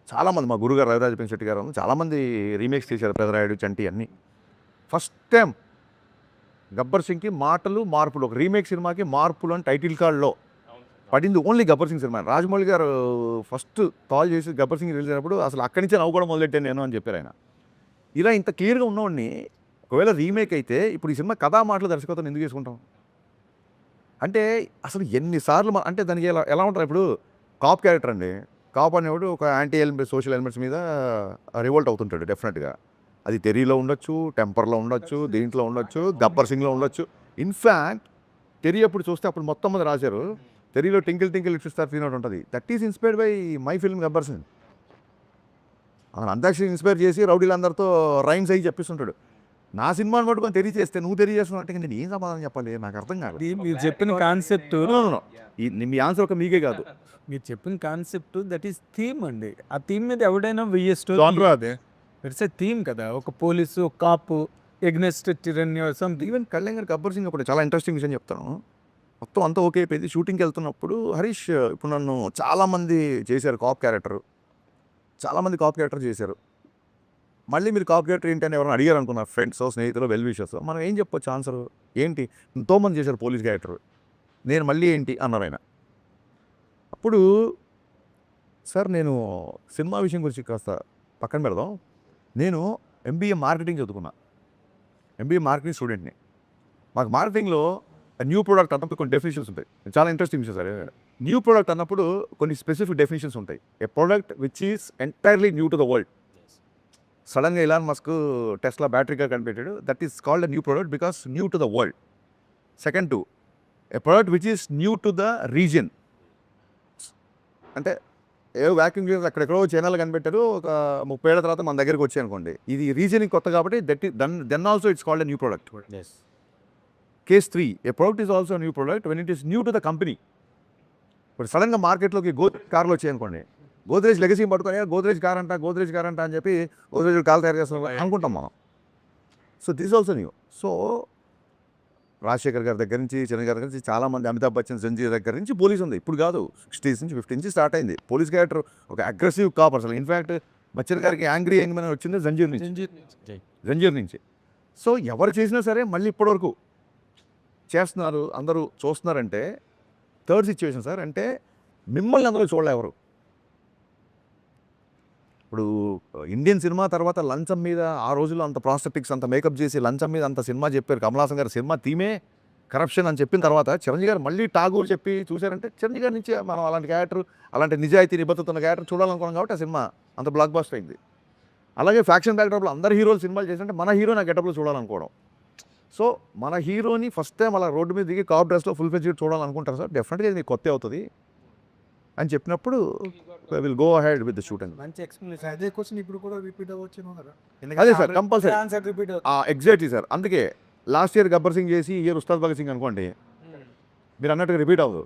చాలామంది, మా గురుగారు రవిరాజ పెంశెట్టి గారు చాలామంది రీమేక్స్ చేశారు, పెదరాయుడు, చంటి అన్నీ. ఫస్ట్ టైం గబ్బర్ సింగ్కి మాటలు మార్పులు, ఒక రీమేక్ సినిమాకి మార్పులు అని టైటిల్ కార్డ్లో పడింది ఓన్లీ గబ్బర్ సింగ్ సినిమా. రాజమౌళి గారు ఫస్ట్ కాల్ చేసి గబ్బర్ సింగ్ రిలీజ్ అయినప్పుడు అసలు అక్కడి నుంచే నవ్వు కూడా మొదలెట్టాను నేను అని చెప్పారు ఆయన. ఇలా ఇంత క్లియర్గా ఉన్నవాడిని ఒకవేళ రీమేక్ అయితే ఇప్పుడు ఈ సినిమా కథా మాటలు దర్శకత్వం ఎందుకు చేసుకుంటాం అంటే అసలు ఎన్నిసార్లు అంటే దానికి ఎలా ఉంటారు. ఇప్పుడు కాప్ క్యారెక్టర్ అండి, కాప్ అనేవాడు ఒక యాంటీ ఎలిమెంట్ సోషల్ ఎలిమెంట్స్ మీద రివోల్ట్ అవుతుంటాడు డెఫినెట్గా. అది తెరీలో ఉండొచ్చు, టెంపర్లో ఉండొచ్చు, దీంట్లో ఉండొచ్చు, గబ్బర్ సింగ్లో ఉండొచ్చు. ఇన్ఫ్యాక్ట్ తెరీ అప్పుడు చూస్తే అప్పుడు మొత్తం మంది రాశారు, తెరీలో twinkle twinkle little star scene ఉంటుంది, that is inspired by my film Gabbar Singh. అతను అంతాక్షరి ఇన్స్పైర్ చేసి రౌడీలందరితో రైమ్స్ అయ్యి చెప్పిస్తుంటాడు. నా సినిమాని పట్టుకొని తెలియజేస్తే నువ్వు తెలియజేస్తున్నావు అంటే నేను ఏం సమాధానం చెప్పాలి, నాకు అర్థం కాదు. ఇది మీరు చెప్పిన కాన్సెప్ట్, మీ ఆన్సర్ ఒక మీకే కాదు, మీరు చెప్పిన కాన్సెప్ట్ దట్ ఈస్ థీమ్ అండి. ఆ థీమ్ మీద ఎవడైనా వెయ్యస్టు Genre అదే. ఇట్స్ ఏ థీమ్ కదా. ఒక పోలీసు, ఒక కాపు, ఎగ్నెస్ట్ టిరన్యూ సంథింగ్. ఈవెన్ కళ్యాణ్ గారు గబ్బర్ సింగ్ అప్పుడు చాలా ఇంట్రెస్టింగ్ విషయం చెప్తాను. మొత్తం అంతా ఓకే అయిపోయింది. షూటింగ్కి వెళ్తున్నప్పుడు హరీష్ ఇప్పుడు నన్ను చాలామంది చేశారు కాప్ క్యారెక్టర్, చాలామంది కాప్ క్యారెక్టర్ చేశారు. మళ్ళీ మీరు కాప్ క్యారెక్టర్ ఏంటి అని ఎవరైనా అడిగారు అనుకున్నారు, ఫ్రెండ్స్, స్నేహితులు, వెల్ విషర్స్, మనం ఏం చెప్పొచ్చు ఆన్సర్ ఏంటి? ఎంతోమంది చేశారు పోలీస్ క్యారెక్టర్, నేను మళ్ళీ ఏంటి అన్నారు ఆయన. అప్పుడు సార్ నేను సినిమా విషయం గురించి కాస్త పక్కన పెడదాం. నేను MBA మార్కెటింగ్ చదువుకున్నా, MBA మార్కెటింగ్ స్టూడెంట్ని. మాకు మార్కెటింగ్లో న్యూ ప్రోడక్ట్ అన్నప్పుడు కొన్ని డెఫినేషన్స్ ఉంటాయి. చాలా ఇంట్రెస్టింగ్ విషయం సార్. న్యూ ప్రోడక్ట్ అన్నప్పుడు కొన్ని స్పెసిఫిక్ డెఫినేషన్స్ ఉంటాయి. A product which is entirely new to the world. సడన్గా Elon Musk Tesla battery car కనిపెట్టాడు, that is called a new product because new to the world. Second to a product which is new to the region. అంటే a vacuum cleaner ఎక్కడెక్కడో చైనాలో కనిపెట్టారు, ఒక 30 ఏళ్ళ తర్వాత మన దగ్గరికి వచ్చాయి అనుకోండి, ఇది రీజియన్కి కొత్త కాబట్టి then also it's called a new product. Case 3 a product is also new product when it is new to the company. ఇప్పుడు సడన్గా మార్కెట్లోకి గోద్రేజ్ కార్లు వచ్చాయి అనుకోండి, గోద్రేజ్ లెగసీ పట్టుకొని గోద్రేజ్ కార్ అంట అని చెప్పి గోద్రేజ్ కార్ తయారు చేస్తాం అనుకుంటాం మనం. So this also new. So Rajasekhar గారి దగ్గర నుంచి, చిరంజీవి గారి దగ్గర నుంచి, చాలామంది, అమితాబ్ బచ్చన్, సంజయ్ దగ్గర నుంచి పోలీస్ ఉంది. ఇప్పుడు కాదు, 60s నుంచి 50 నుంచి స్టార్ట్ అయింది పోలీస్ క్యారెక్టర్. ఒక అగ్రెసివ్ కాప్ అసలు. ఇన్ఫ్యాక్ట్ బచ్చన్ గారికి యాంగ్రీ యంగ్మెన్ వచ్చింది జంజీర్ నుంచి. సో ఎవరు చేసినా సరే మళ్ళీ ఇప్పటివరకు చేస్తున్నారు, అందరూ చూస్తున్నారంటే థర్డ్ సిచ్యువేషన్ సార్. అంటే మిమ్మల్ని అందరూ చూడలే ఎవరు. ఇప్పుడు ఇండియన్ సినిమా తర్వాత లంచం మీద ఆ రోజుల్లో అంత ప్రాస్టెటిక్స్ అంత మేకప్ చేసి లంచం మీద అంత సినిమా చెప్పారు. కమలాసన్ గారు సినిమా థీమే కరప్షన్ అని చెప్పిన తర్వాత చిరంజీవి గారు మళ్ళీ ఠాగూర్ చెప్పి చూశారంటే చిరంజీవి గారి నుంచి మనం అలాంటి క్యారెక్టర్, అలాంటి నిజాయితీ నిబద్ధతున్న క్యారెక్టర్ చూడాలనుకున్నాం కాబట్టి ఆ సినిమా అంత బ్లాక్ బస్టర్ అయింది. అలాగే ఫ్యాక్షన్ బ్యాక్డ్రాప్లో అందరు హీరోలు సినిమాలు చేశారంటే మన హీరో నా గెటప్లో చూడాలనుకోవడం. సో మన హీరోని ఫస్ట్ టైం అలా రోడ్డు మీద దిగి కాప్ డ్రెస్లో ఫుల్ ఫెజ్ చూడాలనుకుంటారు సార్, డెఫినెట్గా ఇది కొత్త అవుతుంది అని చెప్పినప్పుడు will go ahead with the shoot and మంచి ఎక్స్ప్లెనేషన్. అదే క్వశ్చన్ ఇప్పుడు కూడా రిపీట్ అవ్వచ్చేమో కదా. అదే sir compulsory answer repeat exactly sir. అందుకే లాస్ట్ ఇయర్ గబ్బర్ సింగ్ చేసి ఈ ఇయర్ ఉస్తాద్ భగత్ సింగ్ అనుకోండి, మీరు అన్నట్టుగా రిపీట్ అవ్వదు.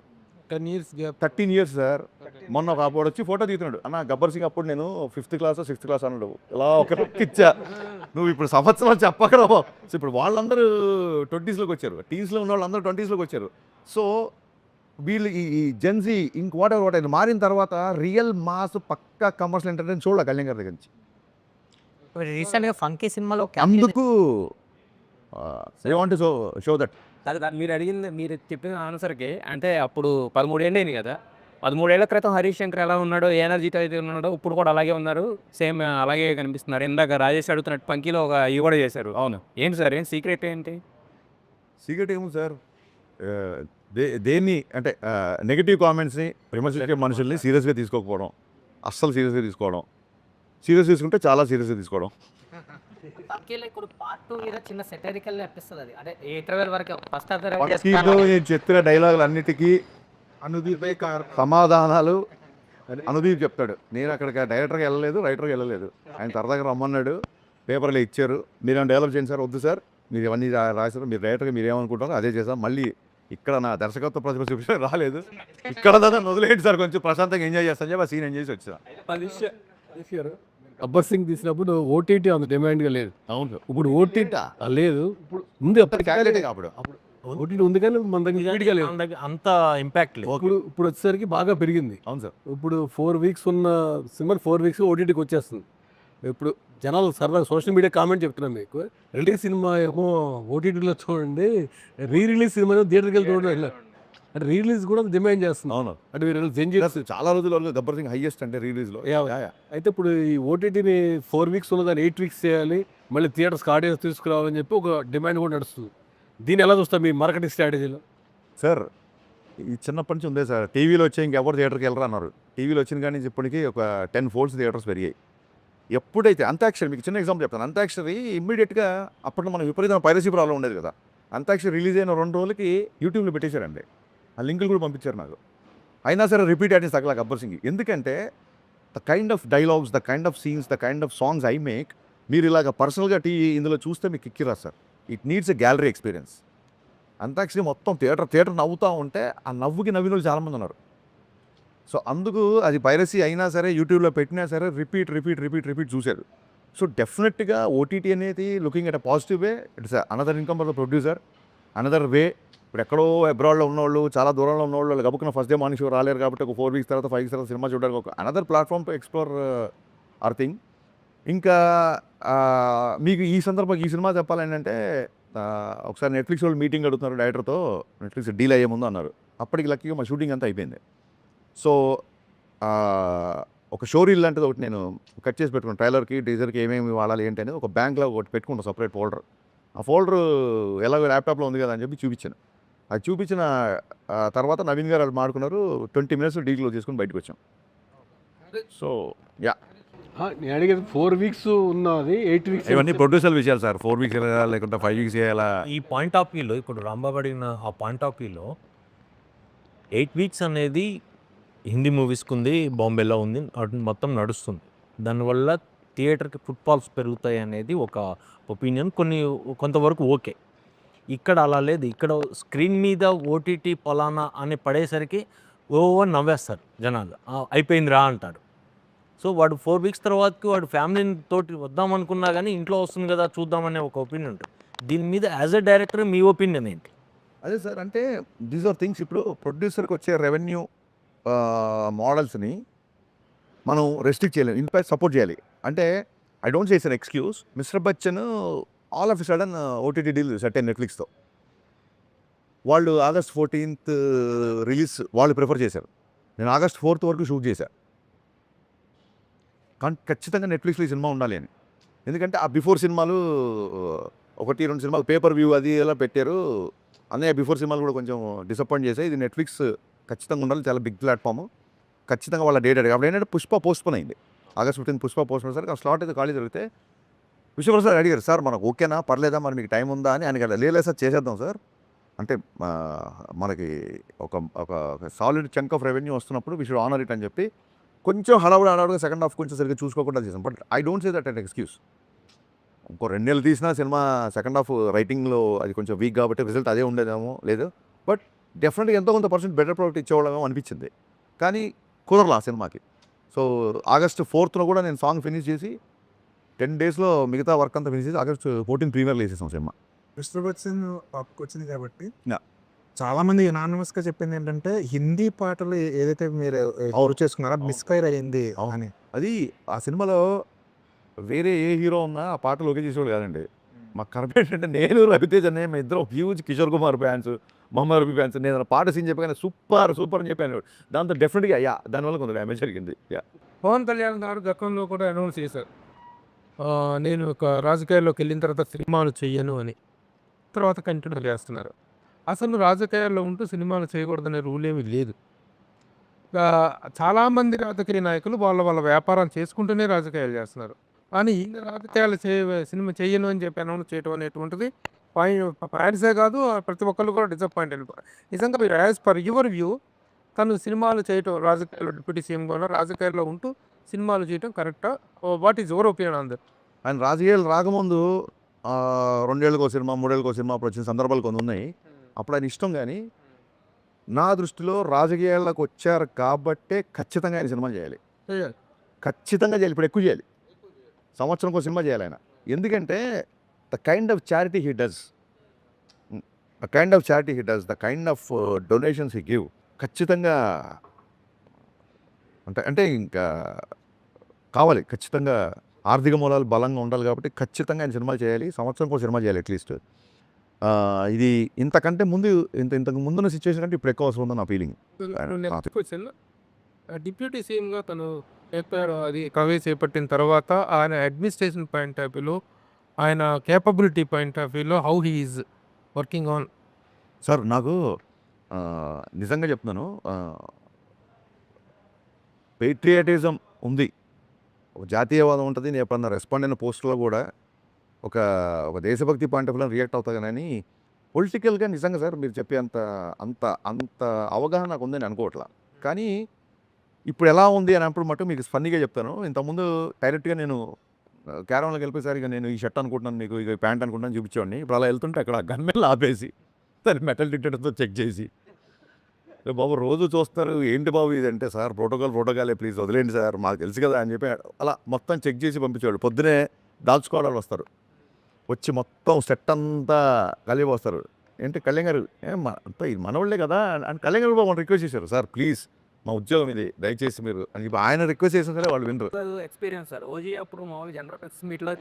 10 years gap. 13 years sir. మొన్న ఒక అప్పుడు వచ్చి ఫోటో తీస్తున్నాడు, అన్న గబ్బర్ సింగ్ అప్పుడు నేను 5th క్లాస్ 6th క్లాస్ అన్నాడు. ఇలా ఒక ఇచ్చా, నువ్వు ఇప్పుడు సంవత్సరాలు చెప్పకరా. సో ఇప్పుడు వాళ్ళందరూ 20sలోకి వచ్చారు, టీన్స్లో ఉన్న వాళ్ళందరూ 20sలోకి వచ్చారు. సో వీళ్ళు ఈ జెన్జీ ఇంక వాట్ ఎవర్ మారిన తర్వాత రియల్ మాస్ పక్కా కమర్షియల్ ఎంటర్టైన్మెంట్ చూడాలి కళ్యాణ్ గారి దగ్గర నుంచి. రీసెంట్గా ఫంకీ సినిమాలో అందుకు I want to show that. మీరు అడిగింది, మీరు చెప్పిన ఆన్సర్కి అంటే అప్పుడు 13 ఏళ్ళు అయింది కదా. 13 ఏళ్ల క్రితం హరీష్ శంకర్ ఎలా ఉన్నాడో, ఏ ఎనర్జీతో అయితే ఉన్నాడో ఇప్పుడు కూడా అలాగే ఉన్నారు, సేమ్ అలాగే కనిపిస్తున్నారు. ఇందాక రాజేష్ అడుగుతున్నట్టు పంకీలో ఒక ఇవి కూడా చేశారు. అవును, ఏంటి సార్, ఏం సీక్రెట్ ఏంటి? సీక్రెట్ ఏముంది సార్, దేన్ని అంటే నెగిటివ్ కామెంట్స్ని విమర్శించే మనుషుల్ని సీరియస్గా తీసుకోకపోవడం, అస్సలు సీరియస్గా తీసుకోవడం, సీరియస్ తీసుకుంటే చాలా సీరియస్గా తీసుకోవడం. పంకీలో ఇప్పుడు పార్ట్ 2 మీద చిన్న సెటరికల్ అనిపిస్తుంది. అది అంటే ఇంటర్వెల్ వరకు ఫస్ట్ పక్కీలో నేను చెప్పిన డైలాగులు అన్నిటికీ అనుదీప్ సమాధానాలు అనుదీప్ చెప్తాడు. నేను అక్కడికి డైరెక్టర్గా వెళ్ళలేదు, రైటర్గా వెళ్ళలేదు, ఆయన సరదాగా రమ్మన్నాడు, పేపర్లో ఇచ్చారు, మీరు డెవలప్ చేయండి సార్. వద్దు సార్, మీరు ఇవన్నీ రాశారు, మీరు డైరెక్టర్గా మీరు ఏమనుకుంటారో అదే చేశారు. మళ్ళీ ఇక్కడ నా దర్శకత్వ ప్రతిభ చూపించే రాలేదు, ఇక్కడ దాన్ని వదిలేండి సార్, కొంచెం ప్రశాంతంగా ఎంజాయ్ చేస్తాను చెప్పి ఆ సీన్ ఎంజాయ్ చేసి వచ్చా. గబ్బర్ సింగ్ తీసినప్పుడు ఓటీటీ అంత డిమాండ్గా లేదు. అవును, ఇప్పుడు ఓటీటీ లేదు, ఇప్పుడు ఉంది. అప్పుడు ఓటీటీ ఉంది కానీ మన దగ్గర ఇప్పటికే లేదు. అంత ఇంపాక్ట్ లేదు. ఇప్పుడు వచ్చేసరికి బాగా పెరిగింది. అవును సార్. ఇప్పుడు 4 weeks ఉన్న సినిమా 4 weeks ఓటీటీకి వచ్చేస్తుంది. ఇప్పుడు జనాలు సరదాగా సోషల్ మీడియా కామెంట్ చెప్తున్నాను మీకు, రిలీజ్ సినిమా ఏమో ఓటీటీలో చూడండి, రిలీజ్ సినిమా థియేటర్కి వెళ్ళి చూడండి అంటే రిలీజ్ కూడా డిమాండ్ చేస్తుంది. అవును, అంటే మీరు చాలా రోజుల వరకు గబ్బర్ సింగ్ హైయెస్ట్ అంటే రిలీజ్లో. అయితే ఇప్పుడు ఈ ఓటీటీని 4 weeks ఉన్నదాన్ని 8 weeks చేయాలి, మళ్ళీ థియేటర్స్కి ఆడియన్స్ తీసుకురావాలని చెప్పి ఒక డిమాండ్ కూడా నడుస్తుంది. దీన్ని ఎలా చూస్తాం మీ మార్కెటింగ్ స్ట్రాటజీలో? సార్ ఈ చిన్నప్పటి నుంచి ఉందే సార్, టీవీలో వచ్చే ఇంకెవరు థియేటర్కి వెళ్ళరు అన్నారు. టీవీలో వచ్చిన కానీ నుంచి ఇప్పటికీ ఒక 10 folds థియేటర్స్ పెరిగాయి. ఎప్పుడైతే అంతాక్షరి, మీకు చిన్న ఎగ్జాంపుల్ చెప్తాను, అంతాక్షరి ఇమ్మీడియట్గా అప్పట్లో మనం విపరీతమైన పైరసీ ప్రాబ్లం ఉండేది కదా, అంతాక్షరి రిలీజ్ అయిన 2 రోజులకి యూట్యూబ్లో పెట్టేశారండి, ఆ లింకులు కూడా పంపించారు నాకు. అయినా సరే రిపీట్ ఆడియన్స్ తగ్గల గబ్బర్ సింగ్. ఎందుకంటే the kind of dialogues, the kind of scenes, the kind of songs I make, మీరు ఇలాగ పర్సనల్గా ఇందులో చూస్తే మీకు కిక్కిరా sir. It needs a gallery experience. Antakshari మొత్తం థియేటర్ నవ్వుతూ ఉంటే ఆ నవ్వుకి నవ్విన వాళ్ళు చాలామంది ఉన్నారు. సో అందుకు అది పైరసీ అయినా సరే యూట్యూబ్లో పెట్టినా సరే రిపీట్ చూశారు. సో డెఫినెట్గా ఓటీటీ అనేది looking at a positive way, it's another income for the producer, another way. ఇప్పుడు ఎక్కడో అబ్రాడ్లో ఉన్నవాళ్ళు, చాలా దూరంలో ఉన్నవాళ్ళు, వాళ్ళు గబుక్కున ఫస్ట్ డే మార్నింగ్ షో రాలేరు కాబట్టి ఒక 4 weeks తర్వాత 5 weeks తర్వాత సినిమా చూడడానికి ఒక another platform to explore hour thing. ఇంకా మీకు ఈ సందర్భంగా ఈ సినిమా చెప్పాలంటే ఒకసారి నెట్ఫ్లిక్స్ వాళ్ళు మీటింగ్ అడుగుతున్నారు డైరెక్టర్తో, నెట్ఫ్లిక్స్ డీల్ అయ్యే ముందు అన్నారు. అప్పటికి లక్కీగా మా షూటింగ్ అంతా అయిపోయింది. సో ఒక షో రీల్ లాంటిది ఒకటి నేను కట్ చేసి పెట్టుకున్నాను, ట్రైలర్కి టీజర్కి ఏమేమి వాడాలి ఏంటి అనేది ఒక బ్యాంక్లో ఒకటి పెట్టుకుంటాను, సపరేట్ ఫోల్డర్. ఆ ఫోల్డర్ ఎలాగో ల్యాప్టాప్లో ఉంది కదా అని చెప్పి చూపించాను. అది చూపించిన తర్వాత నవీన్ గారు వాళ్ళు మాడుకున్నారు, 20 minutes డీల్ చేసుకుని బయటకు వచ్చాం. సో యా, నేను అడిగేది 4 weeks ఉన్నది 8 weeks. ఇవన్నీ ప్రొడ్యూసర్ విషయాలు సార్, 4 weeks చేయాలా లేకుంటే 5 weeks చేయాలా. ఈ పాయింట్ ఆఫ్ వ్యూలో ఇప్పుడు రాంబాబు అడిగిన ఆ పాయింట్ ఆఫ్ వ్యూలో 8 weeks అనేది హిందీ మూవీస్కి ఉంది, బాంబేలో ఉంది, మొత్తం నడుస్తుంది. దానివల్ల థియేటర్కి ఫుట్ఫాల్స్ పెరుగుతాయి అనేది ఒక ఒపీనియన్, కొంతవరకు ఓకే. ఇక్కడ అలా లేదు. ఇక్కడ స్క్రీన్ మీద ఓటీటీ పలానా అని పడేసరికి అని నవ్వేస్తారు జనాలు, అయిపోయిందిరా అంటారు. సో వాడు 4 weeks తర్వాతకి వాడు ఫ్యామిలీ తోటి వద్దామనుకున్నా కానీ ఇంట్లో వస్తుంది కదా చూద్దామనే ఒక ఒపీనియన్ ఉంటుంది. దీని మీద as a director me opinion ఏంటి? అదే సార్, అంటే దీస్ ఆర్ థింగ్స్. ఇప్పుడు ప్రొడ్యూసర్కి వచ్చే రెవెన్యూ మోడల్స్ని మనం రెస్ట్రిక్ట్ చేయలేము, ఇన్ఫాక్ట్ సపోర్ట్ చేయాలి. అంటే I don't say it's an excuse. Mister Bachchan all of a sudden OTT deal set అయిన నెట్ఫ్లిక్స్తో. వాళ్ళు August 14th రిలీజ్ వాళ్ళు ప్రిఫర్ చేశారు. నేను August 4th వరకు షూట్ చేశాను. కానీ ఖచ్చితంగా నెట్ఫ్లిక్స్లో ఈ సినిమా ఉండాలి అని. ఎందుకంటే ఆ బిఫోర్ సినిమాలు 1-2 సినిమాలు పేపర్ వ్యూ అది ఎలా పెట్టారు, అన్నయ్య బిఫోర్ సినిమాలు కూడా కొంచెం డిసప్పాయింట్ చేశాయి. ఇది నెట్ఫ్లిక్స్ ఖచ్చితంగా ఉండాలి, చాలా బిగ్ ప్లాట్ఫామ్. ఖచ్చితంగా వాళ్ళ డేట్ అడిగి అప్పుడు ఏంటంటే పుష్ప పోస్ట్పోన్ అయింది. August 15th పుష్ప పోస్ట్పోన్ సరికి ఆ స్లాట్ అయితే ఖాళీ జరిగితే విశ్వప్రసాద్ అడిగారు, సార్ మనకు ఓకేనా పర్లేదా మరి మీకు టైం ఉందా అని ఆయన లేదు సార్ చేసేద్దాం సార్, అంటే మనకి ఒక ఒక సాలిడ్ చంక్ ఆఫ్ రెవెన్యూ వస్తున్నప్పుడు వీ షుడ్ ఆనర్ ఇట్ అని చెప్పి కొంచెం హడావుడిగా సెకండ్ హాఫ్ కొంచెం సరిగ్గా చూసుకోకుండా చేసాం. But I don't say that and excuse. ఇంకో 2 నెలలు తీసినా సినిమా సెకండ్ హాఫ్ రైటింగ్లో అది కొంచెం వీక్ కాబట్టి రిజల్ట్ అదే ఉండేదేమో లేదు, బట్ డెఫినెట్గా ఎంతో కొంత పర్సెంట్ బెటర్ ప్రోడక్ట్ ఇచ్చేవాళ్ళమేమో అనిపించింది. కానీ కుదరలా ఆ సినిమాకి. సో ఆగస్టు 4th కూడా నేను సాంగ్ ఫినిష్ చేసి 10 daysలో మిగతా వర్క్ అంతా ఫినిష్ చేసి August 14 ప్రీమియర్లో వేసేసాం సినిమా. మిస్టర్ బచ్చన్ టాప్కి వచ్చింది కాబట్టి Yeah. చాలా మంది యునానిమస్గా చెప్పింది ఏంటంటే హిందీ పాటలు ఏదైతే మీరు ఎవరు చేసుకున్నారో మిస్ఫైర్ అయ్యింది అని. అది ఆ సినిమాలో వేరే ఏ హీరో ఉన్నా ఆ పాటలు ఓకే చేసేవాడు కాదండి. మాకు కరెక్ట్ ఏంటంటే నేను రవితేజ్ అనే మేము ఇద్దరం huge Kishore Kumar fans, Mohammed Rafi fans. నేను పాట సీన్ చెప్పగానే సూపర్ సూపర్ అని చెప్పాను. దాంతో డెఫినెట్గా దానివల్ల కొంత డ్యామేజ్ జరిగింది. పవన్ కళ్యాణ్ గారు గతంలో కూడా అనౌన్స్ చేశారు, నేను ఒక రాజకీయాల్లోకి వెళ్ళిన తర్వాత సినిమాలు చెయ్యను అని. తర్వాత కంటిన్యూ చేస్తున్నారు. అసలు రాజకీయాల్లో ఉంటూ సినిమాలు చేయకూడదనే రూల్ ఏమీ లేదు. చాలామంది రాజకీయ నాయకులు వాళ్ళ వ్యాపారం చేసుకుంటూనే రాజకీయాలు చేస్తున్నారు. కానీ ఈయన రాజకీయాలు సినిమా చెయ్యను అని చెప్పి అనౌన్స్ చేయడం అనేటువంటిది ఫ్యాన్సే కాదు, ప్రతి ఒక్కళ్ళు కూడా డిసప్పాయింట్ అయిపోయారు. నిజంగా మీరు యాజ్ పర్ యువర్ వ్యూ తను సినిమాలు చేయటం, రాజకీయాల్లో డిప్యూటీ సీఎంగా రాజకీయాల్లో ఉంటూ సినిమాలు చేయటం కరెక్టా? What is your opinion on that? ఆయన రాజకీయాలు రాకముందు 2 ఏళ్ళకో సినిమా 3 ఏళ్ళకో సినిమా అప్పుడు వచ్చిన సందర్భాలు కొన్ని ఉన్నాయి. అప్పుడు ఆయన ఇష్టం. కానీ నా దృష్టిలో రాజకీయాల్లోకి వచ్చారు కాబట్టే ఖచ్చితంగా ఆయన సినిమా చేయాలి. ఖచ్చితంగా చేయాలి. ఇప్పుడు ఎక్కువ చేయాలి. సంవత్సరంకో సినిమా చేయాలి ఆయన. ఎందుకంటే the kind of charity he does, the kind of donations he give ఖచ్చితంగా అంటే ఇంకా కావాలి. ఖచ్చితంగా ఆర్థిక మూలాలు బలంగా ఉండాలి కాబట్టి ఖచ్చితంగా ఆయన సినిమాలు చేయాలి. సంవత్సరంకో సినిమా చేయాలి అట్లీస్ట్. ఇది ఇంతకంటే ముందు ఇంతకు ముందున్న సిచ్యువేషన్ కంటే ఇప్పుడు ఎక్కువ అవసరం ఉందని నా ఫీలింగ్. నెక్స్ట్ క్వశ్చన్, డిప్యూటీ సీఎంగా తను చెప్పారు, అది కవే చేపట్టిన తర్వాత ఆయన అడ్మినిస్ట్రేషన్ పాయింట్ ఆఫ్ వ్యూలో, ఆయన కేపబిలిటీ పాయింట్ ఆఫ్ వ్యూలో how he is working on? Sir నాకు నిజంగా చెప్తున్నాను, పేట్రియాటిజం ఉంది, ఒక జాతీయవాదం ఉంటుంది. నేను ఎప్పుడన్నా రెస్పాండ్ అయిన పోస్టులో కూడా ఒక దేశభక్తి పాయింట్ ఆఫ్ వ్యూలో రియాక్ట్ అవుతా. కానీ పొలిటికల్గా నిజంగా సార్ మీరు చెప్పే అంత అవగాహన నాకు ఉందని అనుకోవట్లా. కానీ ఇప్పుడు ఎలా ఉంది అని అప్పుడు మటు మీకు ఫన్నీగా చెప్తాను. ఇంతకుముందు డైరెక్ట్గా నేను క్యారవన్లోకి వెళ్ళిపోయేసరికి నేను ఈ షర్ట్ అనుకుంటున్నాను, మీకు ఇక ప్యాంట్ అనుకుంటున్నాను చూపించేవాడిని. ఇప్పుడు అలా వెళ్తుంటే అక్కడ గన్మెన్లు ఆపేసి దాన్ని మెటల్ డిటెక్టర్తో చెక్ చేసి, బాబు రోజు చూస్తారు ఏంటి బాబు ఇదంటే, సార్ ప్రోటోకాలే ప్లీజ్ వదిలేండి సార్ మాకు తెలుసు కదా అని చెప్పి అలా మొత్తం చెక్ చేసి పంపించేవాడు. పొద్దునే డాగ్ స్క్వాడ్ వాళ్ళు వస్తారు, వచ్చి మొత్తం సెట్ అంతా కలిపి వస్తారు. ఏంటి కళ్యాణ్ గారు అంతా ఇది మనవాళ్ళే కదా అని కళ్యాణ్ గారు బాబు రిక్వెస్ట్ చేశారు, సార్ ప్లీజ్ మా ఉద్యోగం ఇది దయచేసి మీరు అని చెప్పి ఆయన రిక్వెస్ట్ చేసిన సరే వాళ్ళు వినరు. Experience sir. ఓజీ అప్పుడు మామూలు జనరల్ ప్రెస్ మీట్లో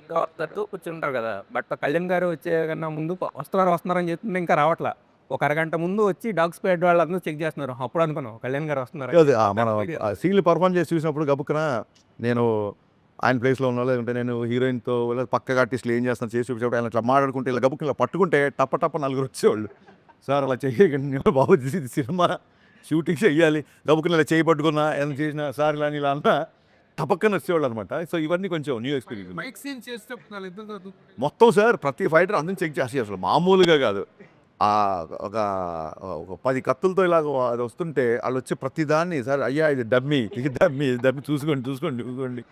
కూర్చుంటారు కదా, బట్ కళ్యాణ్ గారు వచ్చే కన్నా ముందు వస్తున్నారని చెప్తుంటే ఇంకా రావట్లా. ఒక అరగంట ముందు వచ్చి డాగ్ స్క్వాడ్ వాళ్ళందరూ చెక్ చేస్తున్నారు. అప్పుడు అనుకున్నాం కళ్యాణ్ గారు వస్తున్నారు. అదే మన సీన్లు పర్ఫామ్ చేసి చూసినప్పుడు గబుక్కున నేను ఆయన ప్లేస్లో ఉన్నా, లేదంటే నేను హీరోయిన్తో పక్కగా ఆర్టిస్టులు ఏం చేస్తాను చేసి చూపించేప్పుడు ఆయన ఇట్లా మాట్లాడుకుంటే ఇలా గబుక్కుని ఇలా పట్టుకుంటే టప్ప 4 వచ్చేవాళ్ళు. సార్ అలా చేయకండి బాబు, ఇది సినిమా షూటింగ్ చెయ్యాలి, గబుక్కుని ఇలా చేయి పట్టుకున్నా ఎంత చేసినా సార్ ఇలా అన్నా టపక్కన వచ్చేవాళ్ళు అనమాట. సో ఇవన్నీ కొంచెం న్యూ ఎక్స్పీరియన్స్. మైక్ సీన్ చేసేటప్పుడు మొత్తం సార్ ప్రతి ఫైటర్ అందరిని చెక్ చేసి అసలు మామూలుగా కాదు. ఒక 10 కత్తులతో ఇలాగ అది వస్తుంటే వాళ్ళు వచ్చి ప్రతిదాన్ని, సార్ అయ్యా ఇది డమ్మీ చూసుకోండి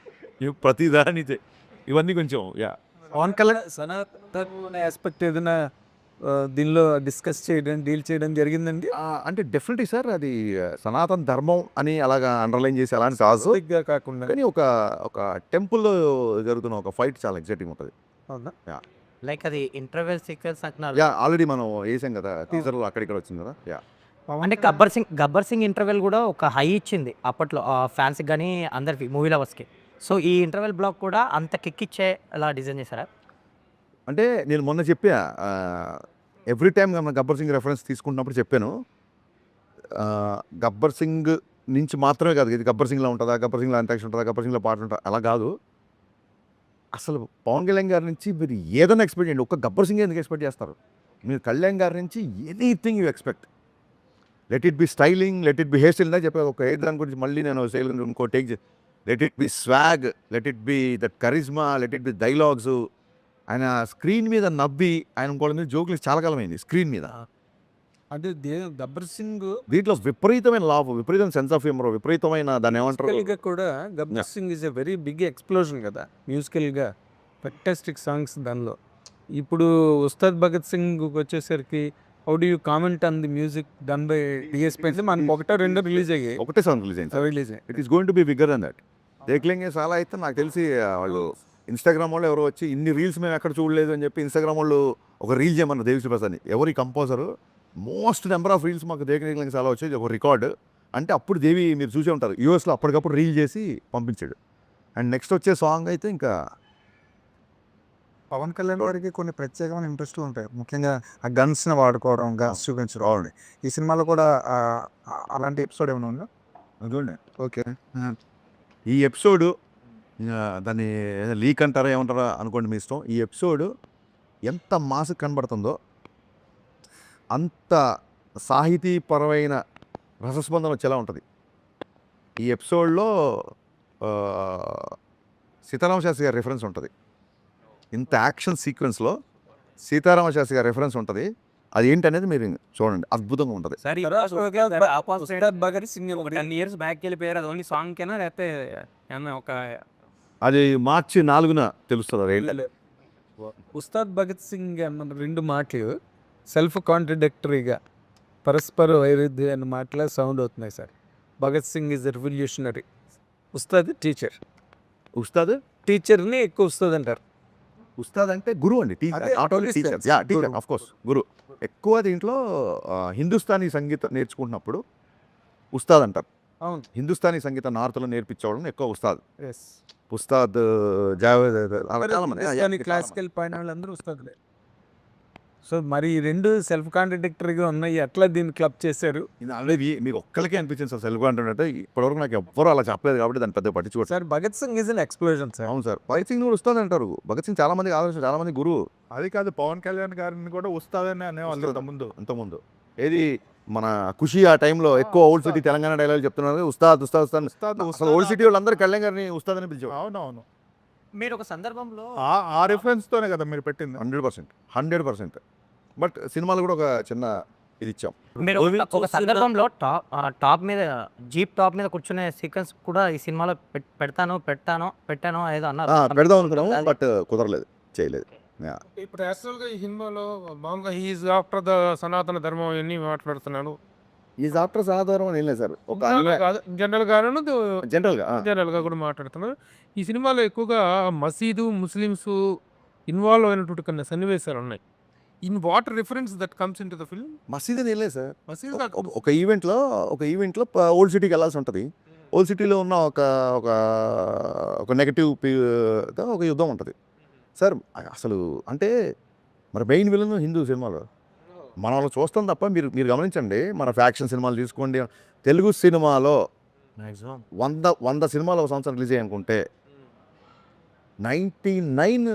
ప్రతిదాన్ని ఇవన్నీ కొంచెం పవన్ కళ్యాణ్ సనాతన ఆస్పెక్ట్ ఏదైనా దీనిలో డిస్కస్ చేయడం డీల్ చేయడం జరిగిందండి? అంటే డెఫినెట్లీ సార్ అది సనాతన ధర్మం అని అలాగా అండర్లైన్ చేసి అలాంటి కాదు కాకుండా, కానీ ఒక టెంపుల్లో జరుగుతున్న ఒక ఫైట్ చాలా ఎగ్జైటింగ్ ఉంటుంది. అవునా? లైక్ అది ఇంటర్వెల్ సీక్వెన్స్ అంటున్నారు. ఆల్రెడీ మనం వేసాం కదా టీజర్లో, అక్కడిక్కడ వచ్చింది కదా. అంటే గబ్బర్ సింగ్ ఇంటర్వెల్ కూడా ఒక హై ఇచ్చింది అప్పట్లో ఫ్యాన్స్కి కానీ అందరికి, మూవీ లవర్స్కి. సో ఈ ఇంటర్వెల్ బ్లాక్ కూడా అంత కిక్ ఇచ్చే అలా డిజైన్ చేశారా? అంటే నేను మొన్న చెప్పా, ఎవ్రీ టైం మనం గబ్బర్ సింగ్ రెఫరెన్స్ తీసుకుంటున్నప్పుడు చెప్పాను, గబ్బర్ సింగ్ నుంచి మాత్రమే కాదు ఇది గబ్బర్ సింగ్లో ఉంటుందా, గబ్బర్ సింగ్లో అంతాక్షరి ఉంటుందా, గబ్బర్ సింగ్లో పాట ఉంటుందా, అలా కాదు. అసలు పవన్ కళ్యాణ్ గారి నుంచి మీరు ఏదైనా ఎక్స్పెక్ట్ చేయండి, ఒక్క గబ్బర్ సింగ్ ఎందుకు ఎక్స్పెక్ట్ చేస్తారు మీరు? కళ్యాణ్ గారి నుంచి anything you expect. Let it be styling, let it be hair style. చెప్పాను ఒక హెయిర్ దాని గురించి మళ్ళీ నేను స్టైల్ ఇంకో take. Let it be swag, let it be that charisma, let it be dialogues, ఆయన స్క్రీన్ మీద నవ్వి ఆయన ఇంకోళ్ళ మీద జోకులు చాలా కాలమైంది స్క్రీన్ మీద. అంటే గబ్బర్ సింగ్ దీంట్లో విపరీతమైన లాభం, విపరీతమైన సెన్స్ ఆఫ్ హ్యూమర్, విపరీతమైన దాన్ని ఏమంటారు మ్యూజికల్గా కూడా Gabbar Singh is a very big explosion కదా మ్యూజికల్గా. ఫెంటాస్టిక్ సాంగ్స్ దానిలో. ఇప్పుడు ఉస్తాద్ భగత్ సింగ్ వచ్చేసరికి how do you comment on the music done by DSP అంటే మనకు ఒకటో రెండో రిలీజ్ అయ్యాయి. ఒకటే సాంగ్ రిలీజ్ అయింది. Release it is going to be bigger than that. దేఖ్లేంగే సాలా అయితే నాకు తెలిసి వాళ్ళు ఇన్స్టాగ్రామ్ వాళ్ళు ఎవరో వచ్చి ఇన్ని రీల్స్ మేము ఎక్కడ చూడలేదు అని చెప్పి ఇన్స్టాగ్రామ్ వాళ్ళు ఒక రీల్ చేయమన్నారు దేవిశ్రీ ప్రసాద్ని. ఎవరి composer most number of reels మాకు దేఖ్లేంగే సాలా వచ్చేది ఒక రికార్డు. అంటే అప్పుడు దేవి మీరు చూసే ఉంటారు యూఎస్లో అప్పటికప్పుడు రీల్ చేసి పంపించాడు. అండ్ నెక్స్ట్ వచ్చే సాంగ్ అయితే ఇంకా పవన్ కళ్యాణ్ గారికి కొన్ని ప్రత్యేకమైన ఇంట్రెస్ట్లు ఉంటాయి, ముఖ్యంగా ఆ గన్స్ని వాడుకోవడం, గన్స్ చూపించడం. ఈ సినిమాలో కూడా అలాంటి ఎపిసోడ్ ఏమైనా ఉందా? చూడండి ఓకే. ఈ ఎపిసోడు దాన్ని లీక్ అంటారా ఏమంటారా అనుకోండి మీ ఇష్టం. ఈ ఎపిసోడు ఎంత మాసు కనబడుతుందో అంత సాహితీపరమైన రసస్పందన వచ్చేలా ఉంటుంది. ఈ ఎపిసోడ్లో సీతారామ శాస్త్రి గారి రెఫరెన్స్ ఉంటుంది. ఇంత యాక్షన్ సీక్వెన్స్లో సీతారామ శాస్త్రి గారి రెఫరెన్స్ ఉంటుంది. అది ఏంటనేది మీరు చూడండి, అద్భుతంగా ఉంటుంది. సరే ఉస్తాద్ భగత్ సింగ్ ఒక 10 years బ్యాక్ వెళ్ళిపోయారు. అది ఓన్లీ సాంగ్కేనా లేకపోతే ఏమన్నా ఒక అది మార్చి 4న తెలుస్తుంది. అది ఏంటి ఉస్తాద్ భగత్ సింగ్ అన్న రెండు మాటలు సెల్ఫ్ కాంట్రడిక్టరీగా పరస్పర వైరుధ్య అన్న మాటలా సౌండ్ అవుతున్నాయి sir. Bhagat Singh is revolutionary, ఉస్తాద్ టీచర్. ఉస్తాద్ టీచర్ని ఎక్కువ ఉస్తాద్ అంటారు. ఉస్తాద్ అంటే గురువు అండి, అదే, not only teacher. Yeah teacher of course guru. ఎక్కువ దీంట్లో హిందుస్థానీ సంగీతం నేర్చుకుంటున్నప్పుడు ఉస్తాద్ అంటారు. అవును. హిందుస్థానీ సంగీతం నార్త్లో నేర్పించేవాళ్ళని ఎక్కువ ఉస్తాద్. ఎస్. ఉస్తాద్ జావేద్ అలా చాలా మంది. క్లాసికల్ పైన వాళ్ళందరూ ఉస్తాదులే. సో మరి ఈ రెండు సెల్ఫ్ కాంట్రడిక్టరీగా ఉన్నాయి, ఎట్లా దీన్ని క్లబ్ చేశారు? ఇది ఆల్రెడీ మీకు ఒక్కరికే అనిపించింది సార్ సెల్ఫ్ కాంటెంట్ అంటే. ఇప్పటివరకు నాకు ఎవ్వరూ అలా చెప్పలేదు కాబట్టి దాన్ని పెద్ద పట్టించుకోవచ్చు. Sir Bhagat Singh is an explosion sir. అవును సార్, భగత్ సింగ్ కూడా ఉస్తాద్ అంటారు. భగత్ సింగ్ చాలా మందికి ఆలోచన, చాలా మంది గురువు. అది కాదు, పవన్ కళ్యాణ్ గారిని కూడా ఉస్తాదనే అనేవాళ్ళు అంతకుముందు ఏది మన ఖుషి ఆ టైంలో ఎక్కువ ఓల్డ్ సిటీ తెలంగాణ డైలాగ్ చెప్తున్నారు, ఉస్తాద్ ఉస్తాద్ ఉస్తాద్. అసలు ఓల్డ్ సిటీ వాళ్ళందరూ కళ్యాణ్ గారిని ఉస్తాద్ అని పిలిచేవారు. అవునవును. మీరు ఒక సందర్భంలో ఆ రిఫరెన్స్తోనే కదా మీరు పెట్టింది. 100%. బట్ సినిమాలు కూడా ఒక చిన్న ఇది ఇచ్చాం. మీరు ఒక సందర్భంలో టాప్ మీద జీప్ టాప్ మీద కూర్చునే సీక్వెన్స్ కూడా ఈ సినిమాలో పెట్టాను ఏదో అన్నారు. పెడదాం అనుకున్నాము బట్ కుదరలేదు, చేయలేదు. ఇప్పుడు యాక్చువల్గా ఈ సినిమాలో మామూలుగా హీఈస్ ఆఫ్టర్ ద సనాతన ధర్మం ఇవన్నీ మాట్లాడుతున్నాడు. ఈ ఆఫ్టర్ సాధారణ ఏం లేదు సార్, ఒక జనరల్గా కూడా మాట్లాడుతున్నారు. ఈ సినిమాలో ఎక్కువగా మసీదు, ముస్లిమ్స్ ఇన్వాల్వ్ అయినటువంటి కొన్ని సన్నివేశాలు ఉన్నాయి. In what reference that comes in to the film? మసీద్ అని వెళ్ళలేదు సార్. మసీదు ఒక ఈవెంట్లో ఓల్డ్ సిటీకి వెళ్ళాల్సి ఉంటుంది. ఓల్డ్ సిటీలో ఉన్న ఒక నెగటివ్ ఒక యుద్ధం ఉంటుంది సార్. అసలు అంటే మరి మెయిన్ విలన్ హిందూ సినిమాలో మన వాళ్ళు చూస్తాం తప్ప మీరు గమనించండి. మన ఫ్యాక్షన్ సినిమాలు తీసుకోండి, తెలుగు సినిమాలో మ్యాక్సిమం 100 సినిమాలు ఒక సంవత్సరం రిలీజ్ అయ్యనుకుంటే 99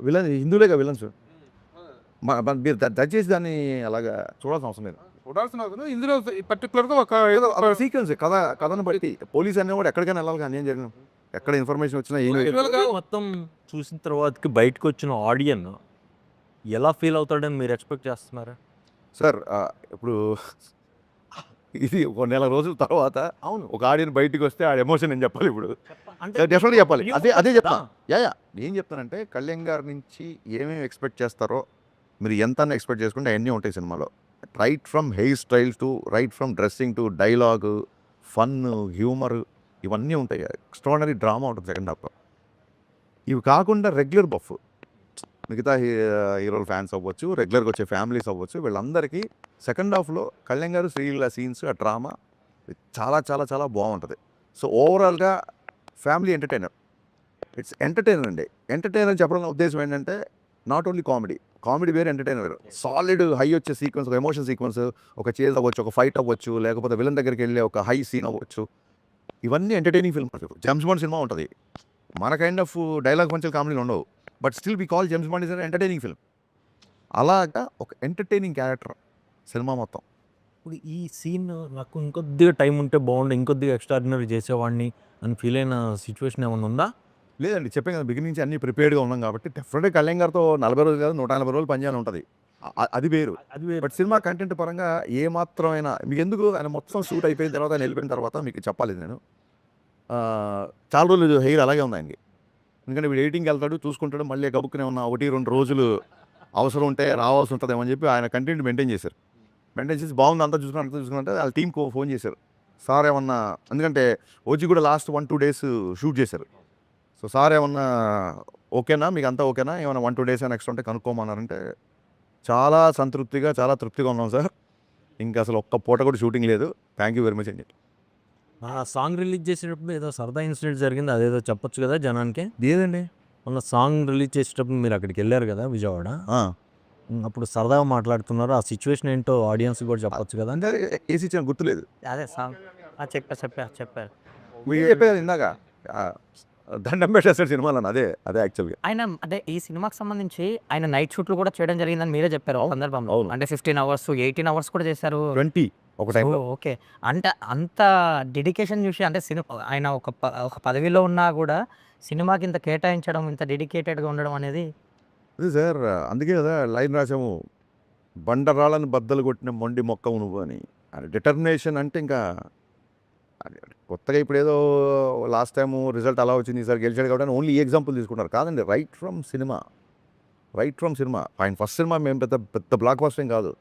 విలన్ హిందువులేగా విలన్స్. మీరు దయచేసి దాన్ని అలాగా చూడాల్సిన అవసరం లేదు. చూడాల్సిన ఇందులో పర్టికులర్గా ఒక సీక్వెన్స్ కథను బట్టి పోలీస్ అనే కూడా ఎక్కడికైనా వెళ్ళాలి కానీ ఏం జరిగిన ఎక్కడ ఇన్ఫర్మేషన్ వచ్చినా ఏం మొత్తం చూసిన తర్వాతకి బయటకు వచ్చిన ఆడియన్ ఎలా ఫీల్ అవుతాడని మీరు ఎక్స్పెక్ట్ చేస్తున్నారా సార్? ఇప్పుడు ఇది ఒక నెల రోజుల తర్వాత అవును ఒక ఆడియన్ బయటికి వస్తే ఆ ఎమోషన్ నేను చెప్పాలి. ఇప్పుడు డెఫినెట్గా చెప్పాలి. అదే చెప్తాను. ఏం చెప్తానంటే కళ్యాణ్ గారి నుంచి ఏమేమి ఎక్స్పెక్ట్ చేస్తారో మీరు ఎంత ఎక్స్పెక్ట్ చేసుకుంటే అవన్నీ ఉంటాయి సినిమాలో. Right from hair style to right from dressing to dialogue, fun, humour ఇవన్నీ ఉంటాయి. ఎక్స్ట్రాడినరీ డ్రామా ఉంటుంది సెకండ్ హాఫ్లో. ఇవి కాకుండా రెగ్యులర్ బఫ్ మిగతా హీరోల ఫ్యాన్స్ అవ్వచ్చు, రెగ్యులర్గా వచ్చే ఫ్యామిలీస్ అవ్వచ్చు, వీళ్ళందరికీ సెకండ్ హాఫ్లో కళ్యాణ్ గారు శ్రీలీల సీన్స్, ఆ డ్రామా చాలా చాలా చాలా బాగుంటుంది. సో ఓవరాల్గా ఫ్యామిలీ ఎంటర్టైనర్. ఇట్స్ ఎంటర్టైనర్ అండి. ఎంటర్టైనర్ చెప్పడం ఉద్దేశం ఏంటంటే నాట్ ఓన్లీ కామెడీ వేరే, ఎంటర్టైనర్ వేరు. సాలిడ్ హై వచ్చే సీక్వెన్స్, ఒక ఎమోషన్ సీక్వెన్స్, ఒక చేజ్ అవ్వచ్చు, ఒక ఫైట్ అవ్వచ్చు, లేకపోతే విలన్ దగ్గరికి వెళ్ళే ఒక హై సీన్ అవ్వచ్చు. ఇవన్నీ ఎంటర్టైనింగ్ ఫిల్మ్. జేమ్స్ బాండ్ సినిమా ఉంటుంది, మన కైండ్ ఆఫ్ డైలాగ్ పంచులు కామెడీలు ఉండవు, but still we call James Bond is an entertaining film. అలాగా ఒక ఎంటర్టైనింగ్ క్యారెక్టర్ సినిమా మొత్తం. ఇప్పుడు ఈ సీన్ నాకు ఇంకొద్దిగా టైం ఉంటే బాగుండు, ఇంకొద్దిగా ఎక్స్ట్రాడినరీ చేసేవాడిని అని ఫీల్ అయిన సిచ్యువేషన్ ఏమైనా ఉందా? లేదండి చెప్పాను కదా బిగినింగ్ నుంచి అన్ని ప్రిపేర్డ్గా ఉన్నాం కాబట్టి డెఫినెట్గా కళ్యాణ్ గారితో 40 రోజులు కాదు 140 రోజులు పనిచేయాలని ఉంటుంది. అది వేరు. బట్ సినిమా కంటెంట్ పరంగా ఏ మాత్రమైనా మీకు ఎందుకు ఆయన మొత్తం షూట్ అయిపోయిన తర్వాత ఆయన వెళ్ళిపోయిన తర్వాత మీకు చెప్పాలి నేను చాలా రోజులు హెయిర్ అలాగే ఉంది ఆయనకి. ఎందుకంటే వీడు ఎడిటింగ్కి వెళ్తాడు చూసుకుంటాడు మళ్ళీ గబుక్కునే ఉన్న 1-2 రోజులు అవసరం ఉంటే రావాల్సి ఉంటుందేమో అని చెప్పి ఆయన కంటెంట్ మెయింటైన్ చేశారు. మెయింటైన్ చేసి బాగుంది అంతా చూసుకుంటే వాళ్ళ టీంకి ఫోన్ చేశారు సార్ ఏమన్నా, ఎందుకంటే ఓజీ కూడా లాస్ట్ 1-2 డేస్ షూట్ చేశారు. సో సార్ ఏమన్నా ఓకేనా మీకు అంతా ఓకేనా ఏమన్నా 1-2 డేస్ నెక్స్ట్ ఉంటే కనుక్కోమన్నారంటే చాలా సంతృప్తిగా చాలా తృప్తిగా ఉన్నాం సార్. ఇంకా అసలు ఒక్క పూట కూడా షూటింగ్ లేదు. థ్యాంక్ యూ వెరీ మచ్ అండి. ఆ సాంగ్ రిలీజ్ చేసేటప్పుడు ఏదో సరదా ఇన్సిడెంట్ జరిగింది, అదేదో చెప్పొచ్చు కదా జనానికి. ఏదండి మొన్న సాంగ్ రిలీజ్ చేసేటప్పుడు మీరు అక్కడికి వెళ్ళారు కదా విజయవాడ, అప్పుడు సరదాగా మాట్లాడుతున్నారు. ఆ సిచ్యువేషన్ ఏంటో ఆడియన్స్ కూడా చెప్పొచ్చు కదా. అంటే ఏసీ ఇచ్చిన గుర్తులేదు. అదే సాంగ్ చెప్పారు మీరు చెప్పేది ఇందాక దండం పెట్టేస్తాడు సినిమాలో అదే యాక్చువల్గా. ఆయన అంటే ఈ సినిమాకి సంబంధించి ఆయన నైట్ షూట్లు కూడా చేయడం జరిగిందని మీరే చెప్పారు ఒక సందర్భంలో. అవును. అంటే 15 అవర్స్ 18 అవర్స్ కూడా చేశారు. 20 ఒక టైంలో. ఓకే. అంటే అంత డెడికేషన్ చూసి అంటే ఆయన ఒక పదవిలో ఉన్నా కూడా సినిమాకి ఇంత కేటాయించడం, ఇంత డెడికేటెడ్గా ఉండడం అనేది అదే సార్ అందుకే కదా లైన్ రాసాము, బండరాళ్ళని బద్దలు కొట్టిన మొండి మొక్కవు నువ్వు అని. డిటర్మినేషన్ అంటే ఇంకా కొత్తగా ఇప్పుడు ఏదో లాస్ట్ టైము రిజల్ట్ అలా వచ్చింది ఈసారి గెలిచాడు కాబట్టి ఓన్లీ ఈ ఎగ్జాంపుల్ తీసుకుంటారు కాదండి. రైట్ ఫ్రమ్ సినిమా ఆయన ఫస్ట్ సినిమా మేము పెద్ద బ్లాక్ బస్టర్ ఏం కాదు.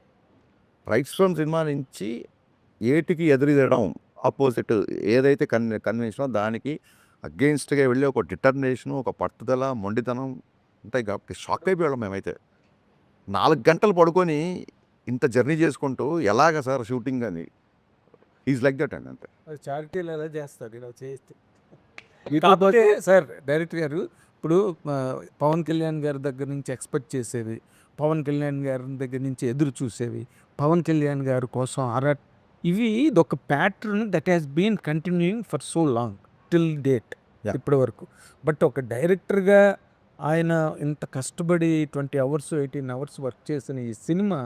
రైట్ ఫ్రమ్ సినిమా నుంచి ఏటికి ఎదురుదడం ఆపోజిట్ ఏదైతే కన్వెన్షనో దానికి అగెయిన్స్ట్గా వెళ్ళి ఒక డిటర్మినేషను ఒక పట్టుదల మొండితనం ఉంటాయి కాబట్టి షాక్ అయిపోయాం మేమైతే. 4 గంటలు పడుకొని ఇంత జర్నీ చేసుకుంటూ ఎలాగ సార్ షూటింగ్ అని ఈజ్ లైక్ దట్ అండి అంతే. చారిటీలు ఎలా చేస్తారు ఇలా చేస్తే. కాకపోతే సార్ డైరెక్టర్ గారు ఇప్పుడు పవన్ కళ్యాణ్ గారి దగ్గర నుంచి ఎక్స్పెక్ట్ చేసేవి, పవన్ కళ్యాణ్ గారి దగ్గర నుంచి ఎదురు చూసేవి, పవన్ కళ్యాణ్ గారి కోసం ఇవి ఒక pattern that has been continuing for so long till date ఇప్పటి వరకు. బట్ ఒక డైరెక్టర్గా ఆయన ఇంత కష్టపడి 20 అవర్స్ 18 అవర్స్ వర్క్ చేసిన ఈ సినిమా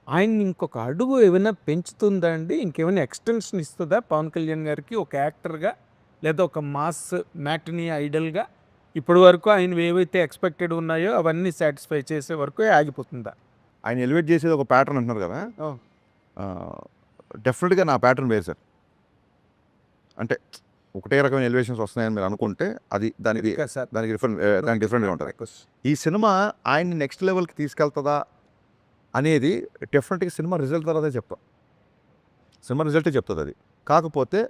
ఆయన్ని ఇంకొక అడుగు ఏమైనా పెంచుతుందా అండి? ఇంకేమైనా ఎక్స్టెన్షన్ ఇస్తుందా పవన్ కళ్యాణ్ గారికి ఒక యాక్టర్గా, లేదా ఒక మాస్ మ్యాటినీ ఐడల్గా? ఇప్పటి వరకు ఆయన ఏవైతే ఎక్స్పెక్టెడ్ ఉన్నాయో అవన్నీ సాటిస్ఫై చేసే వరకు ఆగిపోతుందా? ఆయన ఎలివేట్ చేసేది ఒక ప్యాటర్న్ అంటున్నారు కదా, డెఫినెట్గా నా ప్యాటర్న్ వేరు సార్. అంటే ఒకటే రకమైన ఎలివేషన్స్ వస్తున్నాయని మీరు అనుకుంటే అది దానికి డిఫరెంట్గా ఉంటుంది. ఈ సినిమా ఆయన్ని నెక్స్ట్ లెవెల్కి తీసుకెళ్తుందా అనేది డెఫినెట్గా సినిమా రిజల్ట్ తర్వాతే చెప్తాం. సినిమా రిజల్టే చెప్తుంది అది. కాకపోతే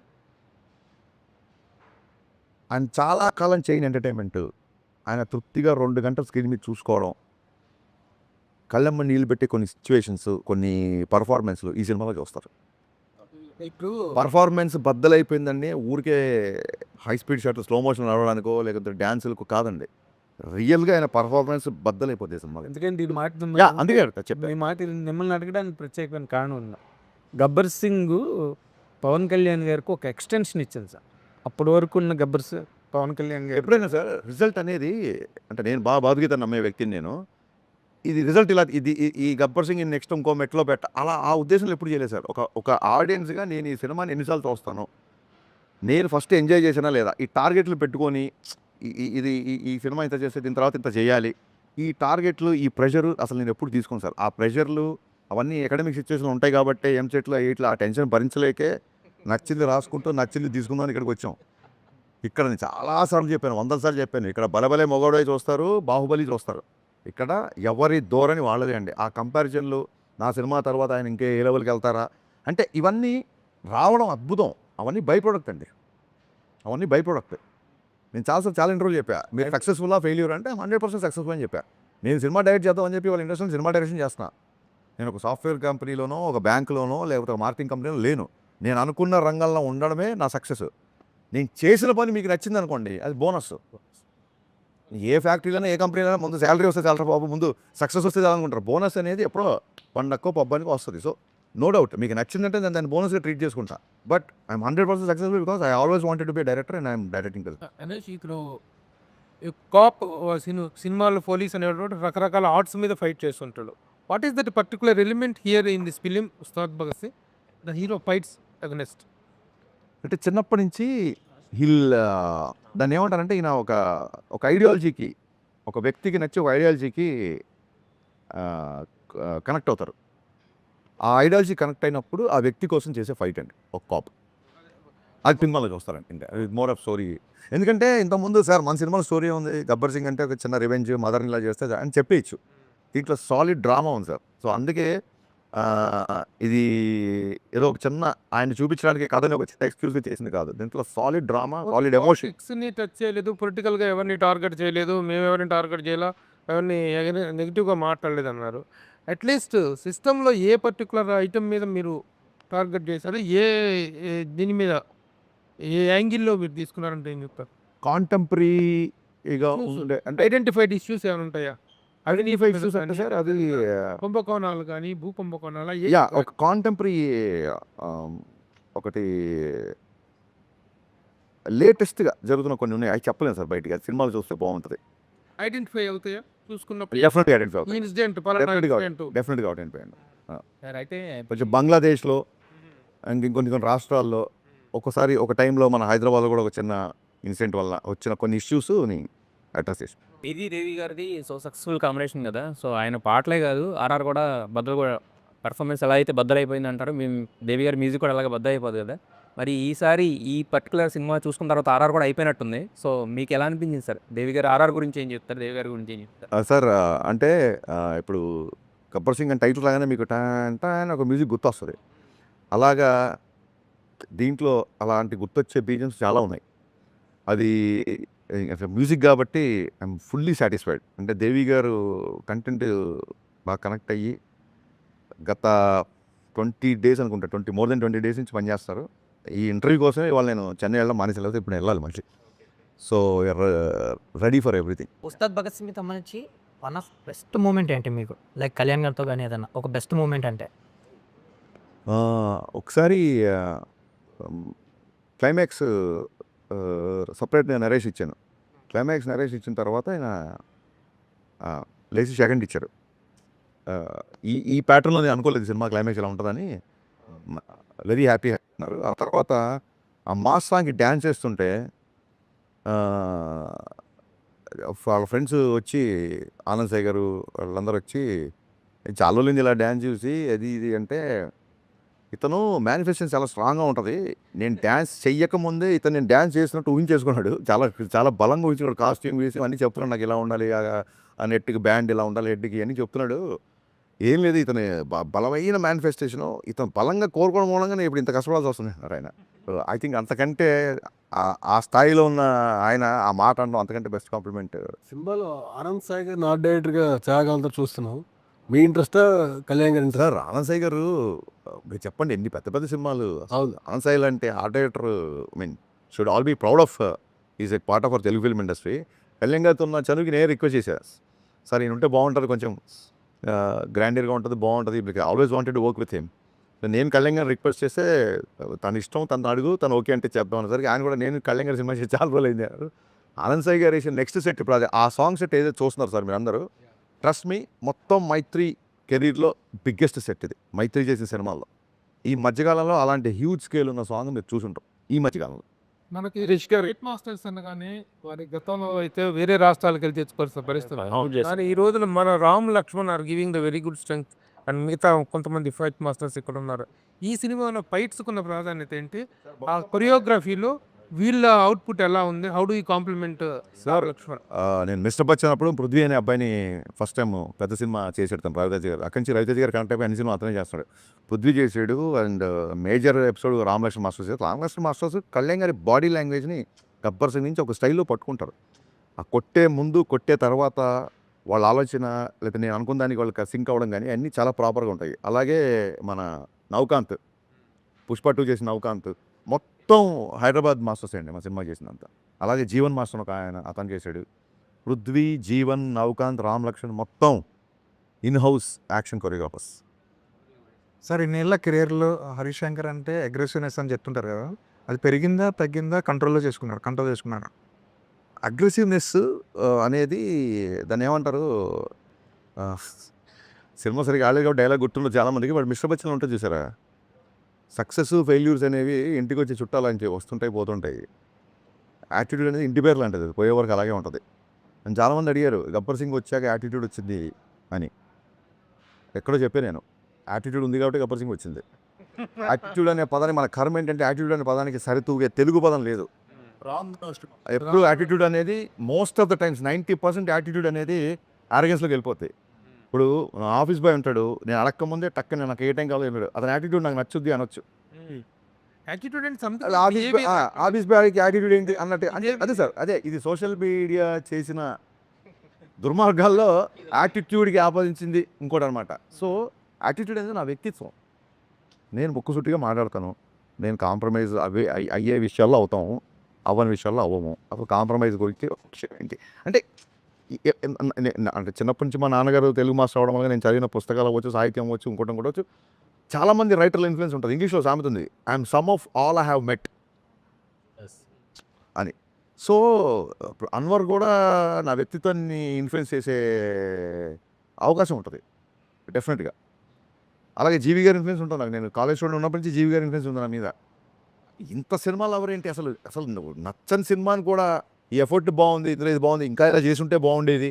ఆయన చాలా కాలం చేయని ఎంటర్టైన్మెంట్ ఆయన తృప్తిగా 2 గంటల స్క్రీన్ మీద చూసుకోవడం, కళ్ళమ్మ నీళ్ళు పెట్టే కొన్ని సిచ్యువేషన్స్ కొన్ని పర్ఫార్మెన్స్లు ఈ సినిమాలో చూస్తారు. ఇప్పుడు పర్ఫార్మెన్స్ బద్దలైపోయిందండి ఊరికే high speed shot slow motion నడవడానికో లేకపోతే డ్యాన్సులకు కాదండి. రియల్గా ఆయన పర్ఫార్మెన్స్ బద్దలైపోతుంది సినిమా. ఎందుకంటే ఈ మాట అందుకే చెప్పాను ఈ మాట మిమ్మల్ని అడగడానికి ప్రత్యేకమైన కారణం ఉందా? గబ్బర్ సింగ్ పవన్ కళ్యాణ్ గారికి ఒక ఎక్స్టెన్షన్ ఇచ్చింది సార్. అప్పటి వరకు ఉన్న పవన్ కళ్యాణ్ గారు ఎప్పుడైనా సార్ రిజల్ట్ అనేది అంటే నేను బాధగీత నమ్మే వ్యక్తిని నేను. ఇది రిజల్ట్ ఇలా ఈ గబ్బర్ సింగ్ నెక్స్ట్ ఇంకో మెట్లో అలా ఆ ఉద్దేశంలో ఎప్పుడు చేయలేదు సార్. ఒక ఆడియన్స్గా నేను ఈ సినిమాని ఎన్నిసార్లు చూస్తాను, నేను ఫస్ట్ ఎంజాయ్ చేసినా లేదా ఈ టార్గెట్లు పెట్టుకొని ఈ సినిమా ఇంత చేస్తే దీని తర్వాత ఇంత చేయాలి ఈ టార్గెట్లు ఈ ప్రెషర్ అసలు నేను ఎప్పుడు తీసుకోను సార్. ఆ ప్రెషర్లు అవన్నీ ఎకడమిక్ సిచ్యువేషన్లు ఉంటాయి కాబట్టి ఎంసెట్లో ఇట్లా ఆ టెన్షన్ భరించలేకే నచ్చింది రాసుకుంటూ నచ్చింది తీసుకుందామని ఇక్కడికి వచ్చాం. ఇక్కడ నేను చాలాసార్లు చెప్పాను, 100 సార్లు చెప్పాను. ఇక్కడ బలబలే మొగోడై చూస్తారు, బాహుబలి చూస్తారు. ఇక్కడ ఎవరి ధోరణి వాళ్ళదే అండి. ఆ కంపారిజన్లు నా సినిమా తర్వాత ఆయన ఇంకే ఏ లెవెల్కి వెళ్తారా అంటే ఇవన్నీ రావడం అద్భుతం. అవన్నీ బై ప్రోడక్ట్ అండి, అవన్నీ బై ప్రోడక్ట్. నేను చాలా ఇంటర్వ్యూలు చెప్పా, మీరు సక్సెస్ఫుల్లా ఫెయిల్యూర్ అంటే 100% సక్సెస్ఫుల్ అని చెప్పా. నేను సినిమా డైరెక్ట్ చేద్దామని చెప్పి వాళ్ళ ఇండస్ట్రీలో సినిమా డైరెక్షన్ చేస్తున్నా. నేను ఒక సాఫ్ట్వేర్ కంపెనీలోనో ఒక బ్యాంకులోనో లేకపోతే ఒక మార్కెటింగ్ కంపెనీలో లేను. నేను అనుకున్న రంగంలో ఉండడమే నా సక్సెస్. నేను చేసిన పని మీకు నచ్చింది అనుకోండి అది బోనస్. ఏ ఫ్యాక్టరీలోనే ఏ కంపెనీలో ముందు శాలరీ వస్తే చాలా బాబు ముందు సక్సెస్ వస్తే చాలనుకుంటారు. బోనస్ అనేది ఎప్పుడో పండక్కో పబ్బానికో వస్తుంది. సో నో డౌట్ మీకు నచ్చిందంటే నేను దాన్ని బోనస్గా ట్రీట్ చేసుకుంటా. But I'm 100% successful because I always wanted to be director and I'm directing. అనేసి ఇప్పుడు కాప్ సినిమాలో పోలీస్ అనేవాడు రకరకాల ఆర్ట్స్ మీద ఫైట్ చేస్తుంటాడు. What is that particular element here in this film Ustaad Bhagat Singh? The hero fights against. అంటే చిన్నప్పటి నుంచి హిల్ దాన్ని ఏమంటారంటే ఈయన ఒక ఐడియాలజీకి, ఒక వ్యక్తికి నచ్చి ఒక ఐడియాలజీకి కనెక్ట్ అవుతారు. ఆ ఐడియాలజీ కనెక్ట్ అయినప్పుడు ఆ వ్యక్తి కోసం చేసే ఫైట్ అండి ఒక కాప్. అది సినిమాలో చూస్తారండి. ఇంకా మోర్ ఆఫ్ స్టోరీ. ఎందుకంటే ఇంతకుముందు సార్ మన సినిమాలో స్టోరీ ఉంది, గబ్బర్ సింగ్ అంటే ఒక చిన్న రివెంజ్, మదర్ ఇలా చేస్తే అని చెప్పేయచ్చు. దీంట్లో సాలిడ్ డ్రామా ఉంది సార్. సో అందుకే ఇది ఏదో ఒక చిన్న ఆయన చూపించడానికి కథని ఒక చిన్న ఎక్స్క్యూజ్గా చేసింది కాదు. దీంట్లో సాలిడ్ డ్రామా, సాలిడ్ ఎమోషన్. ని టచ్ చేయలేదు, పొలిటికల్గా ఎవరిని టార్గెట్ చేయలేదు, మేము ఎవరిని టార్గెట్ చేయాలా, ఎవరిని నెగిటివ్గా మాట్లాడలేదు అన్నారు. అట్లీస్ట్ సిస్టంలో ఏ పర్టికులర్ ఐటమ్ మీద మీరు టార్గెట్ చేశారు, దీని మీద ఏ యాంగిల్లో మీరు తీసుకున్నారంటే ఏం చెప్తారు? కాంటెంపరీగా ఉండే అంటే ఐడెంటిఫైడ్ ఇష్యూస్ ఏమైనా ఉంటాయా? ఐడెంటిఫై ఇష్యూస్ అంటే సార్ అది కుంభకోణాలు కానీ, భూ కుంభకోణాలు యా ఒక కాంటెంపరీ ఒకటి లేటెస్ట్గా జరుగుతున్న కొన్ని ఉన్నాయి. అవి చెప్పలేను సార్ బయటికి. అది సినిమాలు చూస్తే బాగుంటుంది. ఐడెంటిఫై అవుతాయా చూసుకున్నప్పుడు? డెఫినెట్గా ఐడెంటిఫై అవుతుంది. ఇన్సిడెంట్ డెఫినెట్గా ఐడెంటిఫై అండి. సార్ అయితే కొంచెం బంగ్లాదేశ్లో అండ్ ఇంకొన్ని రాష్ట్రాల్లో ఒక్కోసారి ఒక టైంలో మన హైదరాబాద్లో కూడా ఒక చిన్న ఇన్సిడెంట్ వల్ల వచ్చిన కొన్ని ఇష్యూస్ని అడ్రస్ చేసి ఇది దేవి గారిది సో సక్సెస్ఫుల్ కాంబినేషన్ కదా. సో ఆయన పాటలే కాదు, ఆర్ఆర్ కూడా బద్దలు కూడా పర్ఫార్మెన్స్ ఎలా అయితే బద్దలైపోయింది అంటారు, మేము దేవి గారి మ్యూజిక్ కూడా అలాగే బద్దలు అయిపోదు కదా. మరి ఈసారి ఈ పర్టికులర్ సినిమా చూసుకున్న తర్వాత ఆర్ఆర్ కూడా అయిపోయినట్టుంది. సో మీకు ఎలా అనిపించింది సార్? దేవి గారు ఆర్ఆర్ గురించి ఏం చెప్తారు, దేవి గారి గురించి ఏం చెప్తారు? సార్ అంటే ఇప్పుడు గబ్బర్ సింగ్ అని టైటిల్ రాగానే మీకు టైన్ ఒక మ్యూజిక్ గుర్తొస్తుంది. అలాగా దీంట్లో అలాంటి గుర్తొచ్చే బీజమ్స్ చాలా ఉన్నాయి. అది మ్యూజిక్ కాబట్టి ఐఎమ్ ఫుల్లీ సాటిస్ఫైడ్. అంటే దేవి గారు కంటెంట్ బాగా కనెక్ట్ అయ్యి గత 20 డేస్ అనుకుంటా, మోర్ దెన్ 20 డేస్ నుంచి పనిచేస్తారు. ఈ ఇంటర్వ్యూ కోసమే ఇవాళ నేను చెన్నై వెళ్ళడం మానేసి వెళ్ళదు, ఇప్పుడు వెళ్ళాలి మళ్ళీ. So ready for everything. Ustaad Bhagat సింగ్కి సంబంధించి వన్ ఆఫ్ బెస్ట్ మూమెంట్ ఏంటి మీకు? లైక్ కళ్యాణ్ గారితో కానీ ఏదన్నా ఒక బెస్ట్ మూమెంట్ అంటే? ఒకసారి క్లైమాక్స్ సపరేట్ నేను నరేష్ ఇచ్చాను. క్లైమాక్స్ నరేష్ ఇచ్చిన తర్వాత ఆయన లేచి సెకండ్ ఇచ్చారు. ఈ ప్యాటర్న్లో నేను అనుకోలేదు సినిమా క్లైమాక్స్ ఇలా ఉంటుందని. వెరీ హ్యాపీ అన్నారు. ఆ తర్వాత ఆ మాస్ సాంగ్కి డ్యాన్స్ చేస్తుంటే వాళ్ళ ఫ్రెండ్స్ వచ్చి ఆనంద్ సాయి గారు వాళ్ళందరూ వచ్చి చాలా రోజులు ఇలా డ్యాన్స్ చూసి అది ఇది అంటే ఇతను మేనిఫెస్టేషన్ చాలా స్ట్రాంగ్గా ఉంటుంది. నేను డ్యాన్స్ చెయ్యకముందే ఇతను నేను డ్యాన్స్ చేసినట్టు ఊహించేసుకున్నాడు. చాలా చాలా బలంగా ఊహించుకున్నాడు. కాస్ట్యూమ్ వేసి అన్నీ చెప్తున్నాడు, నాకు ఇలా ఉండాలి, ఆ నెట్కి బ్యాండ్ ఇలా ఉండాలి, హెడ్కి అన్నీ చెప్తున్నాడు. ఏం లేదు, ఇతని బలమైన మేనిఫెస్టేషను. ఇతను బలంగా కోరుకోవడం మూలంగా ఇప్పుడు ఇంత కష్టపడాల్సి వస్తుంది ఆయన. ఐ థింక్ అంతకంటే ఆ స్థాయిలో ఉన్న ఆయన ఆ మాట అనడం అంతకంటే బెస్ట్ కాంప్లిమెంట్. సినిమాలో ఆనంద్ సాయి గారు నాట్ డైరెక్టర్గా త్యాగాలతో చూస్తున్నాం. మీ ఇంట్రెస్టా కళ్యాణ్ గారి ఇంట్రెస్ట్? సార్ ఆనంద్ సాయి గారు మీరు చెప్పండి ఎన్ని పెద్ద పెద్ద సినిమాలు. అవును. ఆనంద్ సాయి లాంటి art director should all be proud of is a part of our Telugu film industry. Kalyan గారితో ఉన్న చదువుకి నేను రిక్వెస్ట్ చేశాను, సార్ ఈయన ఉంటే బాగుంటుంది, కొంచెం గ్రాండీర్గా ఉంటుంది, బాగుంటుంది, always wanted to work with him. నేను కళ్యాణ్ గారిని రిక్వెస్ట్ చేస్తే తన ఇష్టం, తను అడుగు, తను ఓకే అంటే చెప్తాం అనేసరికి ఆయన కూడా నేను కళ్యాణ్ గారి సినిమా చేసి చాలా రోజులు అయింది. ఆనంద్ సాయి గారు వేసిన నెక్స్ట్ సెట్ ఇప్పుడు ఆ సాంగ్ సెట్ ఏదైతే చూస్తున్నారు సార్ మీరు అందరూ, ట్రస్ట్ మీ, మొత్తం మైత్రి కెరీర్లో బిగ్గెస్ట్ సెట్ ఇది మైత్రి చేసిన సినిమాల్లో. ఈ మధ్యకాలంలో అలాంటి హ్యూజ్ స్కేల్ ఉన్న సాంగ్ మీరు చూసుంటాం ఈ మధ్యకాలంలో. మనకి రైట్ మాస్టర్స్ అనగానే వారి గతంలో అయితే వేరే రాష్ట్రాలకు వెళ్ళి తెచ్చుకోవాల్సిన పరిస్థితి. కానీ ఈ రోజున మన Ram Lakshman are giving the very good strength and మిగతా కొంతమంది ఫైట్ మాస్టర్స్ ఇక్కడ ఉన్నారు. ఈ సినిమాలో ఫైట్స్కున్న ప్రాధాన్యత ఏంటి? ఆ కొరియోగ్రఫీలో వీళ్ళ అవుట్పుట్ ఎలా ఉంది? How do you compliment sir Lakshman? నేను మిస్టర్ బచ్చన్ అప్పుడు పృథ్వీ అనే అబ్బాయిని ఫస్ట్ టైం పెద్ద సినిమా చేసాడు తను, రవితేజ గారు. అక్కడి నుంచి రవితేజ గారు కనెక్ట్ అయిపోయి అన్ని సినిమా అతనే చేస్తాడు. పృథ్వీ చేసాడు and major episode Ramalakshman masters చేశారు. రామలక్ష్మణ్ మాస్టర్స్ కళ్యాణ్ గారి బాడీ లాంగ్వేజ్ని గబ్బర్ సింగ్ నుంచి ఒక స్టైల్లో పట్టుకుంటారు. ఆ కొట్టే ముందు కొట్టే తర్వాత వాళ్ళ ఆలోచన లేకపోతే నేను అనుకున్న దానికి వాళ్ళకి సింక్ అవ్వడం కానీ అన్నీ చాలా ప్రాపర్గా ఉంటాయి. అలాగే మన నవకాంత్, పుష్ప 2 చేసిన నవకాంత్ మొత్తం హైదరాబాద్ మాస్టర్స్ అండి మా సినిమా చేసినంత. అలాగే జీవన్ మాస్టర్ ఒక ఆయన అతను చేశాడు. పృథ్వీ, జీవన్, నవకాంత్, రామ్ లక్ష్మణ్ మొత్తం in house action choreographers. Sir ఇన్నేళ్ళ కెరియర్లో హరీష్ శంకర్ అంటే అగ్రెసివ్నెస్ అని చెప్తుంటారు కదా, అది పెరిగిందా తగ్గిందా? కంట్రోల్ చేసుకున్నారు. అగ్రెసివ్నెస్ అనేది దాన్ని ఏమంటారు, సినిమా సరిగా ఆడేగా డైలాగ్ గుర్తుండదు చాలామందికి. బట్ మిస్టర్ బచ్చన్ ఉంటుంది చూసారా, సక్సెస్ ఫెయిల్యూర్స్ అనేవి ఇంటికి వచ్చి చుట్టాలని వస్తుంటాయి పోతుంటాయి. యాటిట్యూడ్ అనేది ఇంటి పేరు లాంటిది, పోయే వరకు అలాగే ఉంటుంది. అని చాలామంది అడిగారు గబ్బర్ సింగ్ వచ్చాక యాటిట్యూడ్ వచ్చింది అని. ఎక్కడో చెప్పాను నేను, యాటిట్యూడ్ ఉంది కాబట్టి గబ్బర్ సింగ్ వచ్చింది. యాటిట్యూడ్ అనే పదాన్ని, మన కర్మ ఏంటంటే యాటిట్యూడ్ అనే పదానికి సరితూగే తెలుగు పదం లేదు. ఎప్పుడు యాటిట్యూడ్ అనేది most of the times 90% attitude అనేది ఆరోగెన్స్లోకి వెళ్ళిపోతాయి. ఇప్పుడు ఆఫీస్ బాయ్ ఉంటాడు, నేను అడక్క ముందే టక్కన నాకు ఏ టైం కావాలో వెళ్ళాడు, అతని యాటిట్యూడ్ నాకు నచ్చుద్ది అనొచ్చు. యాటిట్యూడ్ అండ్ ఆఫీస్ బాయ్కి యాటిట్యూడ్ ఏంటి అన్నట్టు అదే సార్, అదే ఇది సోషల్ మీడియా చేసిన దుర్మార్గాల్లో యాటిట్యూడ్కి ఆపాదించింది ఇంకోటి అనమాట. సో యాటిట్యూడ్ అనేది నా వ్యక్తిత్వం. నేను ముక్కుసూటిగా మాట్లాడతాను, నేను కాంప్రమైజ్ అయ్యే విషయాల్లో అవుతాము, అవ్వని విషయాల్లో అవ్వము. అప్పుడు కాంప్రమైజ్ గురించి ఏంటి అంటే అంటే చిన్నప్పటి నుంచి మా నాన్నగారు తెలుగు మాస్టర్ అవడం వల్ల నేను చదివిన పుస్తకాలు అవ్వచ్చు, సాహిత్యం అవ్వచ్చు, ఇంకోటి అవ్వచ్చు, చాలామంది రైటర్ల ఇన్ఫ్లుయెన్స్ ఉంటుంది. ఇంగ్లీష్లో సామెత ఉంది, I'm some of all I have met అని. సో అన్వర్ కూడా నా వ్యక్తిత్వాన్ని ఇన్ఫ్లుయెన్స్ చేసే అవకాశం ఉంటుంది డెఫినెట్గా. అలాగే జీవి గారి ఇన్ఫ్లుయెన్స్ ఉంటుంది నాకు. నేను కాలేజ్ స్టూడెంట్ ఉన్నప్పటి నుంచి జీవి గారి ఇన్ఫ్లుయెన్స్ ఉంది నా మీద. ఇంత సినిమాలు ఎవరేంటి అసలు, అసలు నువ్వు నచ్చని సినిమాని కూడా ఈ ఎఫర్ట్ బాగుంది, ఇందులో ఇది బాగుంది, ఇంకా ఇలా చేసుంటే బాగుండేది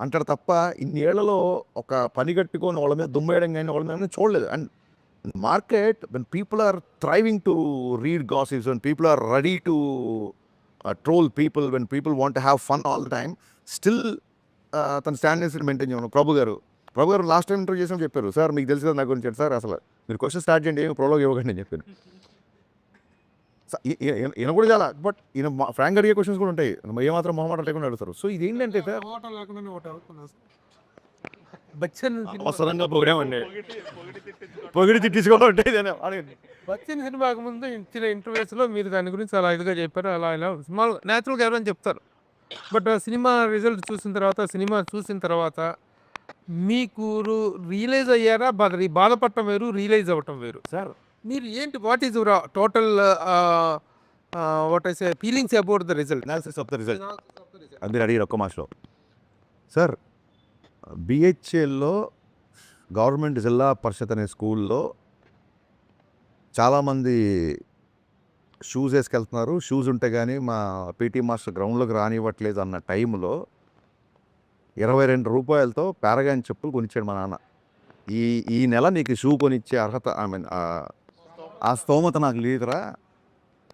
అంటారు తప్ప ఇన్ని ఏళ్లలో ఒక పని కట్టుకొని వాళ్ళ మీద దుమ్మేయడం కానీ వాళ్ళ మీద చూడలేదు. And market when people are thriving to read gossips, when people are ready to troll people, when people want to have fun all the time, still తన స్టాండర్డ్స్ మెయింటైన్ చేయను. ప్రభు గారు లాస్ట్ టైం ఇంటర్వ్యూ చేసినప్పుడు చెప్పారు, sir మీకు తెలిసి నా గురించి sir అసలు మీరు క్వశ్చన్ స్టార్ట్ చేయండి, ఏమి ప్రోలోగ్ ఇవ్వకండి అని చెప్పాను. ఈయన కూడా చాలా, బట్ ఈయన ఫ్రాంక్ అడిగే క్వశ్చన్స్ కూడా ఉంటాయి, ఏమాత్రం మొహమాట లేకుండా అడుగుతారు. సో ఇది ఏంటంటే సార్ బచ్చన్ అవసరంగా పొగిడామండి, పొగిడి తిట్టించుకోవడం ఉంటాయి. బచ్చన్ సినిమాకి ముందు ఇచ్చిన ఇంటర్వ్యూస్లో మీరు దాని గురించి అలా ఇదిగా చెప్పారు, అలా ఇలా స్మాల్ న్యాచురల్గా ఎవరైనా చెప్తారు. బట్ సినిమా రిజల్ట్ చూసిన తర్వాత మీకు రియలైజ్ అయ్యారా? బాధపడటం వేరు, రియలైజ్ అవ్వటం వేరు. సార్ మీరు ఏంటి, what is your total what I say feelings about the result? Analysis of the result అది మీరు అడిగారు ఒక్క మాసలో. సార్ బిహెచ్ఎల్లో గవర్నమెంట్ జిల్లా పరిషత్ అనే స్కూల్లో చాలామంది షూస్ వేసుకెళ్తున్నారు, షూస్ ఉంటే కానీ మా పీటీ మాస్టర్ గ్రౌండ్లోకి రానివ్వట్లేదు అన్న టైంలో 22 రూపాయలతో పారగాన్ చెప్పులు కొనిచ్చాడు మా నాన్న. ఈ నెల నీకు షూ కొనిచ్చే అర్హత, ఐ మీన్ ఆ స్తోమత నాకు లేదురా,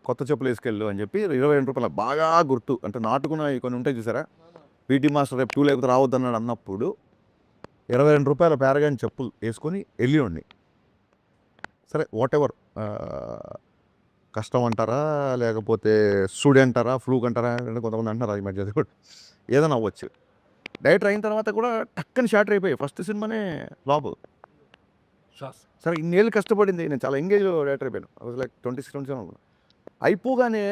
కొత్త చెప్పులు వేసుకెళ్ళు అని చెప్పి 22 రూపాయలు బాగా గుర్తు. అంటే నాటుకున్న కొన్ని ఉంటాయి చూసారా, పీటీ మాస్టర్ రేపు 2 లేకపోతే రావద్దన్నాడు అన్నప్పుడు 22 రూపాయల పారగాన్ చెప్పులు వేసుకొని వెళ్ళి సరే వాట్ ఎవర్, కష్టం అంటారా లేకపోతే స్టూడెంట్ అంటారా ఫ్లూక్ అంటారా, కొంతమంది అంటారా ఈ మధ్య కూడా ఏదైనా అవ్వచ్చు. డైరెక్టర్ అయిన తర్వాత కూడా టక్కని షార్ట్ అయిపోయాయి. ఫస్ట్ సినిమానే ఫ్లాప్. సరే ఇన్నేళ్ళు కష్టపడింది, నేను చాలా ఎంగేజ్ డైరెక్టర్ అయిపోయాను. లైక్ 26-27 అయిపోగానే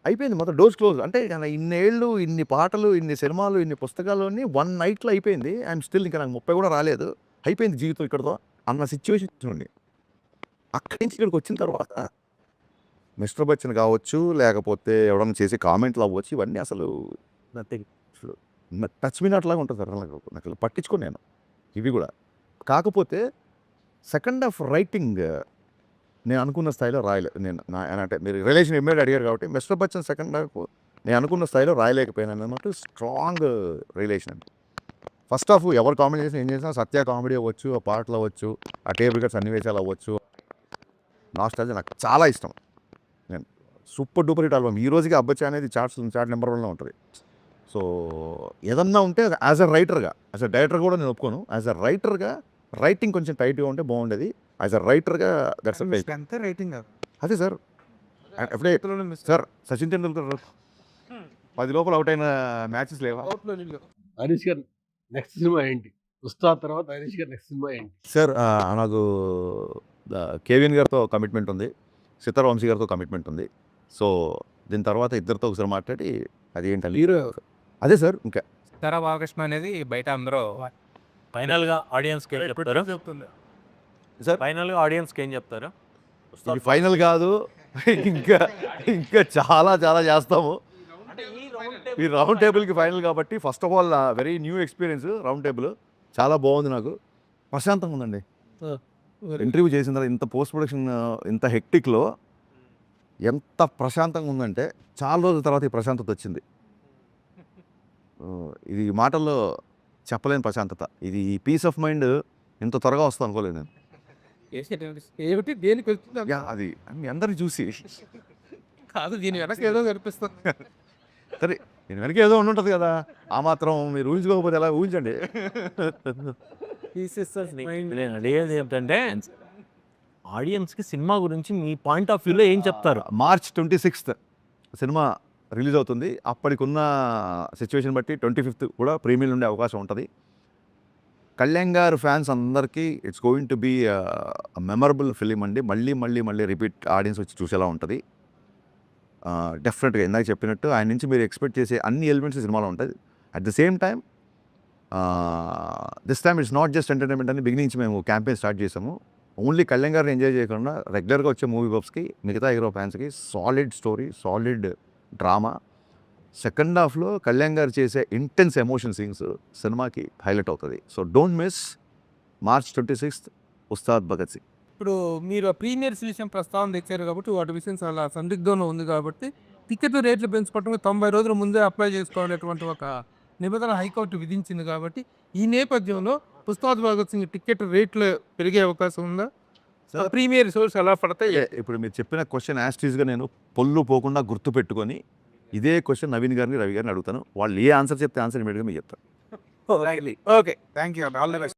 అయిపోయింది మొత్తం, డోర్స్ క్లోజ్. అంటే ఇన్నేళ్ళు, ఇన్ని పాటలు, ఇన్ని సినిమాలు, ఇన్ని పుస్తకాలు అన్నీ 1 నైట్లో అయిపోయింది. ఐఎమ్ స్టిల్ ఇంకా నాకు 30 కూడా రాలేదు, అయిపోయింది జీవితం ఇక్కడతో అన్న సిచ్యువేషన్ చూడండి. అక్కడి నుంచి ఇక్కడికి వచ్చిన తర్వాత మిస్టర్ బచ్చన్ కావచ్చు, లేకపోతే ఎవడన్నా చేసే కామెంట్లు అవ్వచ్చు, ఇవన్నీ అసలు టచ్ మీ నాట్ లాగా ఉంటుంది సార్. నాకు పట్టించుకోను నేను ఇవి కూడా. కాకపోతే సెకండ్ హాఫ్ రైటింగ్ నేను అనుకున్న స్థాయిలో రాయలేదు. నేను అంటే మీరు రిలేషన్ ఇమ్మీడియట్ అడిగారు కాబట్టి మిస్టర్ బచ్చన్ సెకండ్ హాఫ్ నేను అనుకున్న స్థాయిలో రాయలేకపోయాను అన్నమాట. స్ట్రాంగ్ రిలేషన్ అండి. ఫస్ట్ హాఫ్ ఎవరు కాంబినేషన్ ఏం చేసినా, సత్య కామెడీ అవ్వచ్చు, ఆ పాటలు అవ్వచ్చు, ఆ టేబుల్ కట్ సన్నివేశాలు అవ్వచ్చు, నాస్టాల్జియా నాకు చాలా ఇష్టం. నేను సూపర్ డూపర్ హిట్ ఆల్బమ్. ఈ రోజుకి అబ్బచ్చా అనేది చార్ట్ నెంబర్ 1లో ఉంటుంది. సో ఏదన్నా ఉంటే యాజ్ అ రైటర్గా, యాజ్ అ డైరెక్టర్ కూడా నేను ఒప్పుకోను, యాజ్ అ రైటర్గా రైటింగ్ కొంచెం టైట్గా ఉంటే బాగుండేది. యాజ్ అ రైటర్గా దట్స్ అంతే రైటింగ్. అదే సార్. ఎప్పుడే సార్ సచిన్ టెండూల్కర్ 10 లోపల అవుట్ అయిన మ్యాచెస్ లేవా? హరీష్ గారు నెక్స్ట్ సినిమా ఏంటి? ఉస్తాద్ తర్వాత హరీష్ గారు నెక్స్ట్ సినిమా ఏంటి? సార్ నాకు కేవిఎన్ గారితో కమిట్మెంట్ ఉంది, సితార్ వంశీ గారితో కమిట్మెంట్ ఉంది. సో దీని తర్వాత ఇద్దరితో ఒకసారి మాట్లాడి అది ఏంటంటే హీరో అదే సార్. ఇంకా సీతారా బాలకృష్ణ అనేది బయట అందరూ ఫైనల్గా ఆడియన్స్కి ఏం చెప్తారు? సార్ ఫైనల్గా ఆడియన్స్కి ఏం చెప్తారు? ఇది ఫైనల్ కాదు, ఇంకా ఇంకా చాలా చాలా చేస్తాము. ఈ రౌండ్ టేబుల్కి ఫైనల్ కాబట్టి first of all very new experience. Round table చాలా బాగుంది, నాకు ప్రశాంతంగా ఉందండి. ఇంటర్వ్యూ చేసిన తర్వాత ఇంత పోస్ట్ ప్రొడక్షన్ ఇంత హెక్టిక్లో ఎంత ప్రశాంతంగా ఉందంటే చాలా రోజుల తర్వాత ఈ ప్రశాంతత వచ్చింది. ఇది మాటల్లో చెప్పలేని ప్రశాంతత. ఇది ఈ పీస్ ఆఫ్ మైండ్ ఇంత త్వరగా వస్తుంది అనుకోలేదు నేను. ఏమిటి దేనికి వెళ్తుంది యా అది మీ అందరిని చూసి కాదు, దీని వెనక ఏదో కనిపిస్తుంది. సరే దీని వెనక ఏదో ఉండుంటుంది కదా, ఆ మాత్రం మీరు ఊహించుకోకపోతే ఎలా ఊహించండి. నేను అడిగేది ఏంటంటే ఆడియన్స్కి సినిమా గురించి మీ పాయింట్ ఆఫ్ వ్యూలో ఏం చెప్తారు? మార్చ్ 26th సినిమా రిలీజ్ అవుతుంది. అప్పటికున్న సిచ్యువేషన్ బట్టి 25th కూడా ప్రీమియర్ ఉండే అవకాశం ఉంటుంది. కళ్యాణ్ గారు ఫ్యాన్స్ అందరికీ it's going to be memorable film అండి. మళ్ళీ రిపీట్ ఆడియన్స్ వచ్చి చూసేలా ఉంటుంది. డెఫినెట్గా ఇందాక చెప్పినట్టు ఆయన నుంచి మీరు ఎక్స్పెక్ట్ చేసే అన్ని ఎలిమెంట్స్ సినిమాలో ఉంటుంది. At the same time this time it's not just entertainment అని బిగినింగ్ నుంచి మేము క్యాంపెయిన్ స్టార్ట్ చేసాము. ఓన్లీ కళ్యాణ్ గారిని ఎంజాయ్ చేయకుండా రెగ్యులర్గా వచ్చే మూవీ బబ్స్కి, మిగతా హీరో ఫ్యాన్స్కి solid story, solid drama. Second హాఫ్లో కళ్యాణ్ గారు చేసే ఇంటెన్స్ ఎమోషన్ సీన్స్ సినిమాకి హైలైట్ అవుతుంది. So don't miss March 26th Ustaad Bhagat Singh. ఇప్పుడు మీరు ప్రీమియర్స్ విషయం ప్రస్తావన తెచ్చారు కాబట్టి వాటి విషయం చాలా సందిగ్ధంలో ఉంది కాబట్టి టికెట్ రేట్లు పెంచుకోవడం 90 రోజుల ముందే అప్లై చేసుకోవాలనేటువంటి ఒక నిబంధన హైకోర్టు విధించింది కాబట్టి ఈ నేపథ్యంలో ఉస్తాద్ భగత్ సింగ్ టికెట్ రేట్లు పెరిగే అవకాశం ఉందా? ప్రీమియర్ షోస్ ఎలా పడతాయి? ఇప్పుడు మీరు చెప్పిన క్వశ్చన్ యాస్టీస్గా నేను పొల్లు పోకుండా గుర్తుపెట్టుకొని ఇదే క్వశ్చన్ నవీన్ గారిని, రవి గారిని అడుగుతాను. వాళ్ళు ఏ ఆన్సర్ చెప్తే ఆన్సర్ ఇమీడియట్గా మీకు చెప్తాను. Okay, thank you, all the best.